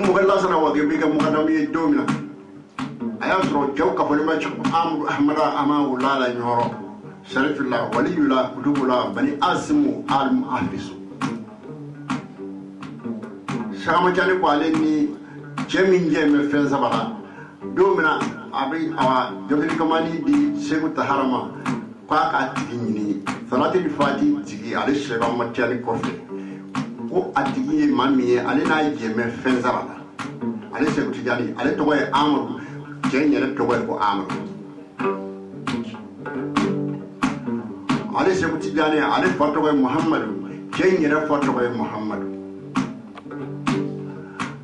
mugalla sana wa gebe ga mugadam ye domina aya soro jaw ka fole ma ci amru ahmada amahu la nyoro sharifullah waliyullah kudubula bani asimu al muhafisu shama jani ko aleni jemin jeme fen sabara domina abi awa jogini kamani di segu taharama kwa ka tigini salati fati tigi ale sheba matiyani kofe ko atigi mamiye ale na jeme fen sabara ale segu tijani ale togo e amru jenyere togo e ko amru ale segu tijani ale fotogo e muhammadu jenyere fotogo e muhammadu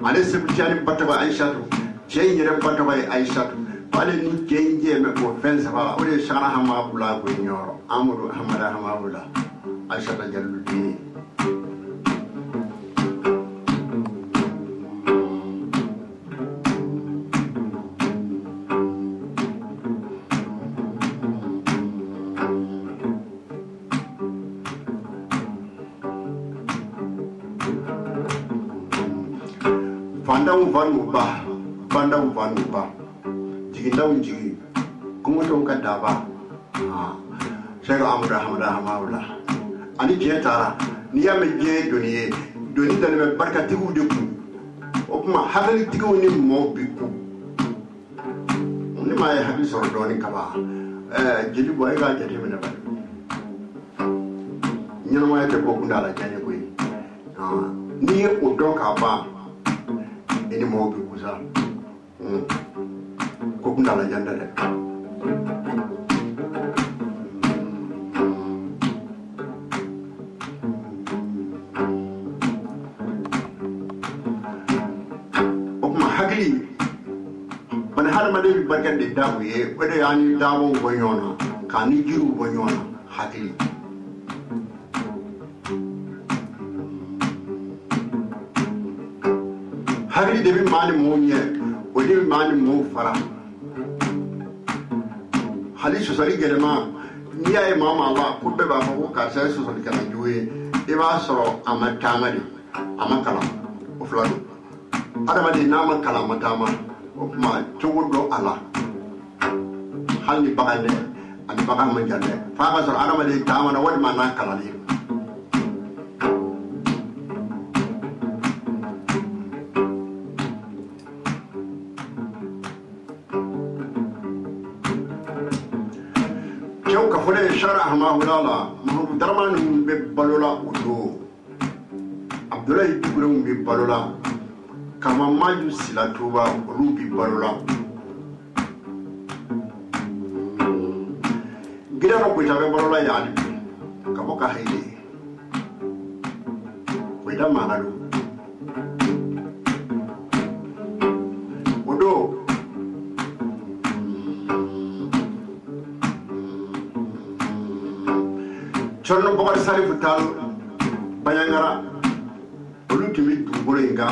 ale segu tijani batogo aishatu jenyere batogo e aishatu ale ni jenje me ko fensa ba o de shara hama bula ko nyoro amuru hamada hama bula aishata jaludi fandam vanu ba jigindam jigi kumoto kadaba Cheick Oumar Wagué ani jetara ni ya me je doni dan me barkati u de ku o kuma hakali tigo ni mo bi ku ni ma ya habi soro doni kaba jeli boy ga jeli me na ba nyano ma ya te ko kunda la janye ko ni o do ka ba ini mo bi ku sa ko kunda la janda de bana har ma de barkan de dawo ye wada yani dawo bonyona kani jiru bonyona hakili hakili de bi mani mo nye o de bi mani mo fara hali so sari gerema ni ay mama Allah ko be ba ko ka sai so sari kana juwe e ba soro amatama de amakala o flado adama de nama kala matama kuma tugudo ala halni bagande ani bagam manjande fa ga sor adama de tamana wadi mana kala ni Cheick ka fole shara hama hulala mahmud darman be balola udo abdullahi tugurum be balola kama maju sila tuba rubi balola gira no ko jabe balola ya ali kamo ka haile ko ida manalo odo chorno bokar sari futal bayangara olu timi dugolo inga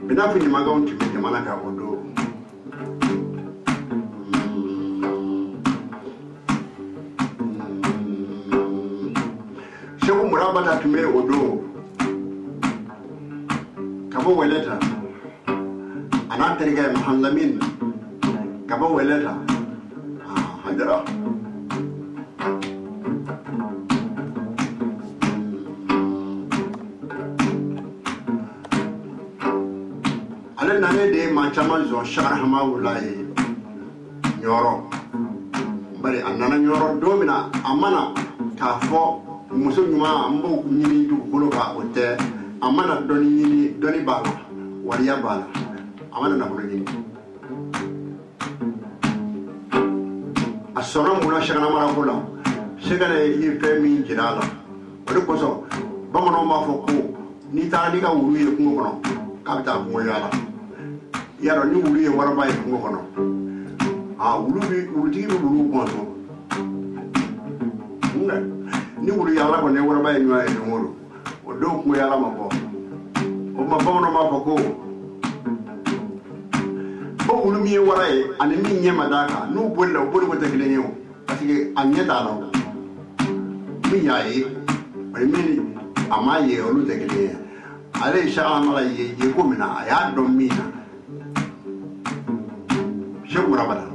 bina fini magaun timi jamana ka odo Cheick Oumar Wagué timi odo kabo weleta ana teriga muhallamin kabo weleta hadara ale nane de ma caman zɔn shagara hama wula ye ɲɔrɔ bari a nana ɲɔrɔ don min na a mana k'a fɔ muso ɲuman an b'o ɲini dugukolo kan o tɛ a mana dɔnni ɲini dɔnni b'a la wariya b'a la a mana nafolo ɲini a sɔnna mun na shagara marako la shagara ye fɛn min jira a la o de kosɔn bamananw b'a fɔ ko n'i taara n'i ka wulu ye kungo kɔnɔ k'a bɛ taa kungo yaala y'a dɔn ni wulu ye waraba ye kungo kɔnɔ wulutigi bɛ wulu bɔn so ni wulu yaala kɔni ye waraba ye ɲɔgɔn ye don o don o don kungo yaala ma bɔ o tuma bamananw b'a fɔ ko wulu min ye wara ye ani min ɲɛ ma d'a kan n'u bolila o boliko tɛ kelen ye o parce que a ɲɛ t'a la o min y'a ye ani min a ma ye olu tɛ kelen ye ale ye Cheick Oumar ye ko min na a y'a dɔn min na Cheick Oumar Wagué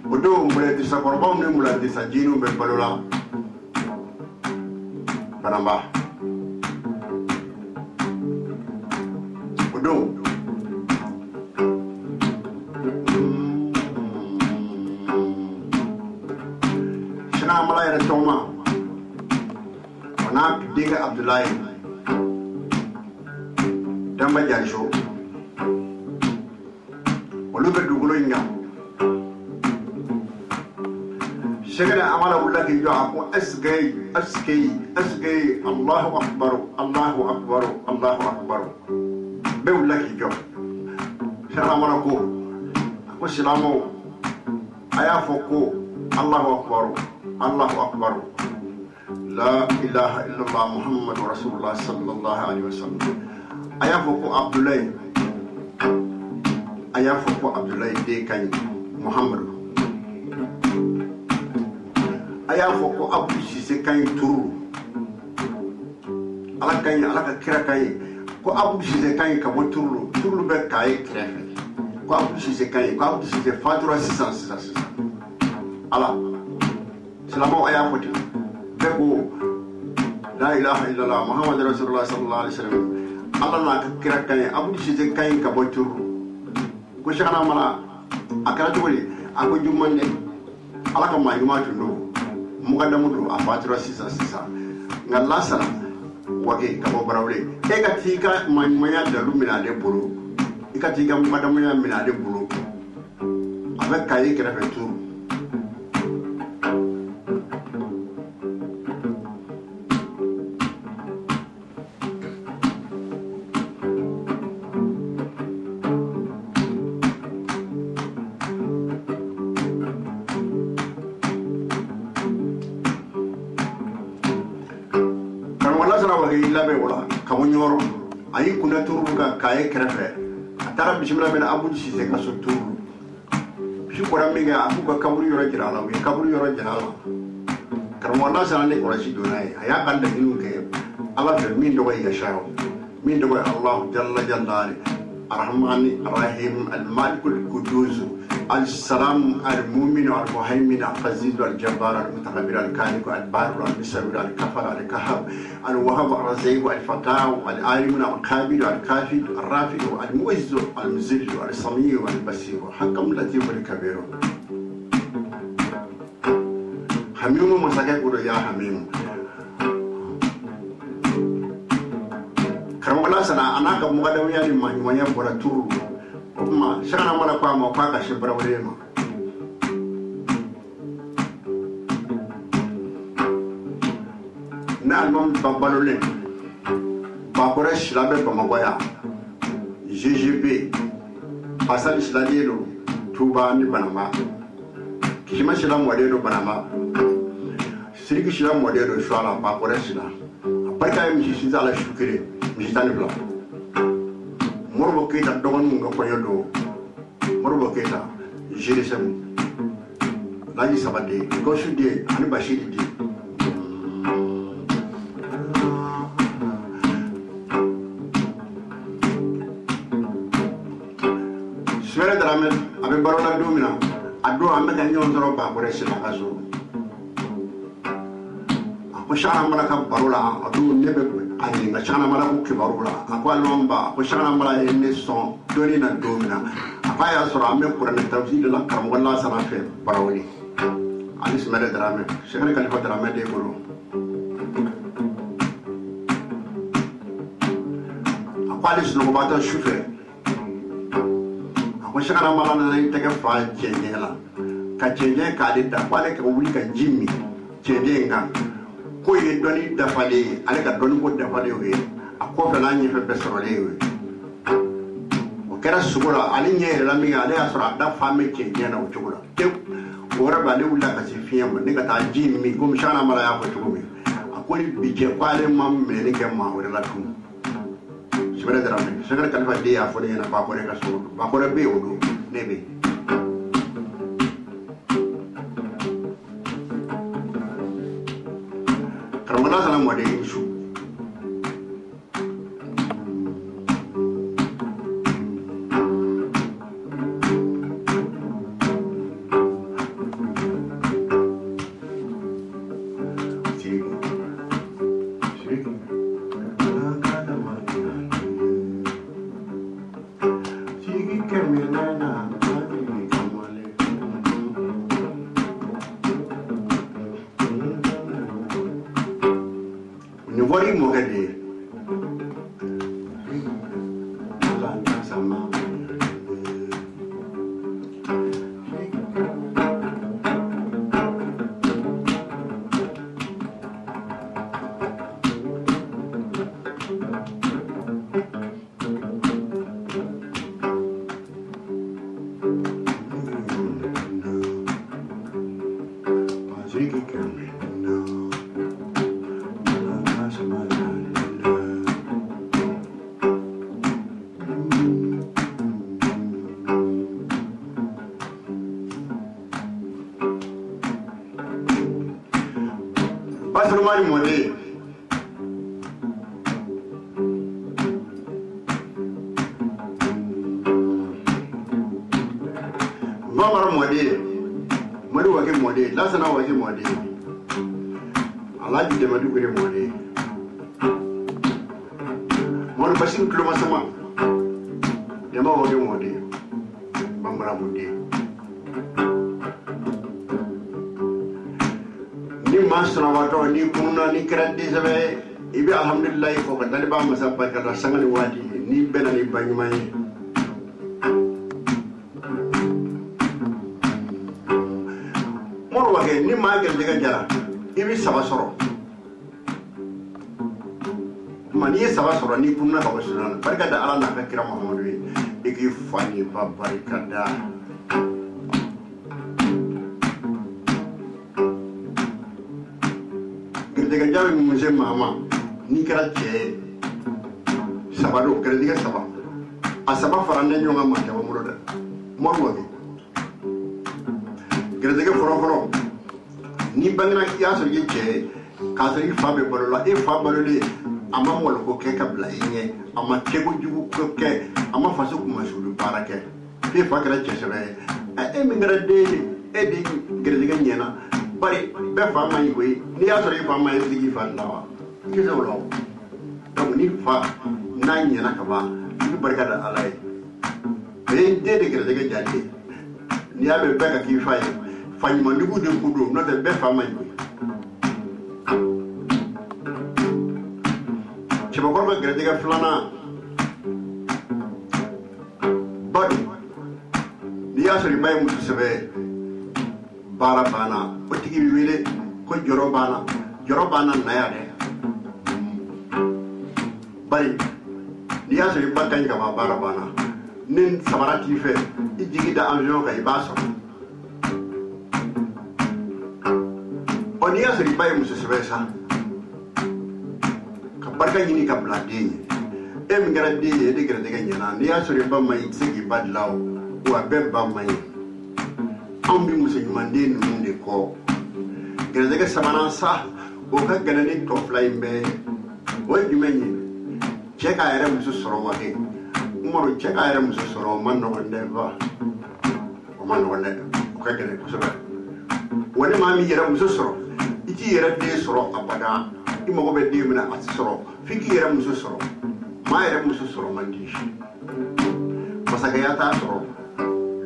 o don muladisa kɔrɔbaw ni muladisa jiniw bɛ balo la Banamba o don Cheick Oumar yɛrɛ tɔgɔma o n'a denkɛ Abdulayi Damba Jariso olu bɛ dugukolo in kan Cheick Oumar wulila k'i jɔ a ko est-ce que Allahu akbar Allahu akbar Allahu akbar bɛɛ wulila k'i jɔ Cheick Oumar ko silamɛw a y'a fɔ ko Allahu akbar Allahu akbar la ilaha illallah Muhammadu rasulullah sallallahu alaihi wasallam a y'a fɔ ko Abdulayi den ka ɲi Muhammadu a y'a fɔ ko Abu Sise ka ɲi Turu ala ka ɲi ala ka kira ka ɲi ko Abu Sise ka ɲi ka bɔ Turu bɛ k'a ye kɛrɛfɛ ko Abu Sise ka ɲi ko Abu Sise fatura sisan ala silamɛw a y'a fɔ ten bɛɛ ko la ilaha illallah Muhammadu rasulullah sallallahu alaihi wasallam ala n'a ka kira ka ɲi Abu Sise ka ɲi ka bɔ Turu ko Cheick Oumar a kɛra cogo di a ko juguman dɛ ala ka maa ɲuman tun don mugadamu don a fatura sisan nka lasara Wagué ka bɔ Barawuli e ka t'i ka maa ɲumanya dalu minɛ ale bolo i ka t'i ka mugadamuya minɛ ale bolo a bɛ k'a ye kɛrɛfɛ Turu Wagué labɛn o la ka bɔ ɲɔrɔ a y'i kunda Turu kan k'a ye kɛrɛfɛ a taara bisimila bɛna Abu Sise ka so Turu bisi bɔra min kɛ a b'u ka kaburu yɔrɔ jira a la u ye kaburu yɔrɔ jira a la karamɔgɔ Lasana ni kɔlɔsi donna ye a y'a ka laɲiniw kɛ ala fɛ min tɔgɔ ye Yashaw min tɔgɔ ye Allahu jalla jalali arhamani arrahim almalikul qudus السلام المؤمن المهيمن العزيز الجبار المتكبر الكائن البار المصور الكفر الكهاب الوهاب الرزيق الفتاح العالم القابل الكافي الرافع المعز المذل السميع البصير حكم لطيف الكبير حميم مساكك يا حميم كرم الله سنا أنا كمقدم يعني ما يبغى تورو kuma Cheick Oumar ko ma kwa ka shebra wurema na album babalole ba koresh labe ba magoya GGP pasal shladelo tuba ni banama kishima shila modelo banama siriki shila modelo shwala ba koresh la barka mi shi zala shukire mi tani bla Morbo Keita dɔgɔninw ka kɔɲɔ don Morbo Keita GDSM Laji Saba den Gawusu den ani Basiri den Suwɛrɛ Daramɛ a bɛ baro la don min na a don an bɛ ka ɲɔgɔn sɔrɔ Bakɔrɛ Sila ka so a ko Cheick Oumar ka baro la a don ne bɛ ani nga chana mala ku kibarula akwa lomba ko chana mala ene son doni na domina akwa ya sura ame kurane tafsir la karam wala sana fe barawli ali smere drame shekane khalifa drame de guru akwa ali sunu bata shufe akwa chana mala na tege fa chenjela ka chenje ka de da kwale ka wuli ka jimmi chenje nga ko ye doni dafale ale ka doni ko dafale we ako fe na nyi fe besoro le we o kera sugura ali nye la mi ale asura da fame chenje na uchugura te ora ba le wula ka sifiya mo ne ka ta jimmi ko mshana mala ya ko chugumi akoli bije kwale mam me ne ke ma ore la tum sibere dara me segere kan fa de ya fo ne na ba ko re ka so ba ko re be o do ne be Karamana sana mwade isu. Mari mode Vamar mode Madu wake mode lasana wake mode Alaji de madu gure mode Mon basin kloma sama Dema wake mode Bambara mode Masna wato ni kunna ni kraddi sabe ibi alhamdulillah ko kan daliba masabba kada sangal wadi ni benani banyumay mon wage ni magel diga jara ibi sabasoro mani sabasoro ni kunna ka basuna barkada ala na ka kira muhammadu igi fani babarikada Kerja jawi musim mama ni kera cɛ sabado kerja saba asaba farande nyonga mata wa muroda morwa bi kerja foro ni bangna ya so ye cɛ ka so yi fa be bolola e fa bolole ama mol ko ke kabla yenye ama kego jugu ko ke ama faso kuma sulu barake fi fa kera cɛ sebe e mi ngara de e di kerja nyena bari be fa mai koy ni ya sori fa mai digi fa lawa ki so lo donc ni fa na nyana ka ba ni barka da alai be de gere de jali ni ya be ka ki fa yi fa ni mandugu de kudo no de be fa mai koy ci ba korba gere de flana bari ni ya sori mai mutu sebe bara bana otigi bi wele ko joro bana na ya de bari ni ya so ba kan ga bara bana nin sabarati fe ijigi da avion ga ibaso oni ya so ba mu sebesa ka barka yini ka blade e mi gara de gara de ganyana ni ya so ba mai sigi badlaw wa be ba mai ambi musulman den munde ko gerezege samana sa o ka ganani to flying be o jumenyi cheka ere musu soro wake umaru cheka ere musu soro man no ndeva o man no ndeva o ka gane ko so wani ma mi yere musu soro iti yere de soro abada i mago bɛ den min na a tɛ sɔrɔ f'i k'i yɛrɛ muso sɔrɔ maa yɛrɛ muso sɔrɔ man di masakɛya t'a sɔrɔ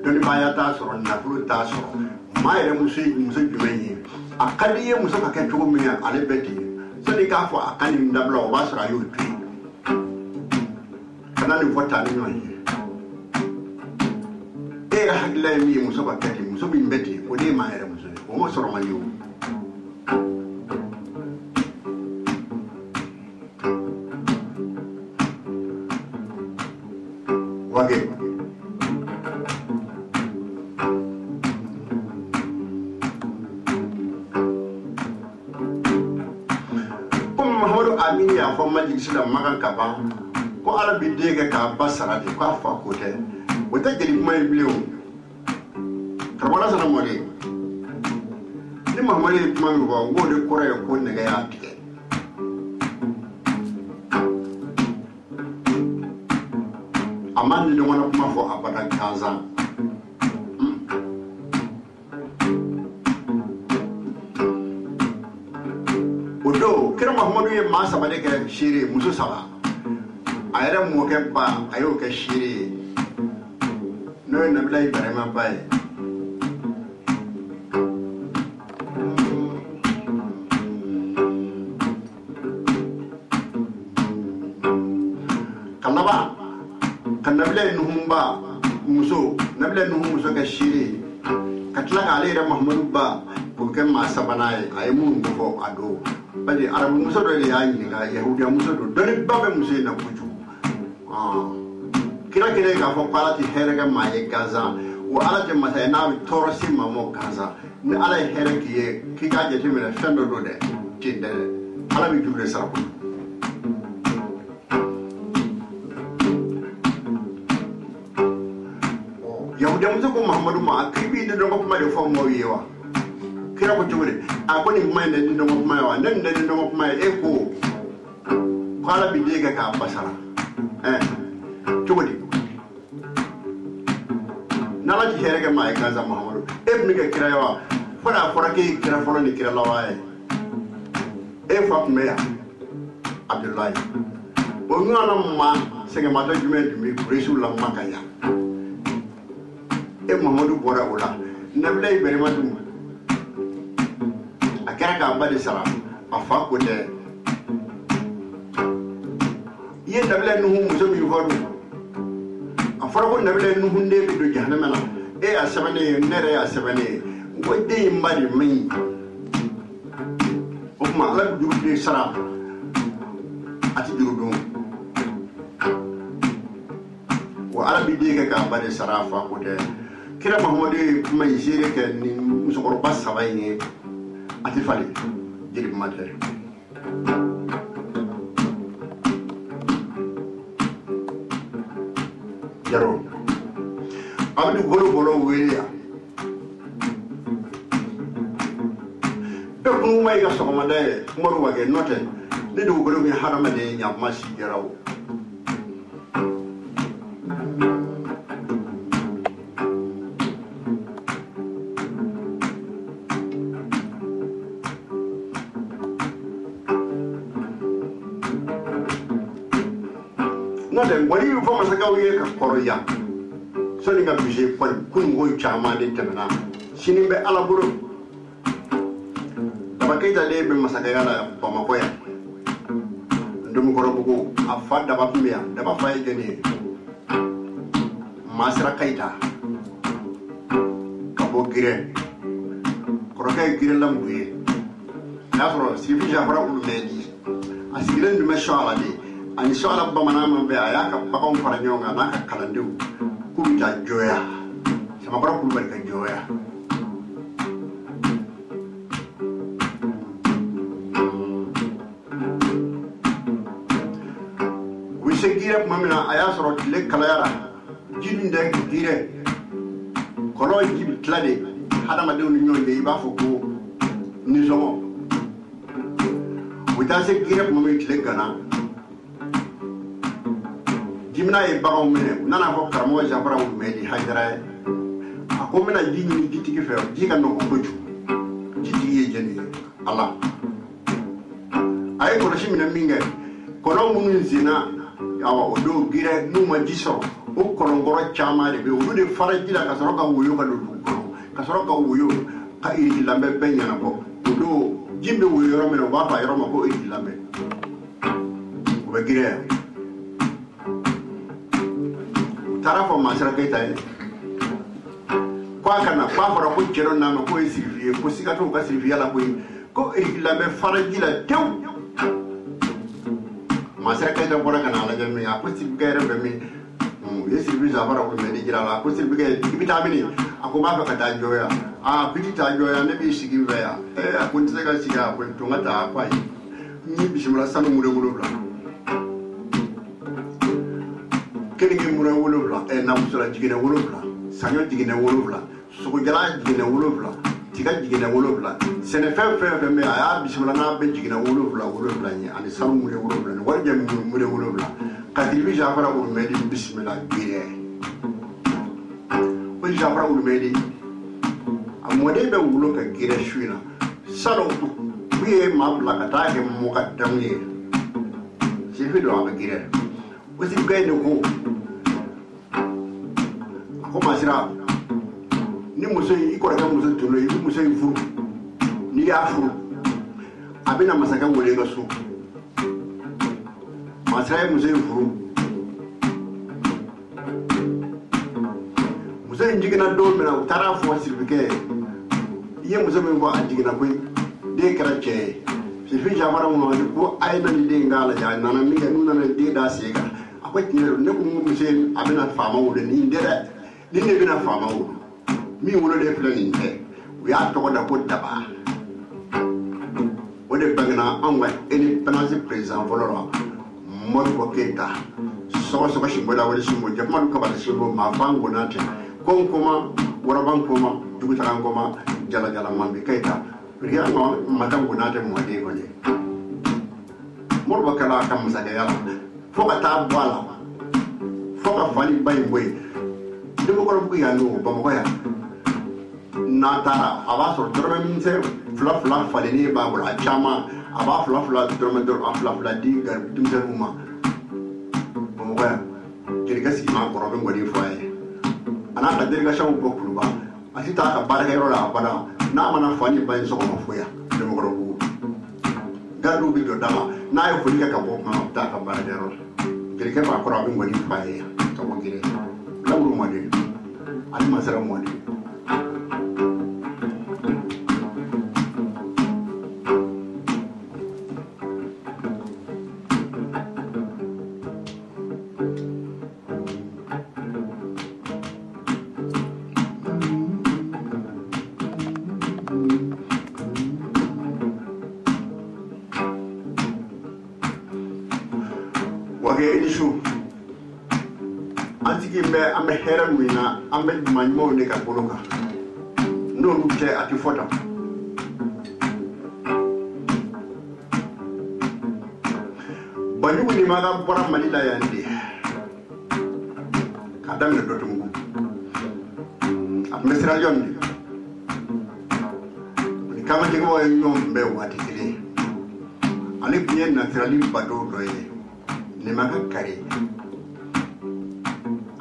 dɔnnibaya t'a sɔrɔ nafolo t'a sɔrɔ maa yɛrɛ muso jumɛn ye a ka di i ye muso ka kɛ cogo min na ale bɛ ten sani k'a fɔ a ka nin dabila o b'a sɔrɔ a y'o to yen kana nin fɔ taa ni ɲɔgɔn ye e yɛrɛ hakilila ye min ye muso ka kɛ ten muso min bɛ ten o de ye maa yɛrɛ muso ye o ma sɔrɔ man di o Wagué comme Mahamadou Amini y'a fɔ majlisi la magan ka ban ko ala bi den kɛ k'a ba sara de k'a fa ko tɛ o tɛ jeli kuma ye bilen o karamɔgɔ sara mɔden ni Mahamadu ye kuma min fɔ n k'o de kɔrɔ ye ko nɛgɛ y'a tigɛ a ma ni ɲɔgɔn na kuma fɔ abada gansan o don kira Mahamadu ye maa saba de kɛ seere muso saba a yɛrɛ mɔkɛ ba a y'o kɛ seere ye n'o ye Nabila Ibrahima ba ye ka laban ka Nabila Nuhu ba muso kɛ seere ka tila k'ale yɛrɛ Mahamadu ba k'o kɛ maa sabanan ye a ye mun fɔ a don bari arabu muso dɔ de y'a ɲininka yahudiya muso don dɔnni ba bɛ muso in na kojugu kira kelen k'a fɔ ko ala tɛ hɛrɛ kɛ maa ye gansan wa ala tɛ masa ye n'a bɛ tɔɔrɔ si maa ma gansan ni ala ye hɛrɛ k'i ye k'i k'a jateminɛ fɛn dɔ don dɛ ten dɛ ala bɛ juru de sara kojugu yahudiya muso ko Mahamadu ma a k'i b'i dɔn ko kuma de fɔ maaw ye wa kira ko cogo di a ko nin kuma in tɛ ni dɔn ko kuma ye wa ne nin tɛ ni dɔn ko kuma ye e ko ala bɛ den kɛ k'a ba sara cogo di n'ala ti hɛrɛ kɛ maa ye gansan Mahamadu e tun bɛ kɛ kira ye wa fo n'a fɔra k'e ye kira fɔlɔ ni kira laban ye e fa tun bɛ yan Abudulayi o ɲɔgɔnna maa sɛgɛnmatɔ jumɛn tun bɛ Kuresiw la Maka yan e Mahamadu bɔra o la Nabila Ibrahima dun a kɛra k'a ba de sara a fa ko tɛ i ye Nabila Nuhu muso min fɔ dun a fɔra ko Nabila Nuhu den bɛ don jahanama na e y'a sɛbɛn ne ye ne yɛrɛ y'a sɛbɛn ne ye n ko den in ba de man ɲi o tuma ala bɛ juru den sara a tɛ juru don wa ala bɛ den kɛ k'a ba de sara a fa ko tɛ kira Mahamadu ye kuma in seere kɛ ni musokɔrɔba saba in ye a tɛ falen jeli kuma tɛ jaro a bɛ bolo wele yan bɛɛ kun ma i ka sɔgɔmada ye Umaru Wagué n'o tɛ ni dugukolo min hadamaden ɲakuma si jɛra o wani min fɔ masakɛw ye ka kɔrɔya sani ka bise kununko caman de tɛmɛna sini bɛ ala bolo Daba Keita de bɛ masakɛya la Bamakɔ yan Ndomukɔrɔbugu a fa Daba tun bɛ yan Daba fa ye jɔnni ye Masira Keita ka bɔ Girɛ kɔrɔkɛ ye Girɛ Lambu ye a y'a sɔrɔ Sirifu Jafara Kulubali a sigilen tun bɛ Sɔala de ani Sɔala bamanan min bɛ a y'a ka baganw fara ɲɔgɔn kan n'a ka kalandenw k'u bɛ taa jɔya Samakɔrɔ Kulubali ka jɔya u bɛ se Girɛ tuma min na a y'a sɔrɔ tile kalayara ji dun tɛ Girɛ kɔlɔn ji bɛ tila de hadamadenw ni ɲɔgɔn cɛ i b'a fɔ ko nisɔngɔ u bɛ taa se Girɛ tuma min tile gana jimina ye baganw minɛ u nana fɔ karamɔgɔ Jafara Wulumɛdi Hajara ye a ko n bɛna ji ɲini jitigi fɛ ji ka nɔgɔn kojugu jitigi ye jɛni ye Ala a ay ko shi mina minga kono mun zina awa odo gira numa jiso o kolongoro chama de be odo farajila ka soroka wuyo ka do ka soroka wuyo ka iri lambe benya na ko odo jimbe wuyo ro mena wa fa yoro ma ko iri lambe o be gira tarafo masara kai tai kwa kana kwa fara ko jero na ma ko sirviye ko sigato ka sirviya la ko iri lambe farajila tew masara kai da bora kana la jamme ya ko sirviye be mi yesi bi zabara ko me dira la ko sirviye vitamini ako ba ka ta joya piti ta joya ne bi sigi veya ako ntse ka siga ko to ngata apa ni bishimla sanu mure bla kenge mure bla na musala jigene bla sanyo jigene bla suko jala jigene bla tiga jigene bla sene fe me aya bishimla na be jigene bla ni ani sanu mure bla ni warje mure bla kadiri jafara ko me di bismillah gire ko jafara ko me di amode be wulo ka gire shuina salo biye mabla ka ta ke mo ka damye sifi do aba gire o si gay no ko masira ni muso yi ko ka muso tulo yi muso yi furu ni ya furu abina masaka wole ga su masira muso yi furu muso yi jigina do mena utara fo sirbike ye muso me ko ajigina ko de karache sifi jamara mo ko ayna ni de ngala ja nana mi nuna na de da sega akwai tinero ne ko muso abina fama wole ni ndere ni ne bina fama wole mi wolo de plan ni ya to da ko daba o de bagna anwa eni penance president volora mo ko keta so shimbola wala shimbo jama ko ba shimbo ma fango nate kon koma wara ban koma dugu taran koma jala mambe keta riya no matango nate mo de ko ne mo ba kala kam sa de yala fo ka ta bwala fo ka fali bay boy de mo ko bu ya no ba mo ya nata aba so dorme minse fla fali ni ba bula chama aba fla dorme fla di gar dum daruma mo ko ya kirga si ma ko robe ngodi foye ana ka dirga shawu ko kuluba asita ka baraka yoro la bana na mana fani bayin so ko foya de mo ko robu garu bi do dama na yo fulika ka bo ma ta ka baraka yoro kirga ba ko robe ngodi foye to mo gire lawru mo de ali masara mo de ambe heran wina ambe manmo ne ka boloka no rute ati fota banyu ni maga bora malila yandi kadam ne dotum ambe sira yondi ni kama jego wa nyom be wati kile ali bien naturally bado doye ne maga kare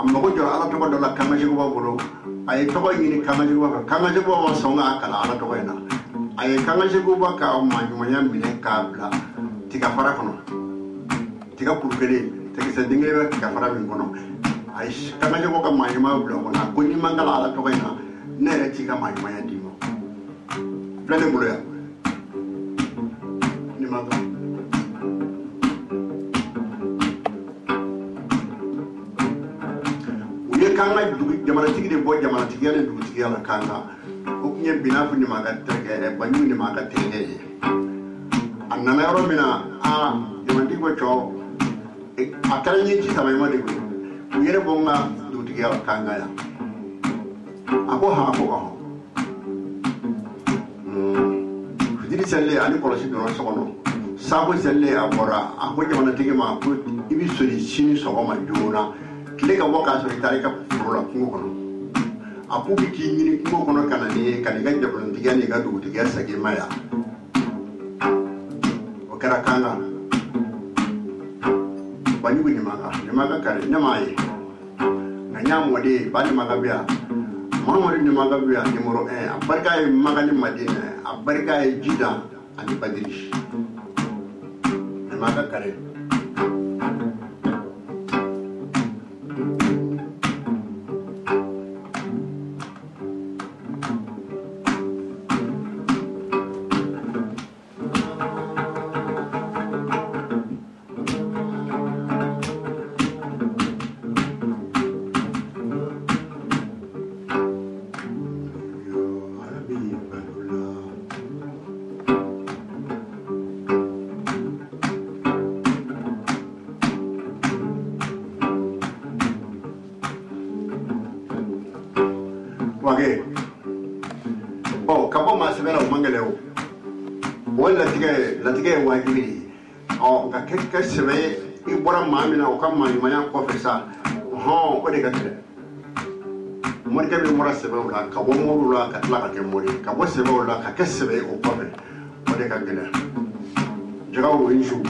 amma ko jora ala to ko dola kamaji ko bolo ay to ko ni kamaji ko wa songa akala ala to ko ina ay kamaji ko ba ka o manyu manyam bine kabla tika fara kono tika purkele tika se dingere tika fara min kono ay kamaji ko ka manyu ma blo ko na ko ni mangala ala to ko ina ne re tika manyu manya dimo blende bolo ya ni maga kanga dugu jamana tigi de bo jamana tigi yale dugu tigi yala kanga o kunye bina fu ni maga tege banyu ni maga tege anana yoro mina jamana tigi bo cho akala nyi ci sama ma de ko yere bonga dugu tigi yala kanga ya ako ha ko ko fidiri selle ani ko si do so kono sabo selle abora ako jamana tigi ma ko ibi soli chini so ko ma jona kile ka waka so itari ka furula kungo kono apu bi ki nyini kungo kono kana ne kan ga jabon tiga ne ga du tiga sage maya o karakanga bani wini maga kare nyamaye na nyamode bani maga biya Muhammad ni maga biya numero 1 abarka e maga ni Madina abarka e Jida ani Badri ni maga kare Wagué. Oh, kabo masibera umangeleo. Wala tige wajibi. Oh, ka sebe ibora mamina o kam mani manya ko fesa. Ho, ko de katele. Mo ke bi mora sebe wala kabo mo wala ka tla ka ke mori. Kabo sebe wala ka sebe o ko be. Ko de ka gele. Jagaw inshu.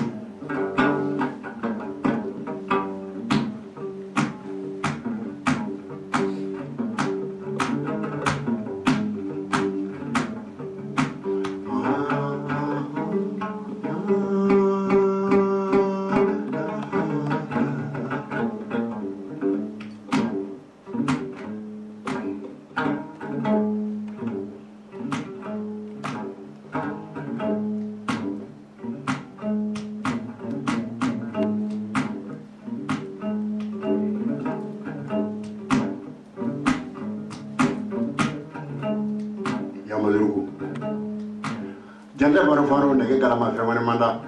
Janda baru faru nege galama femane manda.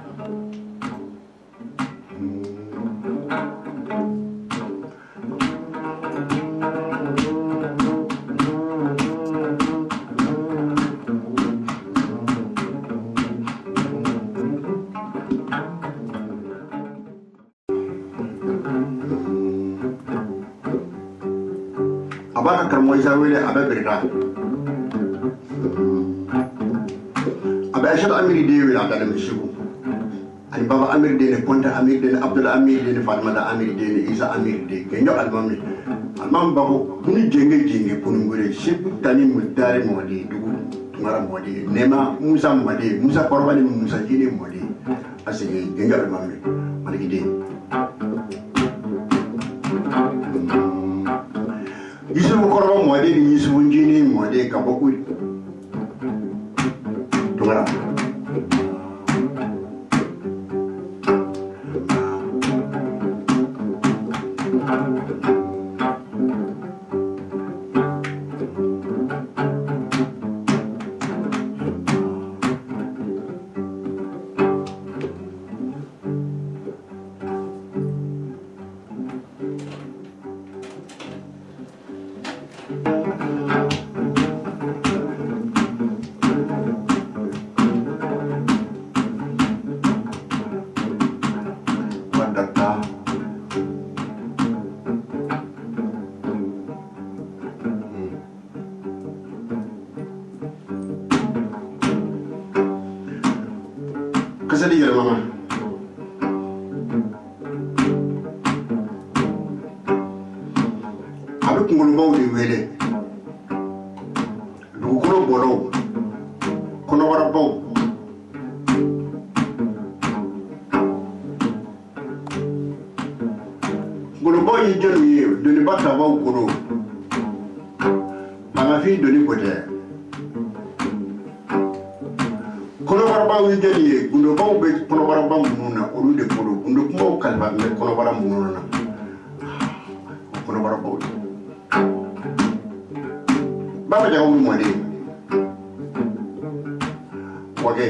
Abaka kermo isa wile abe berita. Aisha Amiri de wila da mishigo ani baba Amiri de ne Ponta Amiri de ne Abdul Amiri de ne Fatima da Amiri de ne Isa Amiri de kenyo almami almam babo buni jenge punu ngure shepu tani mutare modi dugu ngara modi nema Musa modi Musa Korwani Musa jini modi asige jenge almami maliki de Yisu Korwa modi ni Yisu jini modi kaboku Tungara. Kasadi yɛrɛ mama a bɛ kunkolobaw de wele dugukolo bɔlaw kɔnɔbarabaw kunkolobaw ye jɔnw ye doniba tabaw kolo bangafin doni kotɛ kɔnɔbarabaw ye jɔn ye gundobaw bɛ kɔnɔbaraba minnu na olu de bolo gundo kumaw kalifa bɛ kɔnɔbara minnu na kɔnɔbarabaw ye baba jaga wulu mɔden Wagué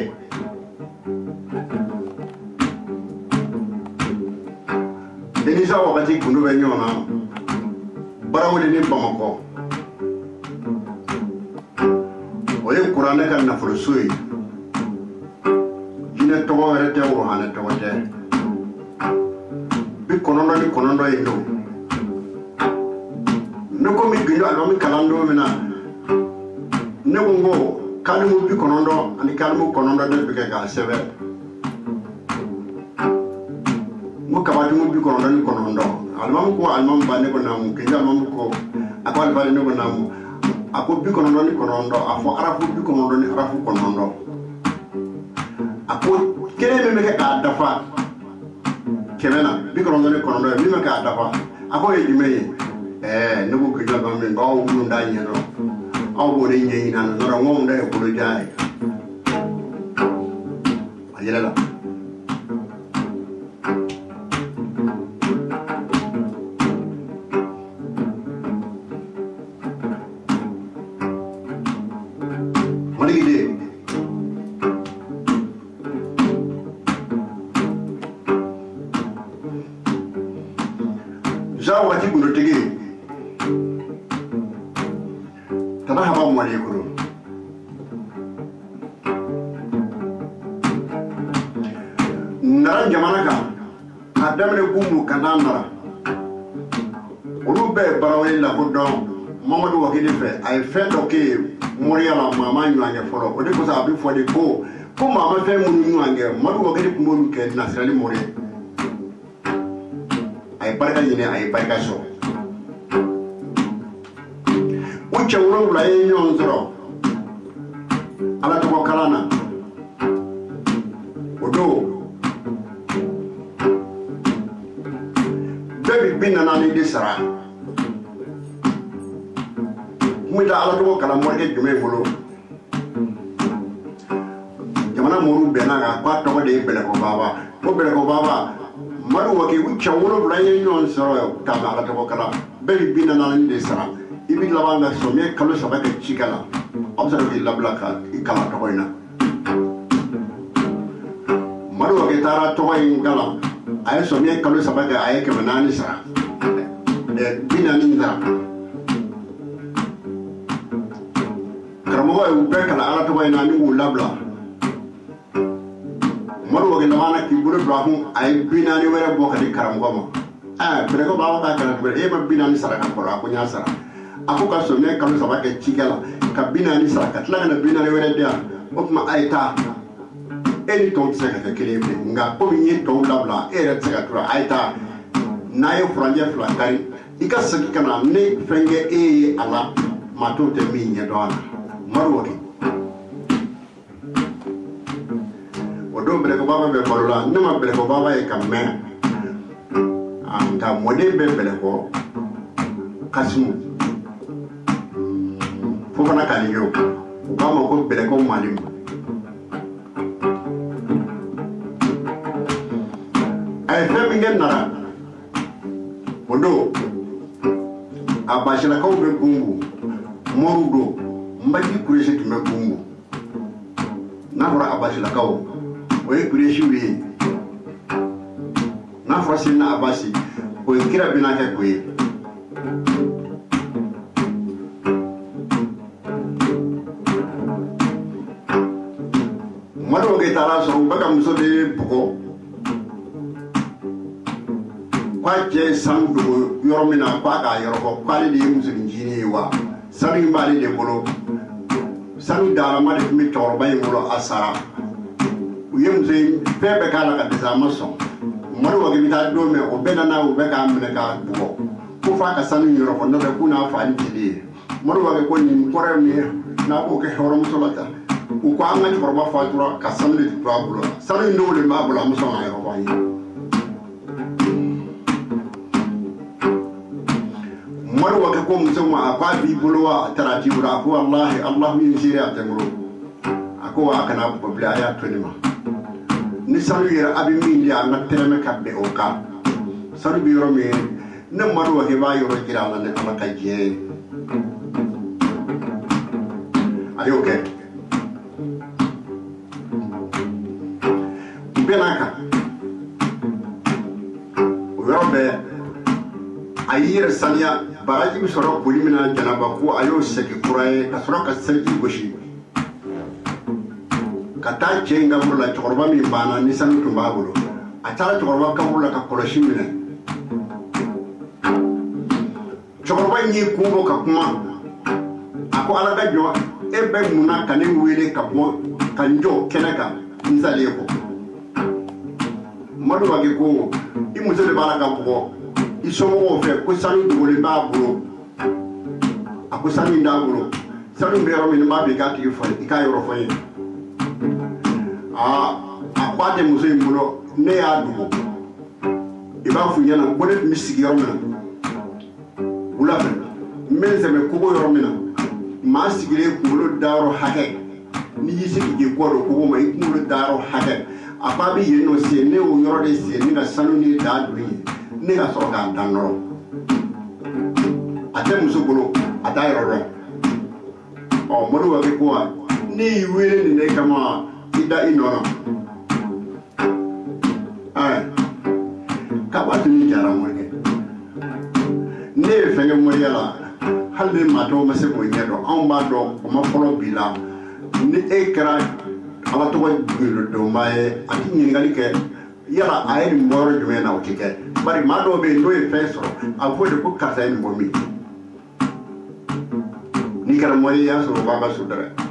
denisa wagati gundo bɛ ɲɔgɔn na barawuli ni Bamakɔ o ye kuranɛ ka nafoloso ye jinɛ tɔgɔ wɛrɛ tɛ wuruhanɛ tɔgɔ tɛ bi kɔnɔntɔn ni kɔnɔntɔn ye don ne ko mi gindo alimami kalan don min na ne ko n ko kalimu bi kɔnɔntɔn ani kalimu kɔnɔntɔn de bɛ kɛ k'a sɛbɛn mukabatu mu biko ndani konondo almam ko almam bane ko namu ke almam ko akon bane ko namu ako biko ndani konondo afo arafu biko ndani arafu konondo ako kene me ka dafa kemena biko ndani konondo mi me ka dafa ako e jimeye ne ko ke jaba me ngaw wu ndani no aw bo ne nyi nan no ngom da ko do jaay ayela wati guru tege tada haba mwale guru naran jamana ka adamne gumu kanamara olu be barawele la ko don Mamadou Wagué fe ay fe doké moriala mama nyanya folo o de ko sa bi fo de ko mama fe munu nyanya Mamadou Wagué ko monu ke nasrali mori ay barka ñine ay barka so ucce wuro la ñon zoro ala to kalana odo bebi binana ni disara mu da ala to kala mo ke jume bolo jamana moru bena ga to de bele ko baba Mamadou Wagué ucce wuro la ñon zoro ta ala to kala bebi binana ni disara ibi labanga so me kalo sabaka chikala observe bi lablaka ikala to koina Mamadou Wagué tara to koin gala ay so me kalo sabaka ay ke manani sa de binani nda karamo ay ube kala ala to koina ni labla Mamadou Wagué lamana ki buru brahum ay binani wera bokati karamo ma ko bawa ka kala e ma binani sara ka ko nya sara ako ka so ne kalo sabaka chikala ka binani sara ka tla na binani wera dia okuma aita eni ton seka ka kelebe nga ko mi to labla era seka tura aita na yo franje fla kari ika saki kana ne fenge ala mato te mi nya dona Mamadou Wagué odo bele ko baba be bolola ne ma bele ko baba e kamme anta mode be bele ko kasimu fofana kali yo kama ko bele ko malim ay fami ngem nara odo abashila ko be gungu morudo mbaji kureshi tume gungu nafora abashila ko oye kureshi wi nafora sinna abashi ko kira binake ko Mamadou Wagué tara so baka muso de bugo kwa je san do yoro mina kwa ga yoro ko kwali de muso njini wa sari mbali de bolo sari dara ma de mi toro bay ngolo asara uye muso bebe kala ka desa maso Mamadou Wagué bita do me o bena na o beka amne ka bugo ko fa ka sanu yoro ko no be kuna fa ni tidi Mamadou Wagué ko ni kore mi na ko ke horo muso lata u ko anga chorba fatura ka samle di twabula sanu ndo le mabula muso na yo bayi Mamadou Wagué ko muso ma apa bi bulwa tarati bura ko wallahi allah min shiriya tamro ako akana ko bla ya tonima ni sanu yera abi min ya na tereme kabbe o ka sanu bi yoro me ne Mamadou Wagué ba yoro kira na ne amaka je ayo okay benaka urobe ayir sanya baraji bi soro polimina janaba ko ayo seki kuraye ka soro ka selji goshi kata chenga burla chorba mi bana ni sanu tumba bulo atara chorba ka burla ka koloshi mine chorba ni kumbo ka kuma ako alaga jo ebe muna kane wele ka bo kanjo kenaka nzale ko Mamadou Wagué ko muso de b'a la ka bugɔ i somɔgɔw fɛ ko sanu dogolen b'a bolo a ko sanu in t'a bolo sanu bɛ yɔrɔ min n'i b'a bi i k'a tigi fɔ i k'a yɔrɔ fɔ n ye a ko a tɛ muso in bolo ne y'a dogo i b'a f'u ɲɛna ko ne tun bɛ sigi yɔrɔ min na wula fɛ n bɛ n sɛbɛ kogo yɔrɔ min na maa sigilen kunkolo dayɔrɔ hakɛ n'i y'i se k'i kɔ don kogo ma i kunkolo dayɔrɔ hakɛ a ko a bɛ yen nɔ sen ne y'o yɔrɔ de sen ne ka sanu ni daa don ye ne ka sɔrɔ k'a dan nɔrɔ a tɛ muso bolo a t'a yɔrɔ dɔn Modibo Wagué ko wa ne y'i wele nin de kama i da i nɔ na k'a b'a tun jara Morikɛ ne ye fɛn kɛ Moriya la hali ni maa dɔw ma se k'o ɲɛ dɔn anw b'a dɔn o ma fɔlɔ bi la ni e kɛra ala tɔgɔ dɔnba ye a ti ɲininkali kɛ yala a ye nin bɔ yɔrɔ jumɛn na o ti kɛ bari maa dɔw bɛ yen n'o ye fɛn sɔrɔ a bɛ fɔ de ko karisa ye nin bɔ min n'i kɛra Mori ye i y'a sɔrɔ o b'a ka so dɛrɛ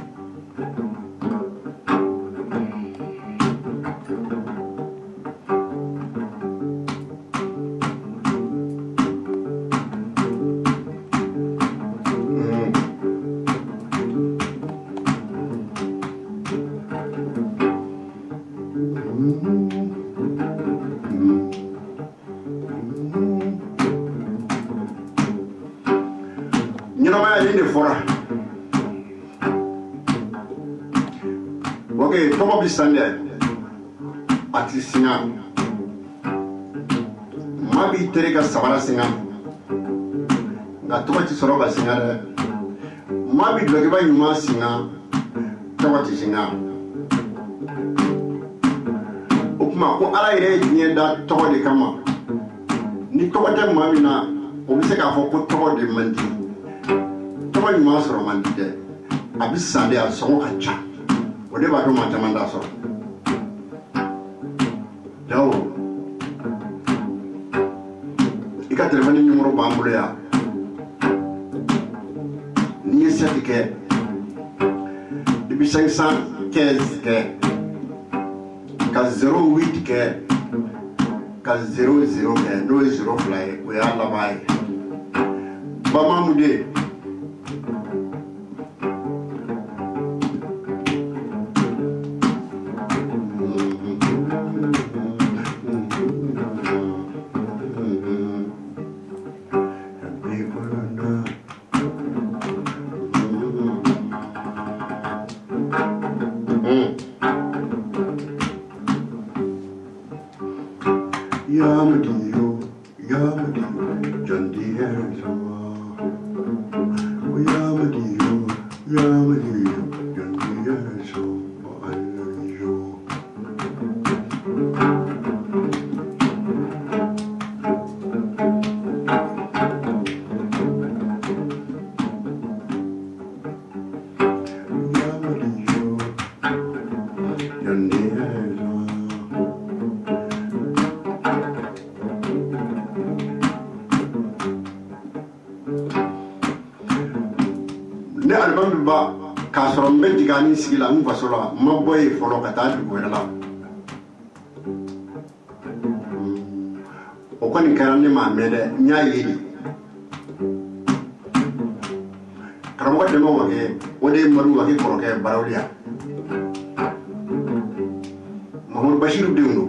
ɲɛnamaya nin de fɔra Wagué tɔgɔ bɛ san dɛ a ti singa maa b'i teri ka sabara singa nka tɔgɔ ti sɔrɔ ka singa dɛ maa b'i dɔlɔkiba ɲuman singa tɔgɔ ti singa o tuma ko ala yɛrɛ ye diɲɛ da tɔgɔ de kama ni tɔgɔ tɛ maa min na o bɛ se k'a fɔ ko tɔgɔ de man di tɔgɔ ɲuman sɔrɔ man di dɛ a bɛ san de a sɔngɔ ka ca o de b'a to maa caman t'a sɔrɔ Dawo i ka téléphone numéro b'an bolo yan n'i ye 7 kɛ i bɛ 515 kɛ ka 08 kɛ ka 00 kɛ n'o ye 0 fila ye o y'a laban ye Bamamude ne album ba k'a sɔrɔ n bɛ jigani sigi la n faso la n ma bɔ yen fɔlɔ ka taa dugu wɛrɛ la o kɔni kɛra ne m'a mɛn dɛ n y'a ye de karamɔgɔ Dɛmɛ Wagué o de ye Modibo Wagué kɔrɔkɛ Barawuliya Mahamadu Basiru denw don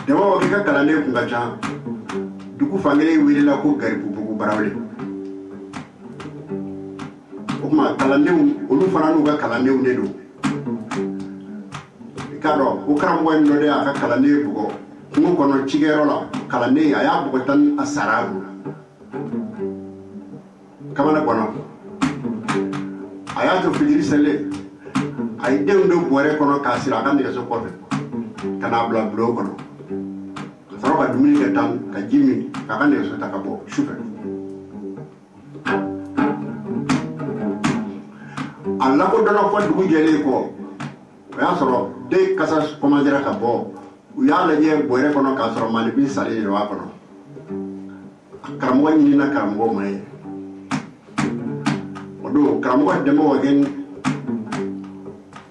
Dɛmɛ Wagué ka kalanden kun ka ca dugu fankelen welela ko Garibubugu Barawuli o tuma kalandenw olu fana n'u ka kalandenw de don i k'a dɔn ko karamɔgɔ in dɔ de y'a ka kalanden bugɔ kungo kɔnɔ cikɛyɔrɔ la kalanden a y'a bugɔ tan a sara don kamana kɔnɔ a y'a to fitiri selen a ye denw don bɔrɛ kɔnɔ k'a siri a ka nɛgɛso kɔfɛ ka n'a bila bulon kɔnɔ ka sɔrɔ ka dumuni kɛ tan ka ji min k'a ka nɛgɛso ta ka bɔ sufɛ a lakodɔnna fɔ dugu jɛlen kɔ o y'a sɔrɔ den kasa kɔmansera ka bɔ u y'a lajɛ bɔrɛ kɔnɔ k'a sɔrɔ malifin salen de b'a kɔnɔ karamɔgɔ ɲinina karamɔgɔ ma ye o don karamɔgɔ Dɛmɛ Wagué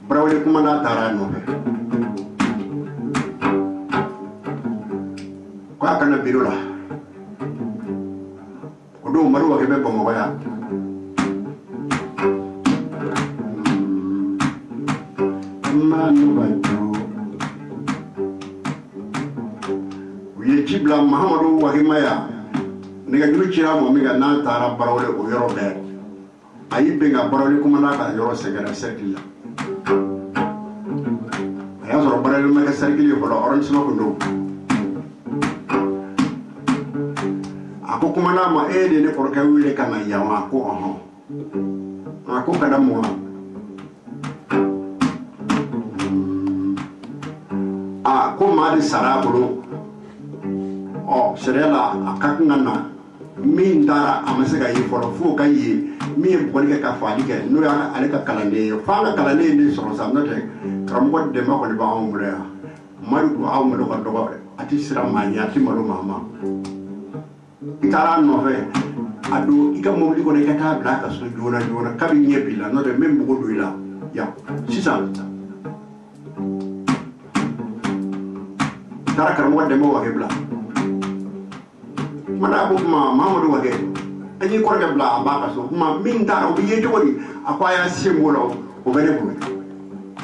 Barawuli kumana taara a nɔfɛ kwa kana birula odo Oumar Wagué be Bamakɔ ya u ye ci bila Mahamadu Wagué ma ya nɛgɛjuru cira mɔgɔ min kan n'a taara barawle o yɔrɔ bɛɛ a y'i bɛn ka barawle commandant ka yɔrɔ sɛgɛrɛ cercle la a y'a sɔrɔ barawle ma kɛ cercle ye fɔlɔ arrondissement kun don a ko commandant ma e de ne kɔrɔkɛ wele ka na yan wa a ko ɔhɔn a ko ka da mun ma a ko maa de sara a bolo sariya la a ka kan ka na min taara a ma se ka ye fɔlɔ fo ka ye min ye bɔli kɛ ka faali kɛ n'o y'ale ka kalanden ye fo an ka kalanden de sɔrɔ sa n'o tɛ karamɔgɔ dɛmɛ kɔni b'anw bolo yan mari ko aw malo ka dɔgɔ a tɛ siran maa ɲɛ a tɛ malo maa ma i taara a nɔfɛ a don i ka mobili kɔnɔ i ka taa bila a ka so joona joona kabi ɲɛ b'i la n'o tɛ min bugo don i la yan sisan taara karamɔgɔ dɛmɛ Wagué bila mana ko kuma Mahamadu Wagué an yi kɔrɔkɛ bila a b'a ka so kuma min taara o bɛ ye cogo di a ko a y'a se mɔgɔ la o bɛ ne bolo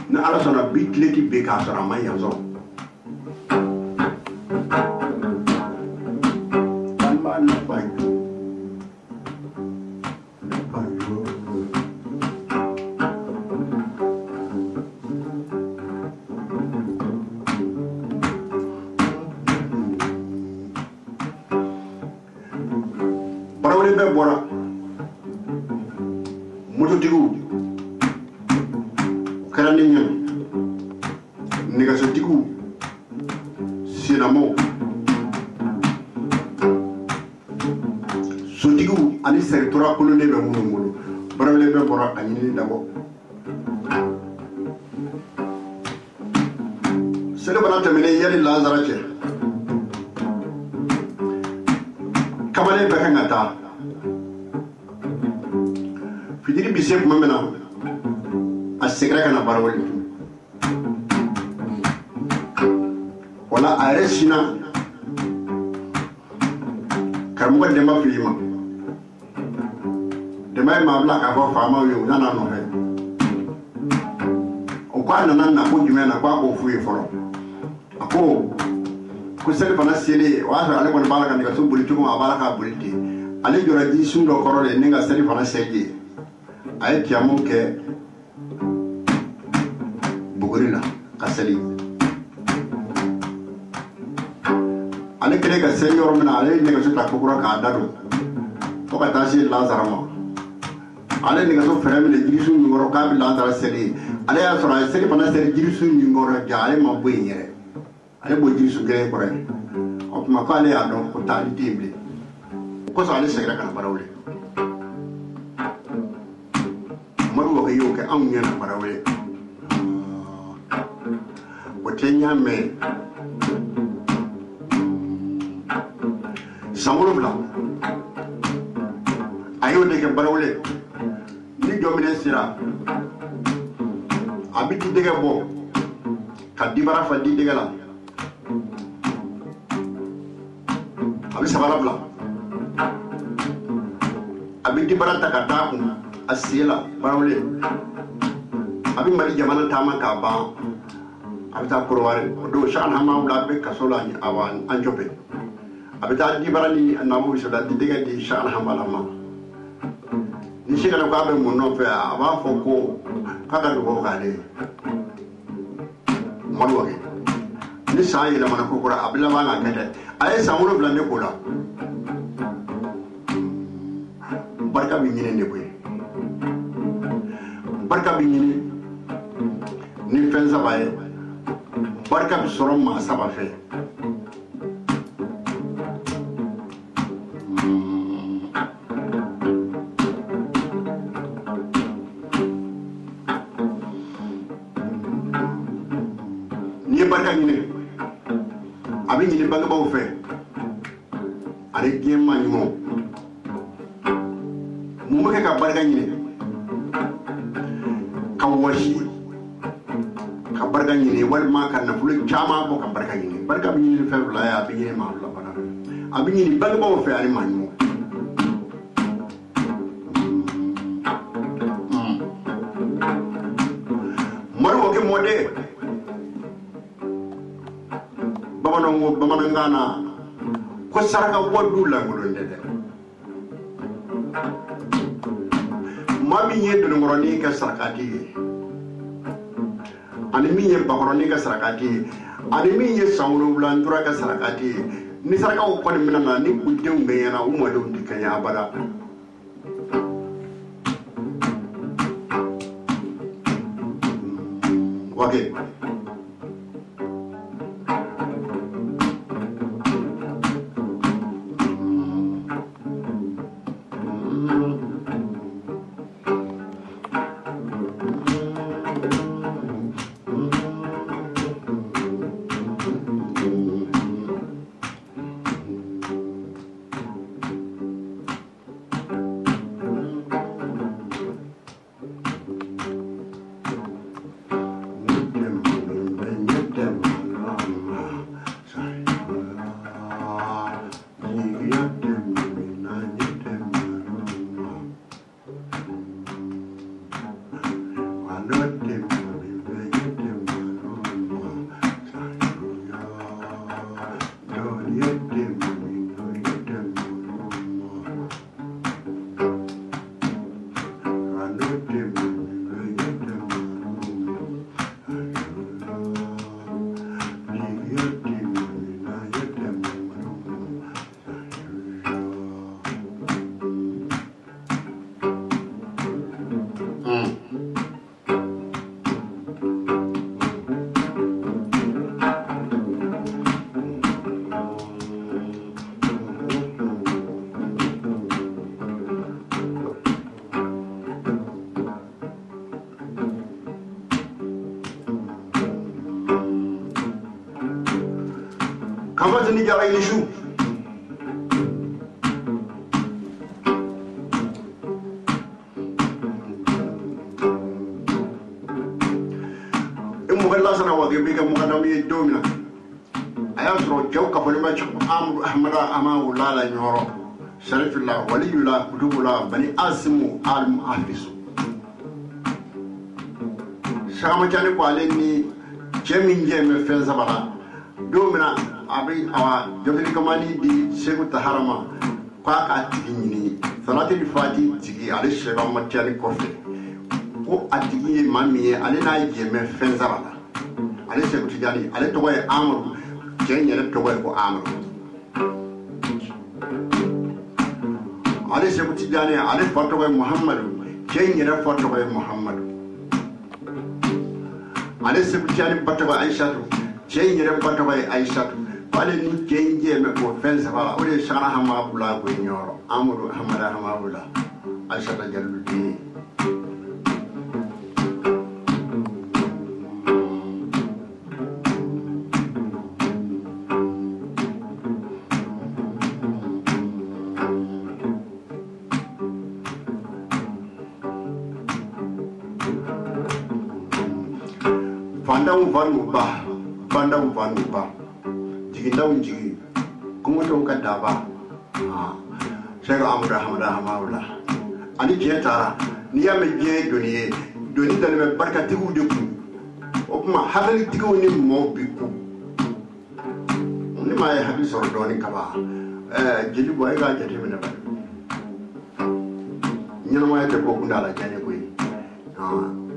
ni Ala sɔnna bi tile ti bɛn k'a sɔrɔ a ma yan sɔrɔ barawle bɛɛ bɔra mototigiw o kɛra ne ɲɛna nɛgɛsotigiw senamaw sotigiw ani sɛritora kolonnen bɛ minnu bolo barawle bɛɛ bɔra a ɲinini dabɔ selifana tɛmɛnen yani Lazara cɛ kamalen bɛɛ kan ka taa fitiri bi se tuma min na a seginna ka na barawle wala a yɛrɛ sina karamɔgɔ Demba fili ma Demba ye maa bila k'a fɔ faamaw ye u nana nɔfɛ o ko a nana na ko jumɛn na ko a k'o f'u ye fɔlɔ a ko selifana selen o y'a sɔrɔ ale kɔni b'a la ka nɛgɛso boli cogo a b'a la k'a boli ten ale jɔra ji sun dɔ kɔrɔ de ni ka selifana seli a ye tiyamu kɛ buguri la ka seli ale kɛlen ka seli yɔrɔ min na ale ye nɛgɛso ta kokura k'a da don fo ka taa se Lazara ma ale nɛgɛso fɛrɛ minɛ jirisun min kɔrɔ k'a bɛ Lazara seli ale y'a sɔrɔ a ye selifana seli jirisun min kɔrɔ ja ale ma bɔ yen yɛrɛ ale b'o jirisun kelen kɔrɔ ye o tuma k'ale y'a dɔn ko taali tɛ yen bilen o kosɔn ale seginna ka na barawle Oumar Wagué y'o kɛ anw ɲɛna barawle o tɛ n y'a mɛn san 7 a y'o de kɛ barawle ni jɔminɛ sera a bɛ di dɛgɛ bɔ ka dibara fa di dɛgɛ la a bɛ sabara bila a bɛ dibara ta ka taa kun a sen la barawle a bɛ Mali jamana taama k'a ban a bɛ taa Korowari o don Cheick Oumar Wagué a bɛ kaso la an jɔfɛ a bɛ taa dibara ni naamu sɔrɔ di dɛgɛ di Cheick Oumar Wagué ma ni seginna ko a bɛ mun nɔfɛ a b'a fɔ ko k'a ka dugawu k'ale ye Oumar Wagué ni san yɛlɛmana ko kɔrɔ a bɛ laban ka kɛ dɛ a ye san 7 ne ko la barika bɛ ɲini de koyi barika bɛ ɲini ni fɛn 3 ye barika bɛ sɔrɔ maa 3 fɛ n'i ye barika ɲini a bɛ ɲini bangebaaw fɛ ani diɲɛ maa ɲumanw mun bɛ kɛ ka barika ɲini ka wɔsi ka barka ɲini walima ka nafolo caman bɔ ka barka ɲini barka bɛ ɲini fɛn fila ye a bɛ ɲini maa fila fana a bɛ ɲini bangebaaw fɛ ani maa ɲumanw Moribo ke mɔden bamanankan na ko saraka bɔ du lankolon tɛ dɛ maa min ye donikɔrɔnin kɛ sarakati ye ani min ye bakɔrɔnin kɛ sarakati ye ani min ye san 7 ntora kɛ sarakati ye ni sarakaw kɔni mina na ni u denw bɛ ɲɛna u mɔdenw tɛ kɛɲɛ abada Wagué Ni jara ini shu imu galla sana Wagué bi ga mu kadam ye domina aya soro jaw ka boli ma ci ahmada amawu la nyoro sharifullah waliyullah kutubullah bani asimu al muhafisu sama jani ko aleni jemin jeme fen sabara domina abi awa jofili kamani di segu taharama kwa ka tigi ɲini salati di fati tigi ale sheba matiyali kɔfɛ ko a tigi ye maa min ye ale n'a jɛmɛ fɛn saba la ale segu tijani ale tɔgɔ ye amadu cɛ in yɛrɛ tɔgɔ ye ko amadu ale segu tijani ale fa tɔgɔ ye muhammadu cɛ in yɛrɛ fa tɔgɔ ye muhammadu ale segu tijani ba tɔgɔ aishatu cɛ in yɛrɛ ba tɔgɔ ye aishatu ale ni cɛnjɛ mɛ ko fɛn saba o de sara hama bula ko nyɔrɔ amadu hamada hama bula aishata jaludi Bandang vanu ba jigindang jigi kumotong kadaba Cheick Oumar Wagué ani jeta ni ya me je doni dal me barka tigu de ku o kuma hagali tigu ni mo bi ku ni ma ya hadis or doni kaba jeli boy ga jete me na ba nyina ma ya te ko kunda la jane ko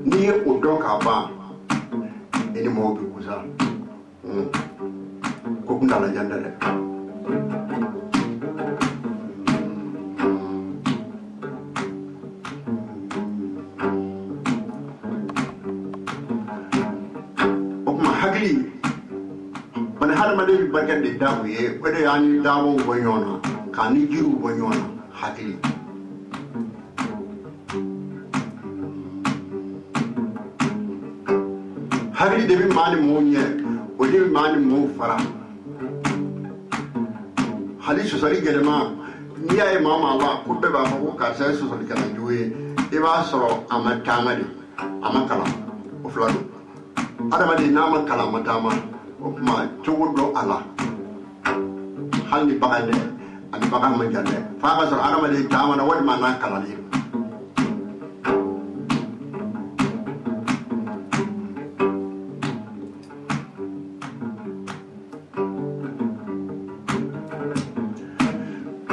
ni o do ka ba ini mo bi ku sa ko kunda la janda de bana hada ma de barka de dawo ye ko de yani dawo wonyona kani jiru wonyona hakili hakili de bi mali mo nye o de bi mali mo fara hali so sari gelema ni ay mama wa ko be ba ko ka sa so sari kala juwe e ba soro amatama de amakala o flado adamadi nama kalamatama o kuma cogo do ala hal ni bagande ani baga man jalle fa ba sar adamadi tama na wadi man na kalali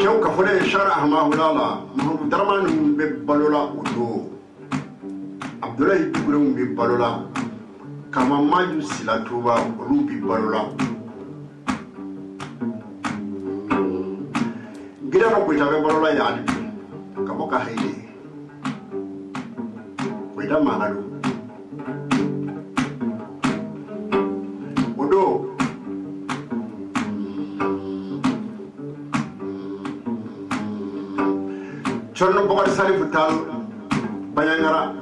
Cheick fole sharah ma hulala mu darman be balola udo Abdoulaye Dugure be balola kama maju silatuba rubi balola gira ko kuita be balola ya ali kama ka haide kuita magalo odo chorno bokar salif tal bayangara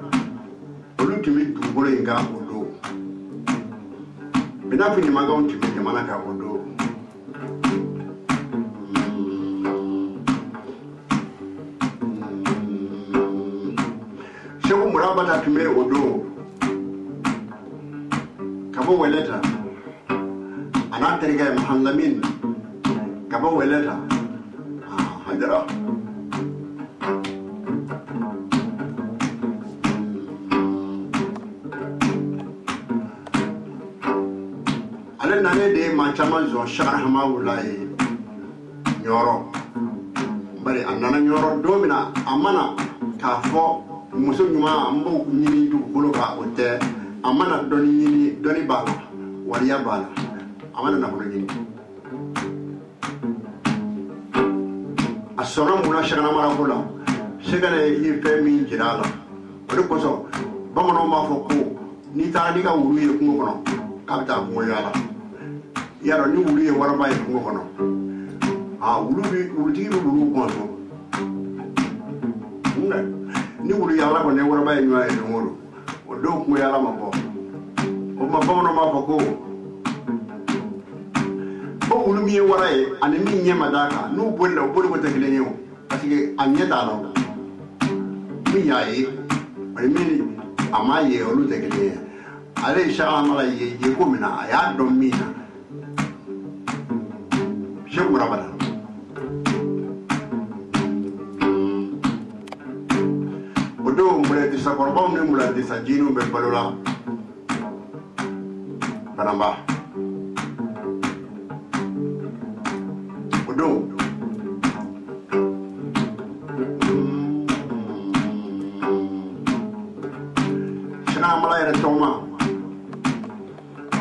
olu timi dugolo inga odo bina fini maga on timi jamana ka odo Cheick murabata timi odo kabo weleta ana teriga muhallamin kabo weleta hadara nane de manchama zo sharah ma wulay nyoro bari anana nyoro domina amana ka fo muso nyuma ambo nyini du boloka ote amana doni nyini doni bala waliya bala amana na bolo nyini asoro muna shagana mara bola shagana yi fe min jirala wori koso bamono ma fo ko ni ta diga wuru ye kungo kono kabta kungo yala yaro ni wulu ye waraba ye kungo kono wulu tigi be wulu konso ni wulu yala ko ne waraba ye nywa ye ngoro o do kungo yala ma bo o ma bamono ma ko bo wulu mi ye wara ye ani mi nyema daka no bolla o bodo ko takile nyo parce que anya dala mi yaye bari mi amaye olu takile ale inshallah mala ye ko mina aya do mina Cheick murabata odo mule disa korba ne mule disa jinu be balola banamba odo shana mala ya toma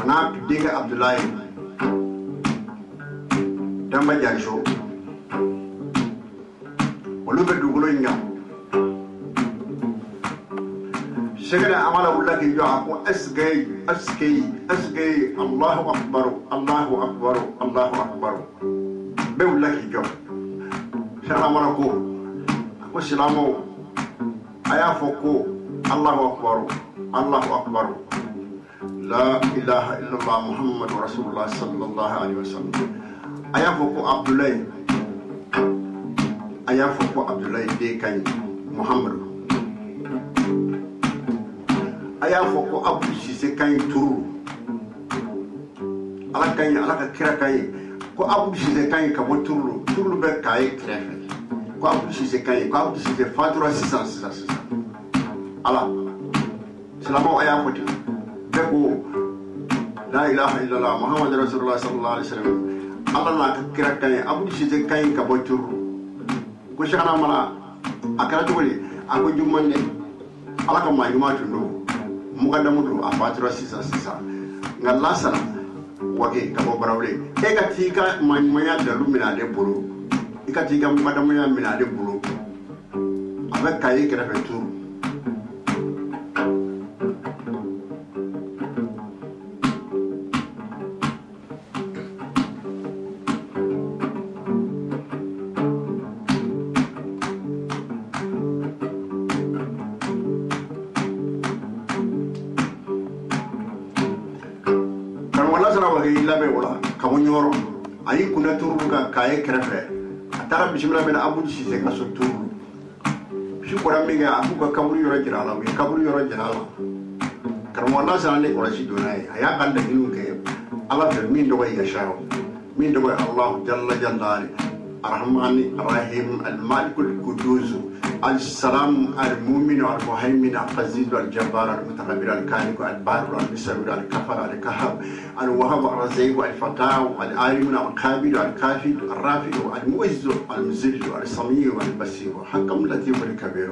wana diga Abdoulaye Damba Jagsho Olube Dugolo Inga Shagana Amala Ulaki Yaku Asgay Allahu Akbar Be Ulaki Jo Shalamako Ako Silamo Ayafoko Allahu Akbar La ilaha illallah Muhammadu Rasulullah sallallahu alaihi wasallam Ayafoko Abdoulaye de Kany Muhammad Ayafoko Abdou Cissé Kany Tourou ala Kany ala ka kira Kany ko Abdou Cissé Kany ka bo Tourou be kay krefe ko Abdou Cissé Kany ko Abdou Cissé fatura 600 ala salamo ayafoti beko la ilaha illallah Muhammadu Rasulullah sallallahu alaihi wasallam Allah na kira Kany Abdou Cissé Kany ka bo Tourou ko shana mala akara tugoli ako jumande ala ka ma yuma tundo mugadamu do afatura 600 ngalla sala wage ka bo barawle e ka tika manya da lumina de bolo e ka tika mugadamu ya mina de bolo avec Kay kira fe Tourou labe wala kamo nyoro ayi kuna Tourou ka Kay krefe atara bismillah ben Abdou Cissé ka so Tourou shi ko rambe ga aku ka kaburu yoro jira la mi kaburu yoro jira la karamɔgɔ sana ne kɔlɔsi donna ye a y'a ka laɲiniw kɛ ala fɛ min tɔgɔ ye yashaw min tɔgɔ ye allahu jalla jalali arrahmani arrahim almalik alqudus السلام المؤمن المهيمن العزيز الجبار المتكبر الكائن البار المصور الكفر الكهاب الوهاب الرزيق الفتاح العالم القابل الكافي الرافع المعز المذل السميع البصير حكم لطيف الكبير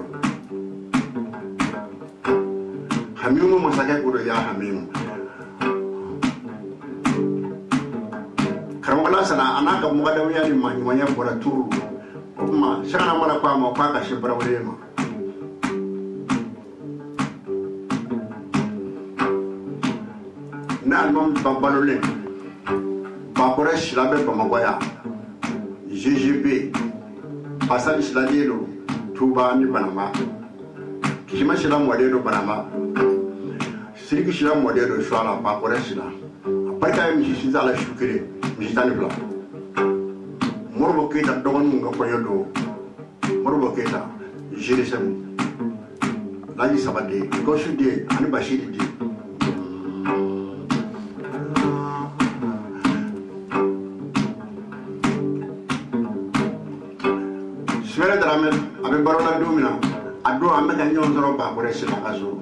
حميم مساكي يا حميم كرم الله سنا انا كمغدوي يعني ما نيا براتور ma shana mala kwa ma kwa ka shibra wema na almam babalole bakore shilabe pa magoya GGB pasal shiladelo tuba ni banama kishima shila modelo banama siriki shila modelo shwala bakore shila apaka mi shizala shukire mi tani bla Morbo Keita dogon nga koyodo Morbo Keita Jerusalem laji sabade ko sudde ani bashiri di Sere drame abe barola domina ado ame ka nyon zoro ba ko resila kazo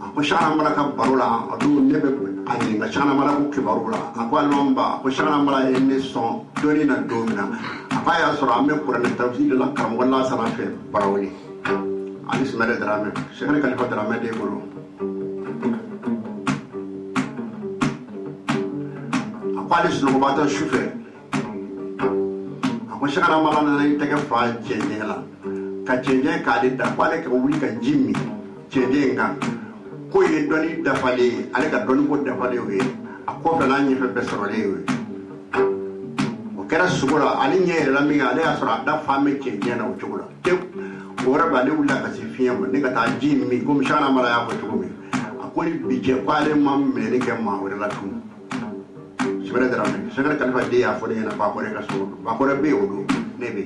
ako shana mala ka barola ado nebe ani nga chana mala ku kibarula akwa lomba ko shana mala ene son doni na domina apaya soro ame kurane tawhid la kam wala sana fe barawli ali smere drame shekane kalifa drame de golo akwa ali sunu bata shufe akwa shana mala na tege fa chenela ka chenje ka de da kwale ka wuli ka jimmi chenje nga ko ye doni dafale ale ka doni ko dafale we akko fana nyi fe besoro le we o kera sugura ali nyere la mi ale asura da fame ke nyana o chugura te ora ba le wula ka sifiya mo ne ka ta jimmi ko mshana mara ya ko chugumi akoli bije kwale mam me ne ke ma wala la tun sibere dara me segara kalifa de ya fo de na ba ko re ka so ba ko re be o do ne be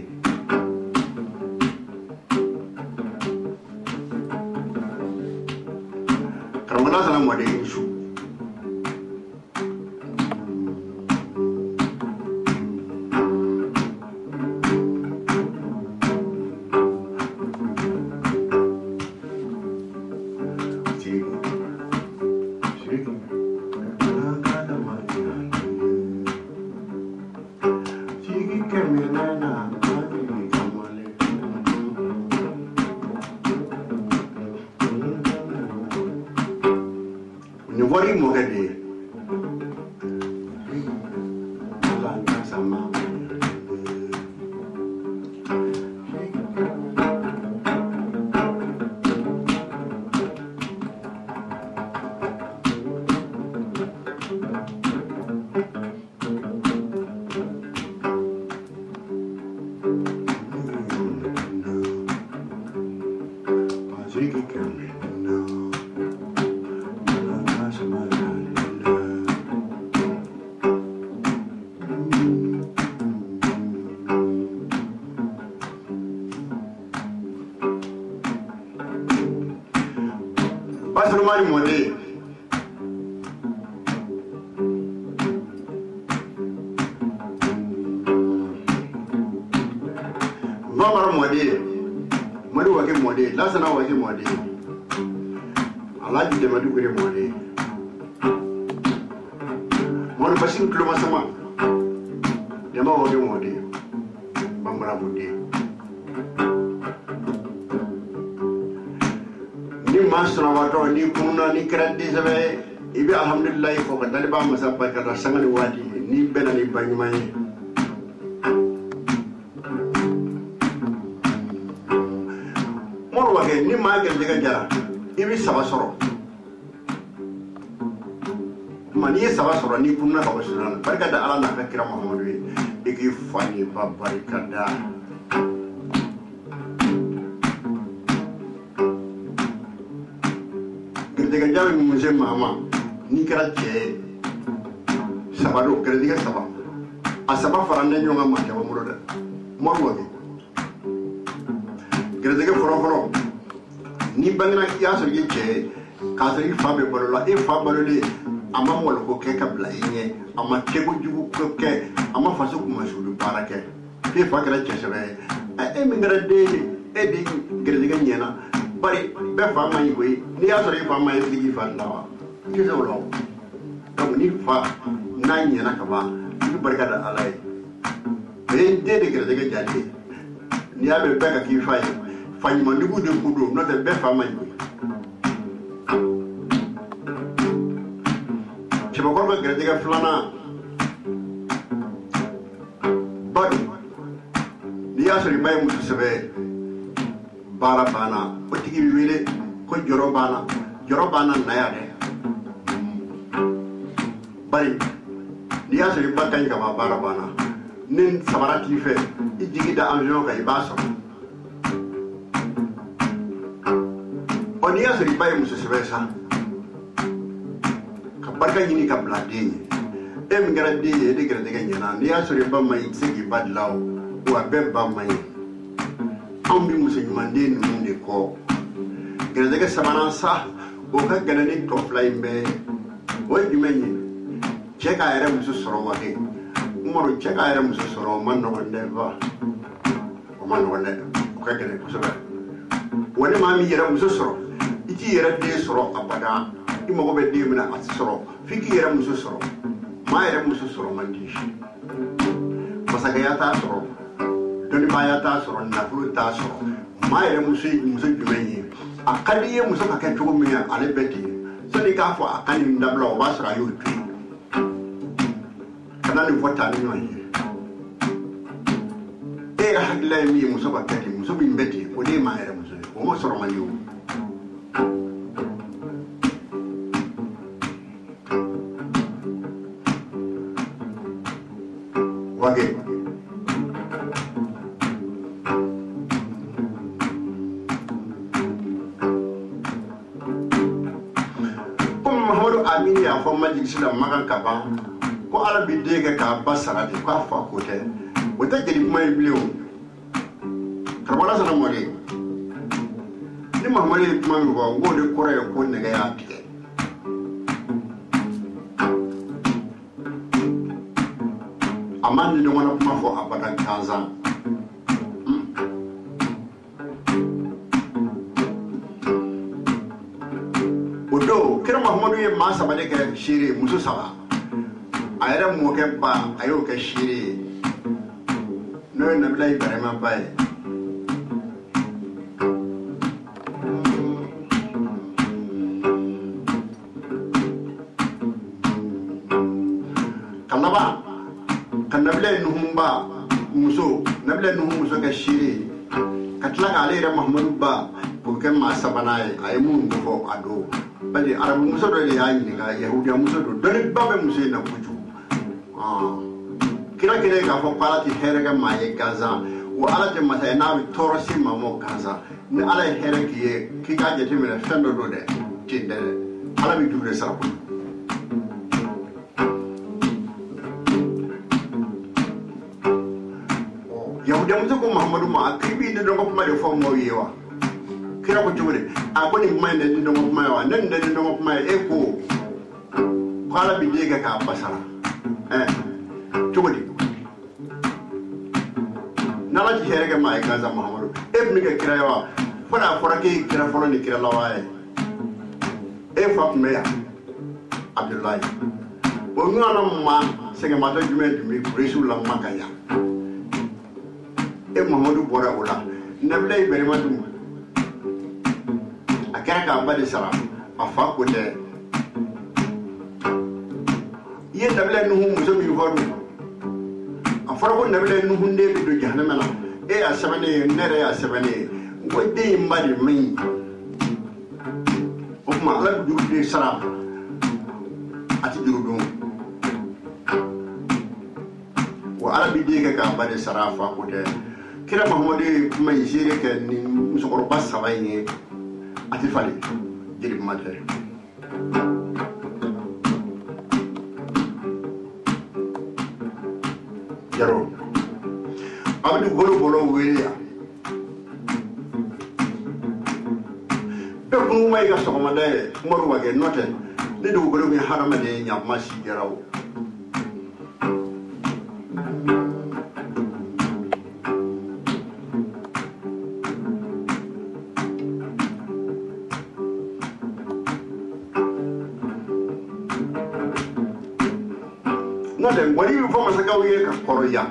Karamala sana mwade ishu Wari mo gadi sama Pasrumani mode Vamar mode Madu wake mode Lasana wake mode Alaji de madu kure mode Madu basin kloma sama Yama wake mode Bambara mode Masna wato ni kuna ni kredi sabe ibi alhamdulillah ko ka daliba masabba ka sangali wadi ni bena ni banyumay mor wage ni magal diga jara ibi sabasoro mani sabasoro ni kuna ka basuna barka da ala na ka kira muhammadu igi fani babarika da Kerja jalan musim mama, ni kira ceh, sabado kerja sabah, asabah faranda juga macam apa murada, murwagi, kerja foro ni bangna ya so ye che ka so ifa be bolola ifa bolole ama mo ko ke ka bla yin ama ke go jugu ko ke ama faso kuma shulu barake fi fa kala che sebe e mi ngara de e di gere ga nyena bari be fa mai go ni ya so ifa mai fi fa lawa ki so lo donc ni fa na nyena ka ba ki barka da alai be de gere ga jali ni ya be ka ki fa fanyi mandugu de kudo no de be fa mai go che ba ko gere ga flana bari ni ya so bai musu sebe bara bana o tigi wele ko joro bana na ya de bari ni ya so ba kan ka bara bana nin sabarati fe ijigi da avion ka ibaso oni ya so bai musu sebe sa ka barka yini ka bladeni em garade de garade ga nyana ni ya so ba mai sigi badlaw wa be ba mai ambi musu mande ni munde ko garade ga sabana sa o ka ganani to fly be o dimenyi Cheick ayere musu soro wake umaru Cheick ayere musu soro man no ne ba o man no ne o ka gane ko soba woni ma mi yere musu soro iti yere de soro abada imo go be de mina at soro fiki yere musu soro ma yere musu soro man di masaka ya ta soro doni ba ya ta soro na fulu ta soro ma yere musu jumenyi akali ye musu ka ke tugo mi ale beti so ni ka fo akali ndabla o ba sara yo tu kana ni vota ni yoyi e hagla mi muso ba kati muso bi mbeti o de ma era muso o mo soro manyu wage Muhammadu Amini ya fo majlis la magan kaba ko ala bi dege ka basara de ko fa ko te o te jeli mai bleu karbala sana mole ni Muhammadu kuma mi ko ngode kore ko ne ga ya tike amandi de wona kuma fo abadan kaza odo kira Muhammadu ye ma sabale ke shiri musu saba ayere mo ke ba ayo ke shiri no na bilai barema bai kanaba kanabile nuhumba muso nabile muso ke shiri katla ka ale Muhammadu ba ko ke ma sabana ay mun ko ado bali arabu muso do le yani ga yahudiya muso do doni babe muso na buju kira kire ka fo pala ti herega maye gaza wa ala te mata na bi torosi mamo gaza ni ala heregi ye ki ga je timina fendo do de tinde ala bi dure sabu yahudiya muso ko Muhammadu ma akibi de do ko ma de fo mo yewa kira ko jumure a ko ni mai ne ndo ko mai wa nan de ndo ko mai e ko kala bi de ka basara jumudi nala ji herege mai gaza Muhammadu e mi ke kira yawa fara ke kira folo ni kira lawaye e fa meya Abdullahi o ngana ma sege mata jume mi resul la makaya e Muhammadu bora ola nablay bere matu akara ka bade sara afa ko de ye nablay no muso mi formi afara ko nablay no hunde bi do jahannama la e asabane nere asabane ko de mbadi min o ma ala du de sara ati durudu wa arabi de ka bade sara fa ko de kira Muhammadu kuma yire ke ni musokoro basaba yin ati fali jiri mate jaro abdu bolo weliya mai ga so ma de Oumar Wagué note ni do goro mi harama de nya ma shi jaraw note ngori fo ma saka wiye ka koroya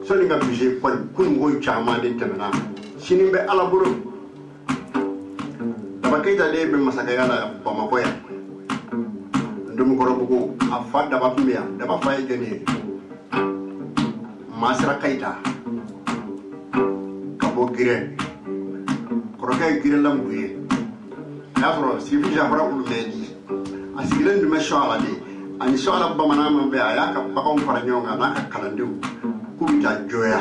so ni ga bije ko kun go chama de temana sinin be alaburo daba keita de be masaka yala ba makoya ndum ko robugo afada ba pimia daba faye gene masra kaita kabo gire koroke gire lambuye yafro sifi jafra ulmedi asigilen dum shala de ani shala ba manama be ayaka ba kon fara nyonga naka kalandu kubita joya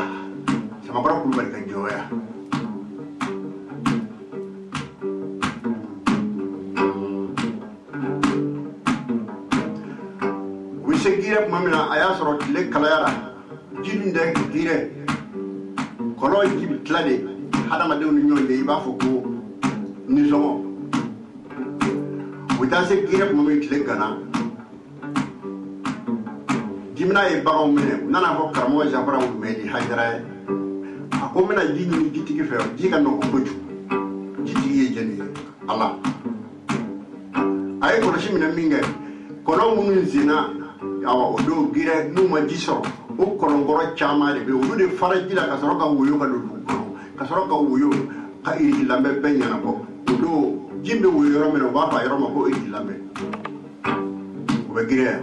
sama bara kulbarka joya gire mamina aya soro le kalayara jinde gire kono jibi tlade hadama de nyonde iba foko ni zomo wita se gire mamina tle gana jimna e bawo mene nana ko karamo jabra wu medi haydara ako mena jini gitiki fe jiga no ko boju jiti jeni ala ay ko shimina minga kono munu zina awa odo gire numa jiso o kolongoro chama de be odo de farajila ka soroka wuyo ka do ka soroka wuyo ka iri lambe benya na ko odo jimbe wuyo ro meno ba fa yoro ma ko iri lambe o be gire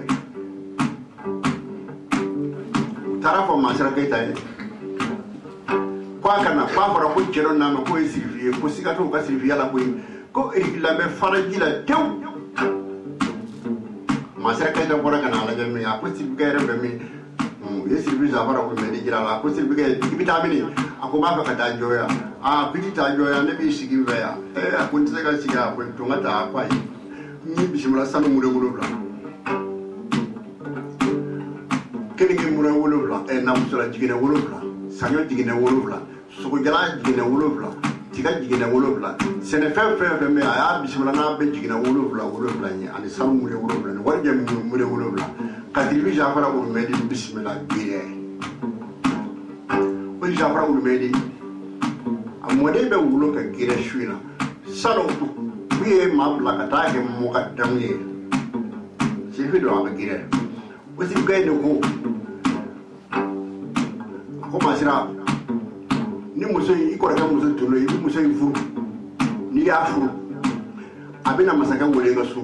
tarafo masara kaita ne kwa kana fa fara ko jero na ma ko sirfiye ko sigato ka sirfiya la ko iri lambe farajila tew masara kaita bora kana la jami a ko sirbiga re be mi yesi bi zabara ko me di jira la ko sirbiga vitamini ako ma ka ta joya a bitita joya ne bi sigi veya a ko ntse ka siga ko to ngata kwa ni bishimula sanu mure bla kene ngi mure bla na musula jigene bla sanyo jigene bla suko jala jigene bla tiga jigene bla sene fe me aya bishimula na be jigene bla ni ani sanu mure bla ni warje mure bla kadiri jafara ko medi bismillah gire o jafara ko medi amode be wulo ka gire shuina salo biye mabla ka ta ke mukaddam ye si fido aba gire o si gaide ko masira ni muso yi ko ka muso tulo yi muso yi furu ni ya furu abina masaka wole ga su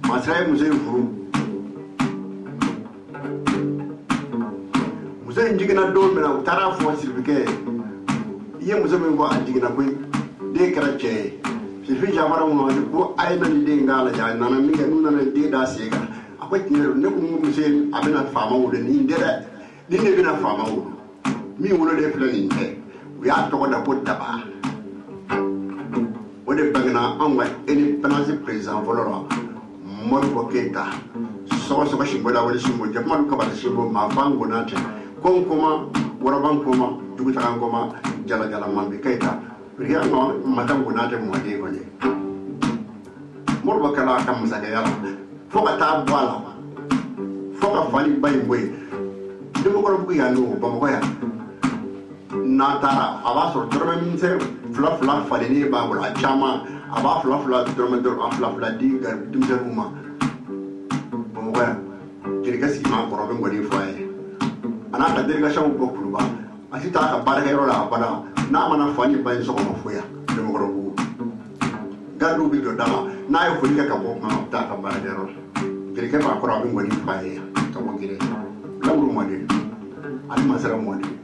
masira muso yi furu muso yi jigina do mena utara fo sirfike iye muso mi ko ajigina ko de karache sirfi jamara mo ko ayna ni de ngala ja nana mi ga nuna de da sega akwai tinero ne ko muso abina fama wole ni ndere ni ne bina fama wole mi wolo de plani te ya to da ko daba o de bagna anga eni penalty president volora mo ko keta so shimbola wala shimbo jamal ko ba shimbo ma fango nate kon koma waraban koma duguta kan koma jala mambe keta riya no matango nate mo de ko ne mo ba kala kam sa ga yala foka ta bwala foka fali bay boy dum ko bu ya no ba mo ya natara aba so dormen se fla fale ni ba bula chama aba fla dormen fla di gar dum se muma bo mo ya jirga si ma ko robin godi faye ana ta dirga shawu ko kuluba asita ka barga yoro la bana na mana fani ban so ko foya dum ko robu garu bi do dama na yo fulika ka bo ma ta ka barga yoro jirga ba ko robin godi faye to mo gire lawru mo de ali masara mo de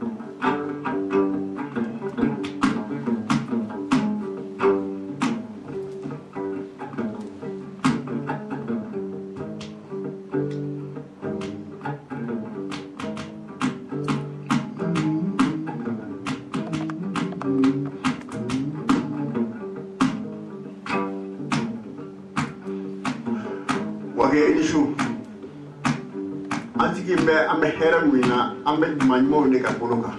ambe hera mwina ambe manimo ne ka konoka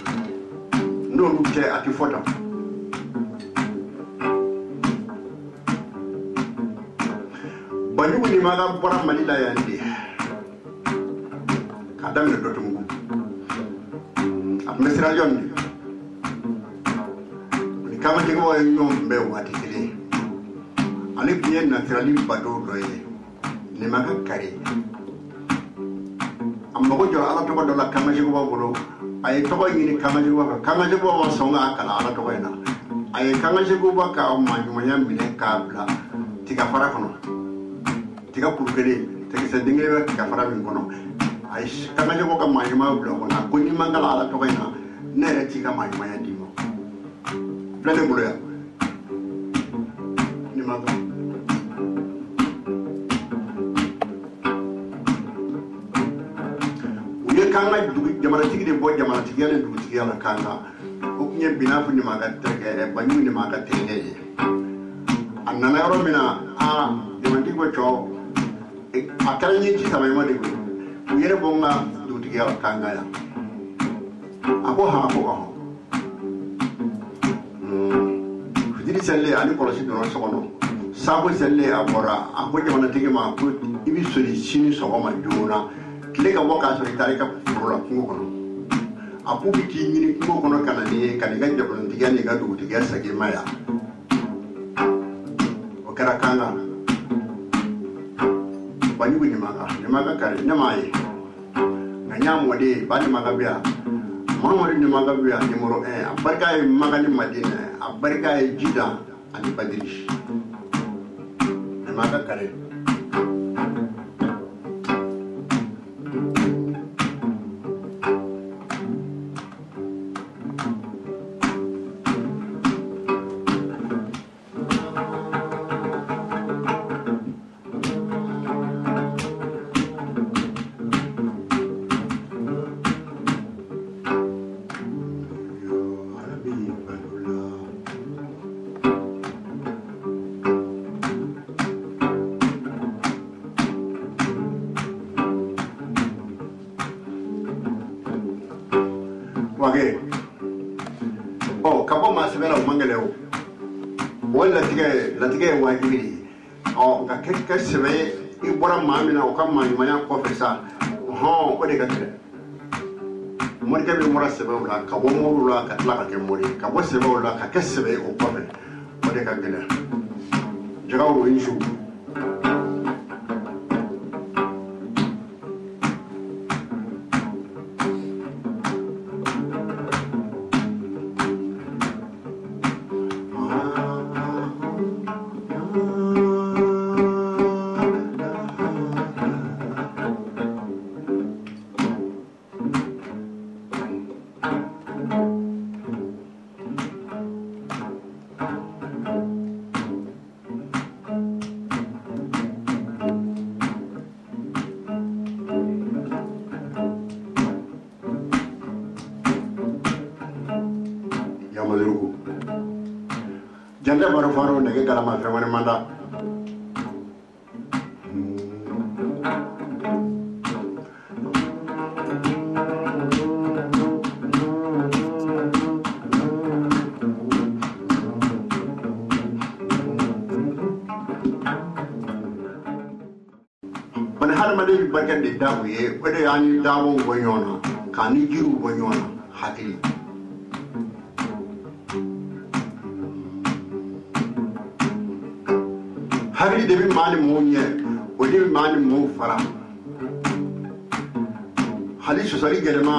no lute ati fota banyu ni maga bora malila yandi kadam do tungu amesira yondi ni kama jego nyom be wati kile ale bien naturally bado doye ni maga kare amma ko jo ala to do la kama jego bolo ay to ko ni kama jego wa songa kala ala to ko ina ay kama jego ba ka o manyu manyamine kabla tiga fara kono tiga purkere tiga sedingere tiga fara min kono ay kama jego ka manyu ma blo kono ko ni mangala ala to ko ina nere tiga manyu manya dimo blade bulo ya ni maga uye kanga dugu jamana tigi de bo jamana tigi ala dugu tigi ala kanga o kunye binafu ni maga tege banyu ni maga tege anana yoro mina jamana tigi bo cho akala nyi ci sama yoma de uyere bonga dugu tigi ala kanga ya ako fidiri selle ani kolosi dono sokono sabo selle abora ako jamana tigi ma ko ibi soli sini sogoma jona kile ka boka so itari ka furula kungo kono apu biti nyini kungo kono kana ni kaniga jabon tigani ga dugu tiga sage maya o kara kanga banyu ni maga kare ne mai nganyam wade bani maga biya mamori ni maga biya numero 1 abarka e maga ni madina abarka e jida ani badrish ne maga kare Wagué kabo masibela umangeleo wala tige wajibiri nga keke sebe ibora mamina o kam manya ko fesa o de gatre mori ke bi mora sebe wala kabo moru la katla ka ke mori kabo sebe wala ka ke sebe o ko fe o de ka gele jagawo inshu jande baro faro nege galama femane manda bana harma de barkan de dawo ye ode yani dawo wonyona kani jiru wonyona hakili hakili de bi mali mo nye o de bi mali mo fara hali sosari gelema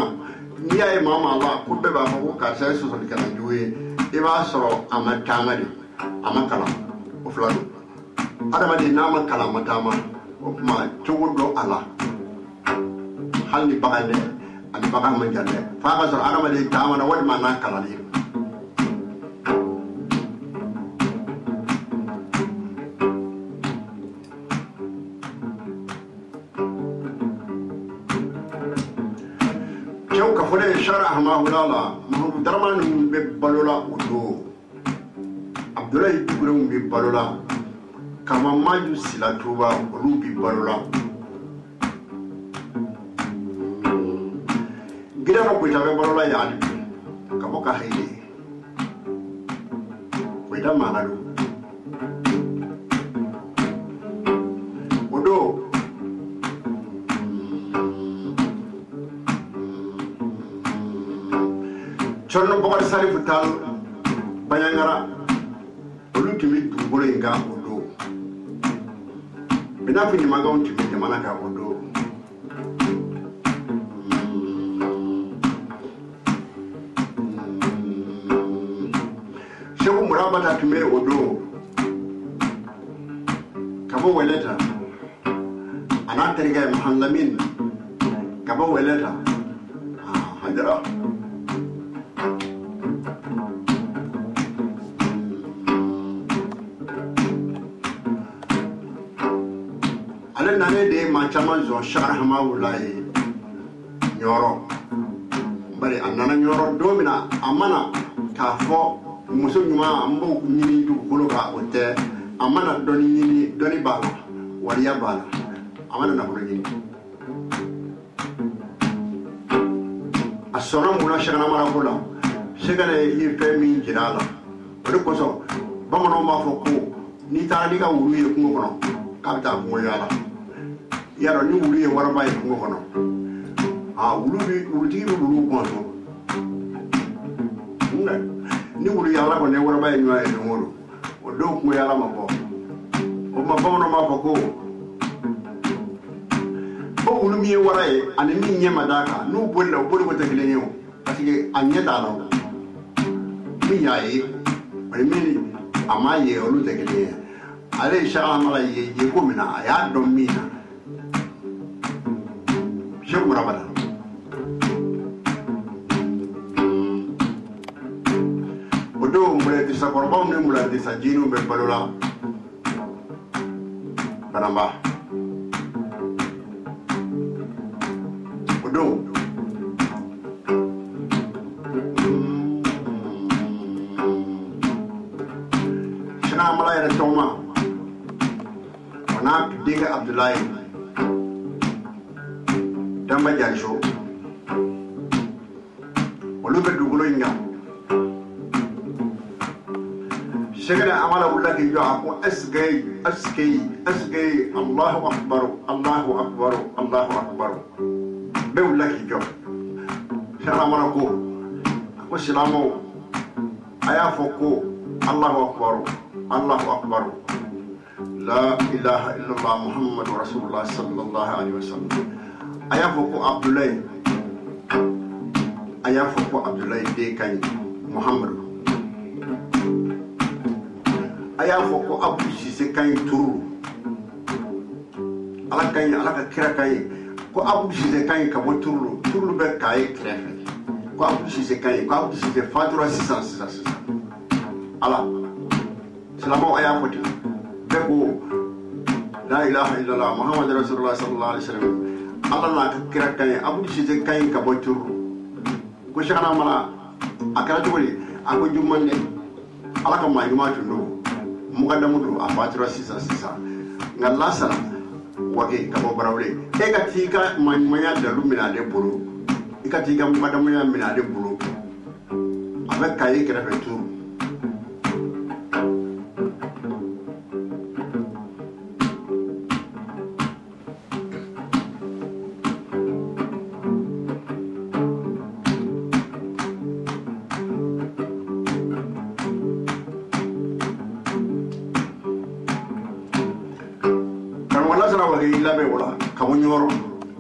ni ay mama ba ko be ba ko ka sai sosari kala juwe e ba soro amatama de amakala o flado adama de nama kala matama o kuma tugudo ala halni bagande ani baga manjande fa ga soro adama de tama na wadi mana kala de fone sharah ma hulala mahmud darman be balola udo abdullahi dugurun be balola kama maju silatuba rubi balola gira ko be balola ya ali kamo ka hayle ko da manalo chorno bokar salifu tal bayangara olu tumi dugolo inga odo bina fini maga on tumi jamana ka odo Cheick Oumar Wagué tumi odo kabo weleta ana terga muhallamin kabo weleta hadra ale nane de ma chama zo shar hama wulai nyoro bari anana nyoro domina amana ka fo muso nyuma ambo nyini du bolo ka ote amana doni bala waliya bala amana na bolo nyini asona muna shagana mara bola shagane yife min jirala wala koso bamano ma fo ko ni ta diga wuru ye kungo kono ka ta kungo yala yaro ni wuru ye warba ye kungo kono wuru tigi wuru ko so ni wuru yala ko ne warba ye nywa e ngoro o do kungo yala ma bo o ma bamano ma fo ko wulu mi wara ye ani mi nyema daka nu bolla bolu ko tekele nyo parce que anya dala mi yayi bari mi amaye olu tekele ale inshallah mala ye ko mina aya do mina Cheick Oumar Wagué odo mule disa korba ne mule disa jinu be balola banamba odo shana mala ya toma wana diga Abdullahi damba jansho olu be dugulo inga shagana amala wala ki yo ako asgay Allahu akbar be wala ki yo shara mara ko islamo aya foko Allahu akbar la ilaha illallah muhammadur rasulullah sallallahu alaihi wasallam aya foko Abdullahi de kan Muhammad aya foko Abu Sise kan turu ala ka kira kan ko Abu Sise kan ka bo turu be kai krefe ko Abu Sise kan ko Abu Sise fatura 600 ala selama aya foti be ko la ilaha illallah muhammadur rasulullah sallallahu alaihi wasallam Allah na ka kira kan Abu Sise kan ka bo turu ko shana mala akara tugoli ako jumande ala ka ma yuma tundo mukaddamu do afatura 600 ngalla sala wage ka bo barawle e ka tika manya da lumina de buru e ka tika mukaddamu ya mina de buru avec kaye kira fe turu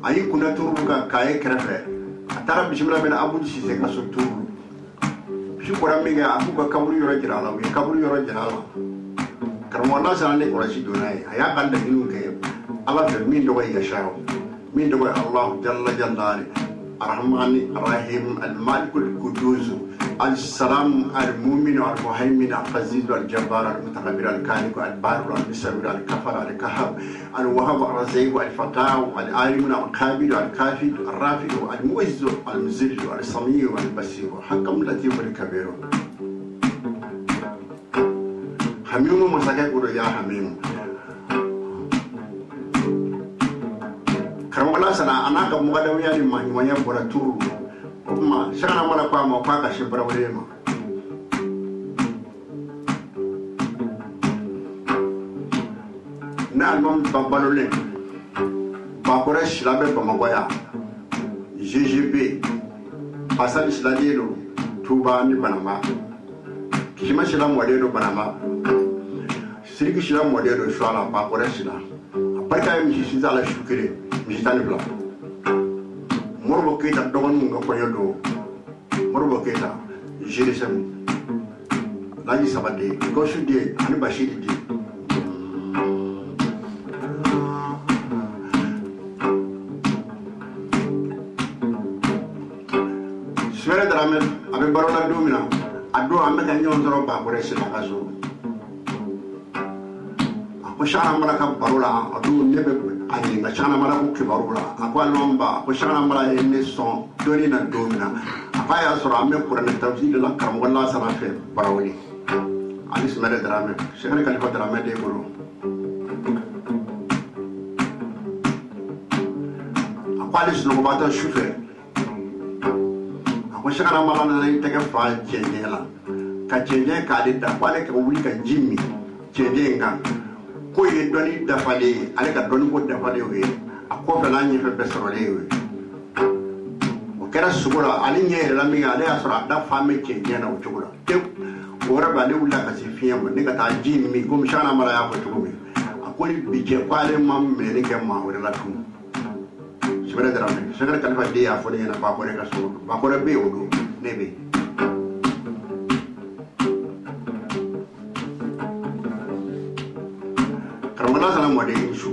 ayi kuna turu ka kaye krefe atara bismillah ben Abu Sise ka so turu shi kora minga aku ka kaburu yoro jirala wi kaburu yoro jirala karmo Allah sana ne kora shi donai aya kan da hinu ke Allah da min do ya shawo min do Allah jalla jalali arrahmani arrahim al-malik al-qudus al-salam al-mu'min al-muhaymin al-aziz al-jabbar al-mutakabbir al-khaliq al-bar al-musawwir al-kafar al-kahhar al-wahhab al-raziq al-fatah al-alim al-qabil al-kafi al-rafi al-mu'izz al-muzill al-sami' al-basir hakam latif al-kabir hamimu masaka ko ya hamimu karamala sana anaka mugadamu ya ni manya bora turu kuma shana mala kwa ma kwa ka shibra wema na album babalole bakore shilabe pa magoya GGB pasali shiladelo tuba ni banama kishima shila modelo banama siriki shila modelo shwala pa kore shila barka mi shi zala shukire mi tani bla morbo keita dogon nga ko yodo morbo keita jerisam laji sabade ko shudi ani bashiri di sere drame abe barola domina ado ame ka nyon zoro ba ko resila kaso ako shana mala ka barola ado nebe ani na shana mala ko ke barola ako lomba ako shana mala ene son doni na domina apaya soro ame ko na tawzil la kam wala sana fe barawli ali sere drame sere kalifa drame de goro ako ali sno ba ta shufe ko shakana malana na tege fa chenjela ka chenje ka de da kwale ka wuli ka jimmi chenje nga ko ye doni da fale ale ka doni ko da fale we ako fa na nyi fe besoro le we o kera sugura ali nye la mi ale asra da fa me chenje na o chugura te ora ba le wula ka sifiya mo ne ka ta jimmi ko mshana mala ya ko chugumi akoli bije kwale mam me ne ke ma wala tu sibere drame sibere kalifa de ya fo de na ba ko re ka so ba ko re be odo nebe karamana sala mo de ishu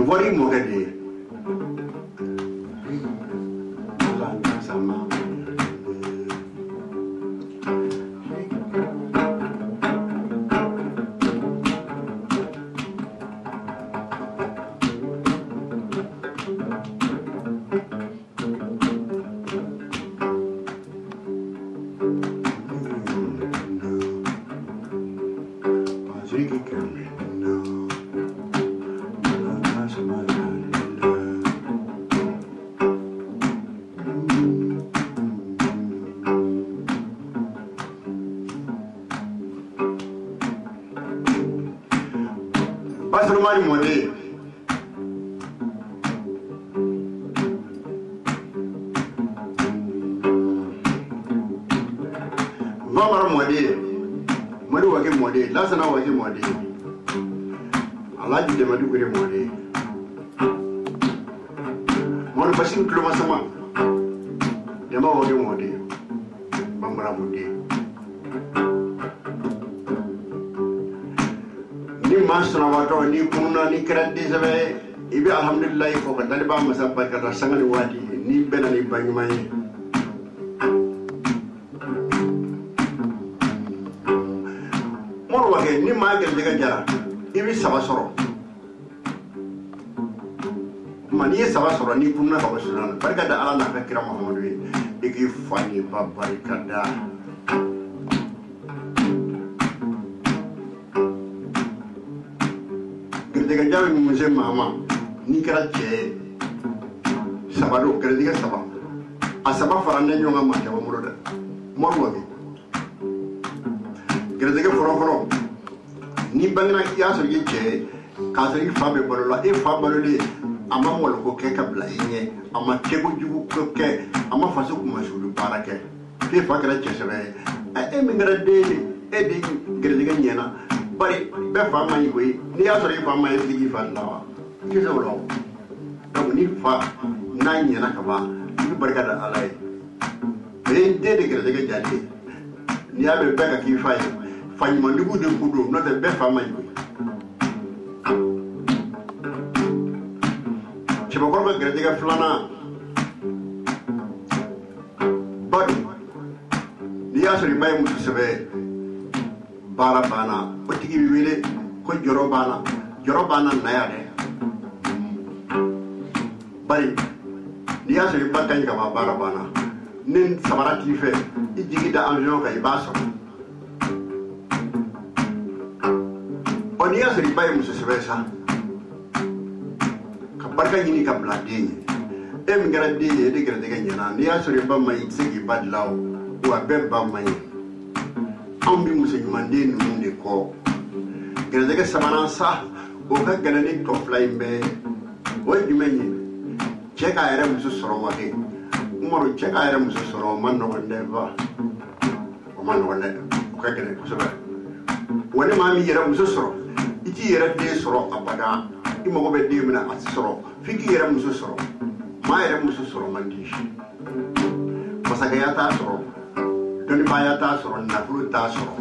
Vori mogadi sama Pasrumani mode Vamar mode Madu wage mode Lasana wage mode Alaji de madu gure mode Monu basin kloma sama Yama wage mode Bambara mode masna wato ni kunna ni kraddi sabe ibi alhamdulillah ko ka daliba masabba ka sangali wadi ni benani banyumay mor wage ni magal diga jara ibi sabasoro mani sabasoro ni kunna ka basuna barka da ala na ka kira muhammadu iki fani babarikada Gerdiga jawi muse mama ni kara che sabado gerdiga saba asaba farande nyonga mata ba muroda morwo bi gerdiga foro ni bangna ya so ye che ka so yi fabe bolola e fa bolole ama mol ko ke ka bla yenye ama ke ko jugu ko ke ama faso ko masulu barake fe fa kara che sebe e mi ngara de e de gerdiga nyena bari be fa ma yi koy ni ya so yi fa ma yi fa lawa ki so lo donc ni fa na nyena ka ba ni barka da alai be de gerdiga jali ni ya be ka ki fa yi fa ni mo ndugu de kudo no de be fa ma yi koy Chibokoro gerdiga flana bari ni ya so yi bay musu sebe bara bana o tigi bi wele ko joro bana na ya de bari ni ya so yi bakay ka bara bana nin samara ti fe jigida avion ka ibaso oni asri bay muso sebesa ka barka nyini ka bladini em gara de de gara de nyana ni asri ba mai sigi badlaw wa bebba mai ambi muso nyumande nunde ko gara de sabana sa o ka gara ni to fly be o dimenyi Cheick ayere muso soro wake Umaru Cheick ayere muso soro man no neva o man no ne o ka gele ko soba woni ma mi yere muso soro iti yere de soro abada imo go be de mina ati soro fiki yere muso soro ma yere muso soro man di masaka ya ta soro doni ba ya ta soro na fulu ta soro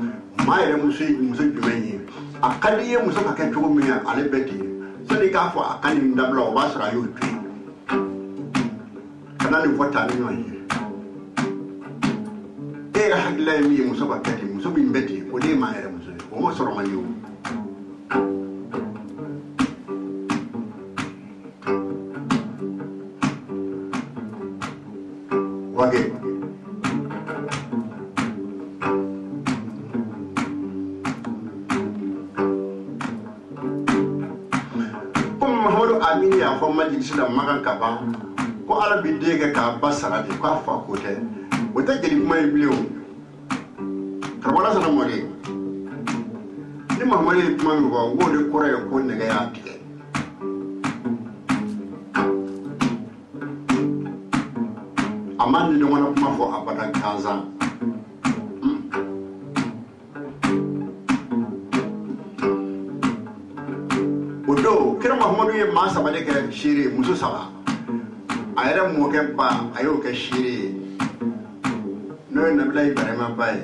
ma yere muso jumenyi akadi ye muso ka ke to mi ale beti so di ka fo akani ndabla o ba sara yo twi kana ni vota ni yoyi era hagla mi muso bakati muso bimbeti o de ma era muso o mo soro manyu wage comme Mahamadou Amini a fo majlis da magan kaba ko ala bi dege ka basara de ko fa ko te o ta jeli kuma iblew karbala sana mori ni Mahamadou kuma mi ko ngode kore ko ne ga ya tike amandi de wona kuma fo abada kaza odo kira Mahamadou ye ma sabale ke shiri muso saba ayere mo ke ba ayo ke shiri no na blai barema bai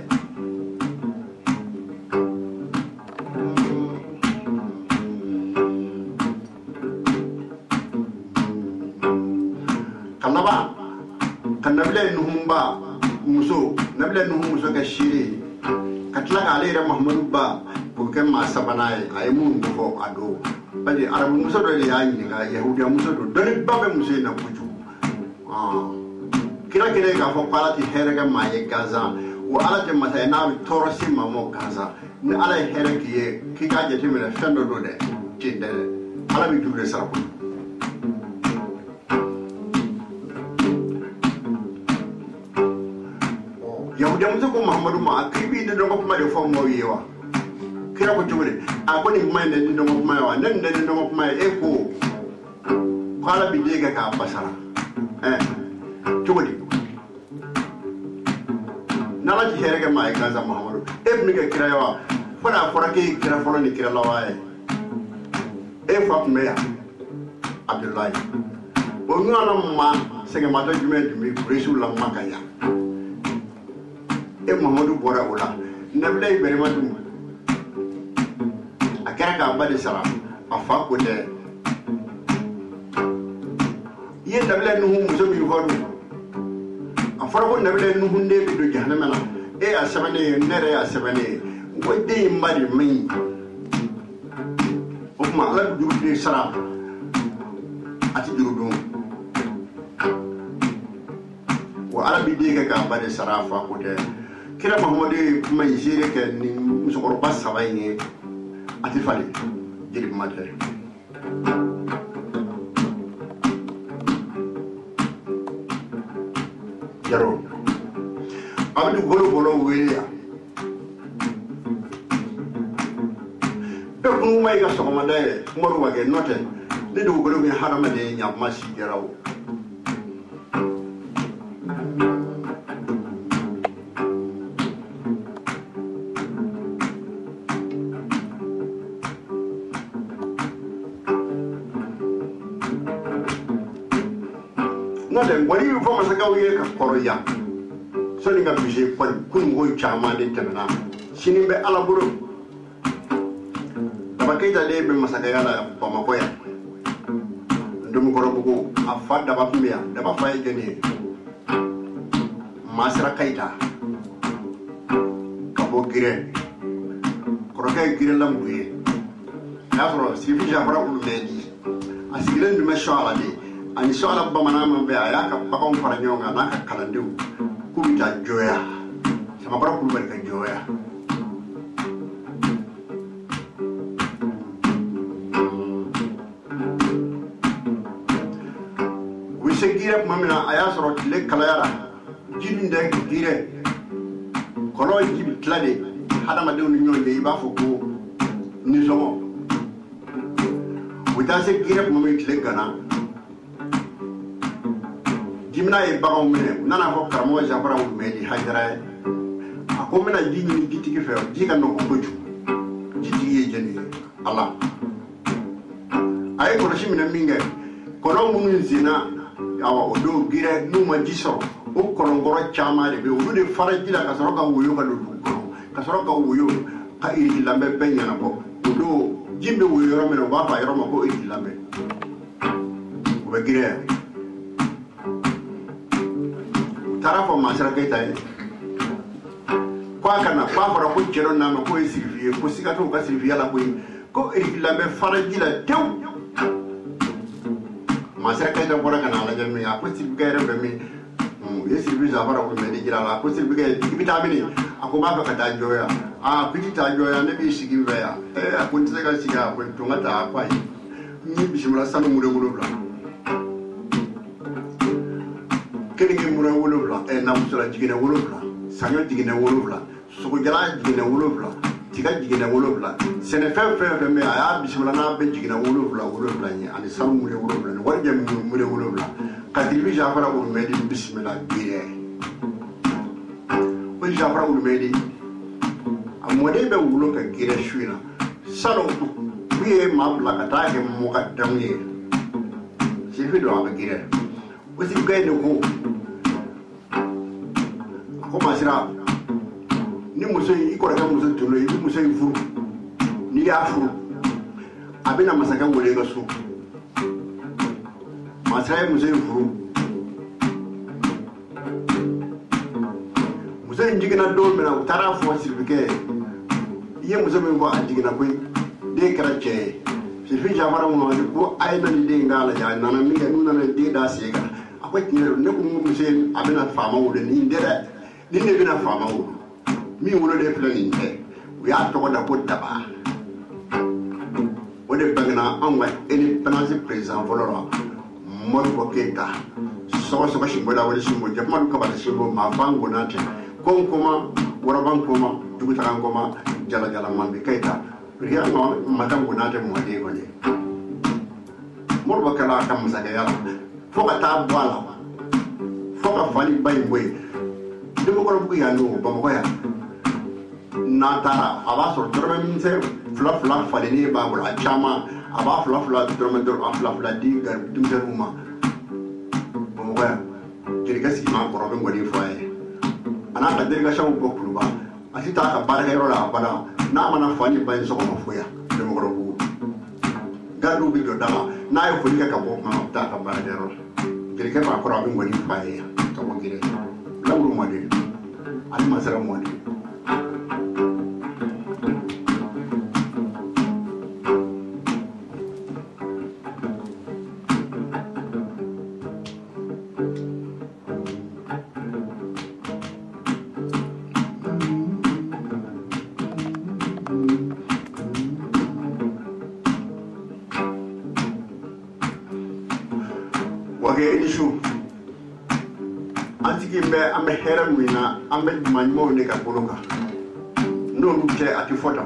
kanabla nuhumba muso nabla nuhum muso ke shiri katla ka ale Muhammadu ba ko ke ma sabana ay mun ko ado bali arabu muso do le yani ga yahudiya muso do doni babe muso na buju kira ka fo palati herega maye gaza wa ala te mata na bi torosi mamo gaza ni ala heregi ye ki ga je timina fendo do de tinde ala bi dure sarako yahudiya muso ko Muhammadu ma akibi de do ko ma de fo mo yewa kira ko jumure a ko ni mai ne ni do ko ma wa nan ne do ko ma e ko kala bi de ga ka basara jumudi nala ji herege mai gaza Muhammadu ibn ga kira yawa fara ke kira folo ni kira lawaye e fa meya Abdullahi o ngana ma sege mata jume dumi rasulullah makaya e Muhammadu bora ola nablay bere matu akara ka bade sara afa ko de ye nablay no muso mi hodu afara ko nablay no hunde bi do jahannama na e asabane nere asabane wode mbadi min o kuma ala duru de sara ati duru dum wa arabi de ka bade sara fa ko de kira Muhammadu kuma jere ke ni musokoro ba sabai ne ati fali jiri madre jaro abdu bolo weya be ko mai ga so ma de Oumar Wagué note de do golo mi harama de nya ma si jaraw noten wari yu fo masaka wiye ka koroya soni nga bije kon kun go chama de temna sini be ala buru daba kayta de be masaka yala ba makoya ndum ko robugo afada ba pimia daba fay gene masra kayta kabo gire korokay gire lambuye afro sifi jabra ulmedi asigilen du meshala de ani sala bamana mambe aya ka bakon fara nyonga na ka kalandew kubita joya makora kulubali ka joya wise gira mamina aya soro tile kalayara jibinde gire kono jibi tlade hadama de nyonde iba foko ni somo wita se gira mamina tile gana jimna e bawo mene nana ko karamo jabara wu medi hajdara ko mena jini gitiki fe jiga no ko boju jiti jeni ala ay ko shimina minga kono mun zina awa odo gira numa jiso o kono ngoro chama de be odo de farajila ka soro ka wuyo ka do ka soro ka wuyo ka iri lambe benya na ko odo jimbe wuyo ro mena ba fa yoro ma ko iri lambe o be gira tarafo masara kaita kwa kana kwa fara ko jero na ma ko sirviye ko sigato ka sirviya la ko iri lambe farajila tew masara kaita bora kana la jami a ko sirviya re be mi ye sirviya fara ko me digira la ko sirviya vitamini ako ma ka ta joya a pitita joya ne bi sigi veya a ko ntse ka siga ko to ngata kwa ni bishimura sanu mure bla kenge mura wolobla e na musala jigene wolobla sanyo jigene wolobla suko jala jigene wolobla tiga jigene wolobla sene fe me aya bismillah na be jigene wolobla ni ani sanu mure wolobla ni warje mure wolobla kadiri jafara ko medi bismillah gire o jafara ko medi amode be wulo ka gire shuina salo biye mabla ka ta ke mo ka damye sifido aba gire wasi gaide ko masira ni muso yi ko ka muso tulo yi muso yi furu ni ya furu abina masaka wole ga su masira muso yi furu muso yi jigina do mena utara fo sirfike iye muso me ko ajigina ko de karache sirfi jamara mo ko ayna ni de ngala ja nana mi ga nuna de da sega akwai tinero ne ko muso abina fama wole ni ndere dine bina fama wo mi wolo de plan inte we are to da ko daba o de bangna anwa eni penance president volora mo ko keta so shimbo da wali shimbo jama ko ba shimbo ma fango nate kon koma wara ban koma dugu ta koma jala man be keta riya no matango nate mo de ko ne mo ba kala kam sa ga yala fo ka ta bwala fo ka fali bay boy demo ko bu ya no ba mo ya na tara aba so dorme minse fla fale ni ba bula chama aba fla dorme fla di gar dum deruma ba mo ya jirga si ma ko be ngodi faye ana ka dirga shawu ko kuluba asita ka barga yoro la bana na mana fani ba so ko foya demo ko bu garu bi do dama na yo fulika ka bo ma ta ka barga yoro jirga ba ko be ngodi faye to mo gire lawru mo de ali masara mo de wage isu antiki be ambe hera mina ambe manmo ne ka boloka no rute ati fota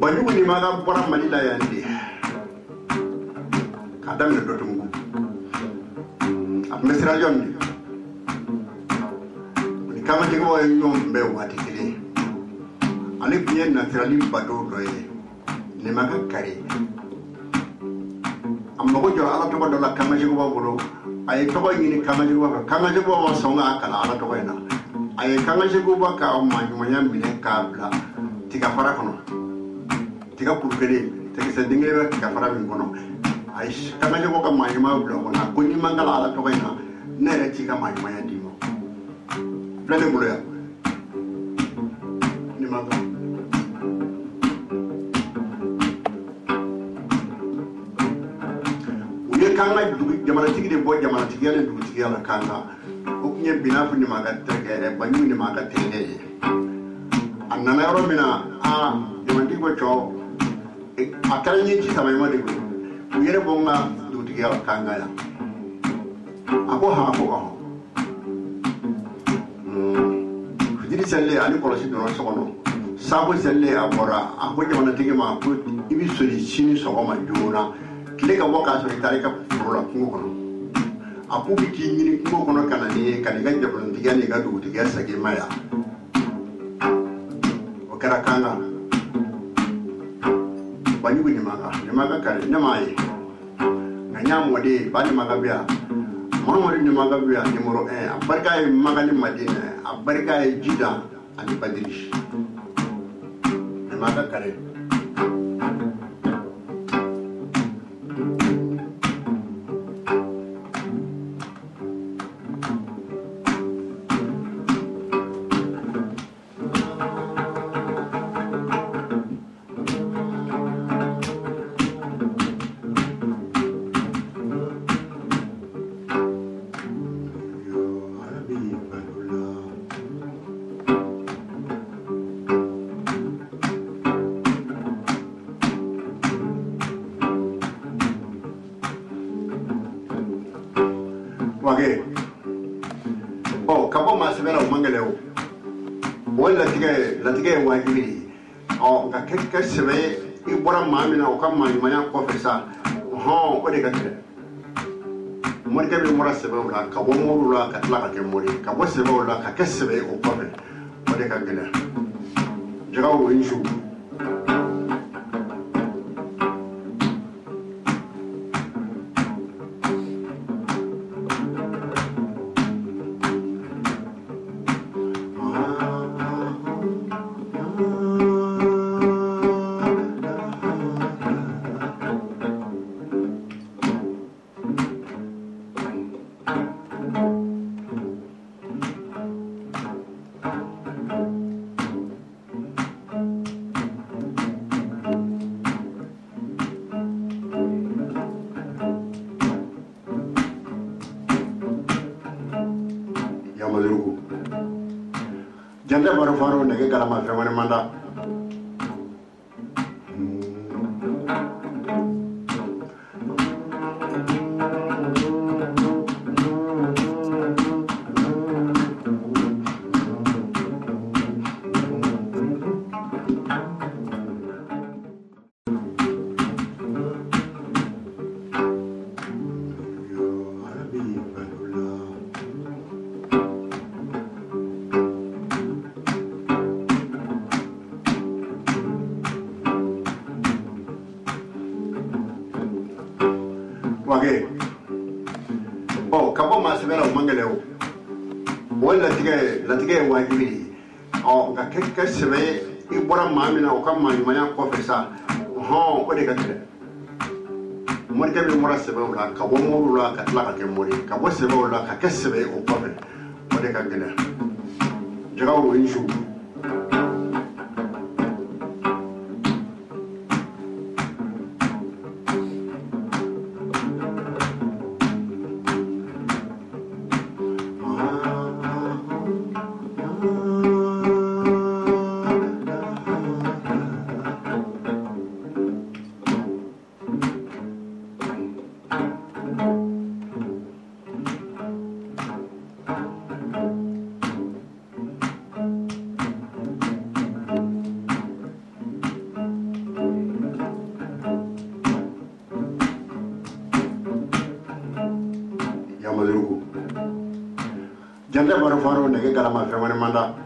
banyu ni maga bora malila yandi kadam ne dotum ambe sira jondi ni kama jigo nyom be wati kile ale bien naturally bado doye ne maga kare amma ko jora ala to do la kama jigo bolo ay to ba ni kama jigo ba songa kala ala to ina ay kama jigo ba ka o ma nyam bine ka bla tiga fara kono tiga purkere tiga se dingere tiga fara min kono ay kama jigo ka ma nyama bla kono ko ni mangala ala to ina ne re tiga ma nyama ya dimo bla de bolo ya ni maga kanga dugu jama jamana tigi de bo jamana tigi yale dugutigi yala kanga o kunye binafu ni maga tege banyu ni maga tege anana yoro mina jamana tigi bo cho akala nyi ci sama mo de ku yere bonga dugutigi yala kanga ya ako ha ko fujiri selle ali kolosi do sokono sabo selle abora ako jamana tigi ma ko ibi soli chini sokoma jona kile ka boka so itare ka furula kungo kono apu biki nyini kungo kono kana ni kaniga jamana tigi ni ga dugu tigi sage maya o kara kanga banyu ni maga kare ne mai nganya mode bani maga biya Muhammad ni maga biya numero 1 abarka e maga ni Madina abarka e Jida ani Badrish ne maga kare Wagué kabo ma sebera mangale o wala tige wajibi ga ke sebe I bora mamina o kam manya ko fesa o de ka tere mo ke bi mora sebe o la ka bo mo la ka tla ka ke mori ka bo sebe o la ka ke sebe o ko fe o de ka gele jaga o inshu Janda baru faru nege kalama femane manda Wagué kabo ma sebera mangale o wala tige wajibi ga ke sebe I bora mamina o kam manya ko fesa o de ka tere mo ke bi mora sebe o la ka bo mo la ka tla ka ke mori ka bo sebe o la ka ke sebe o ko fe o de ka gele jaga o inshu Janda baru faru nege kalama femane manda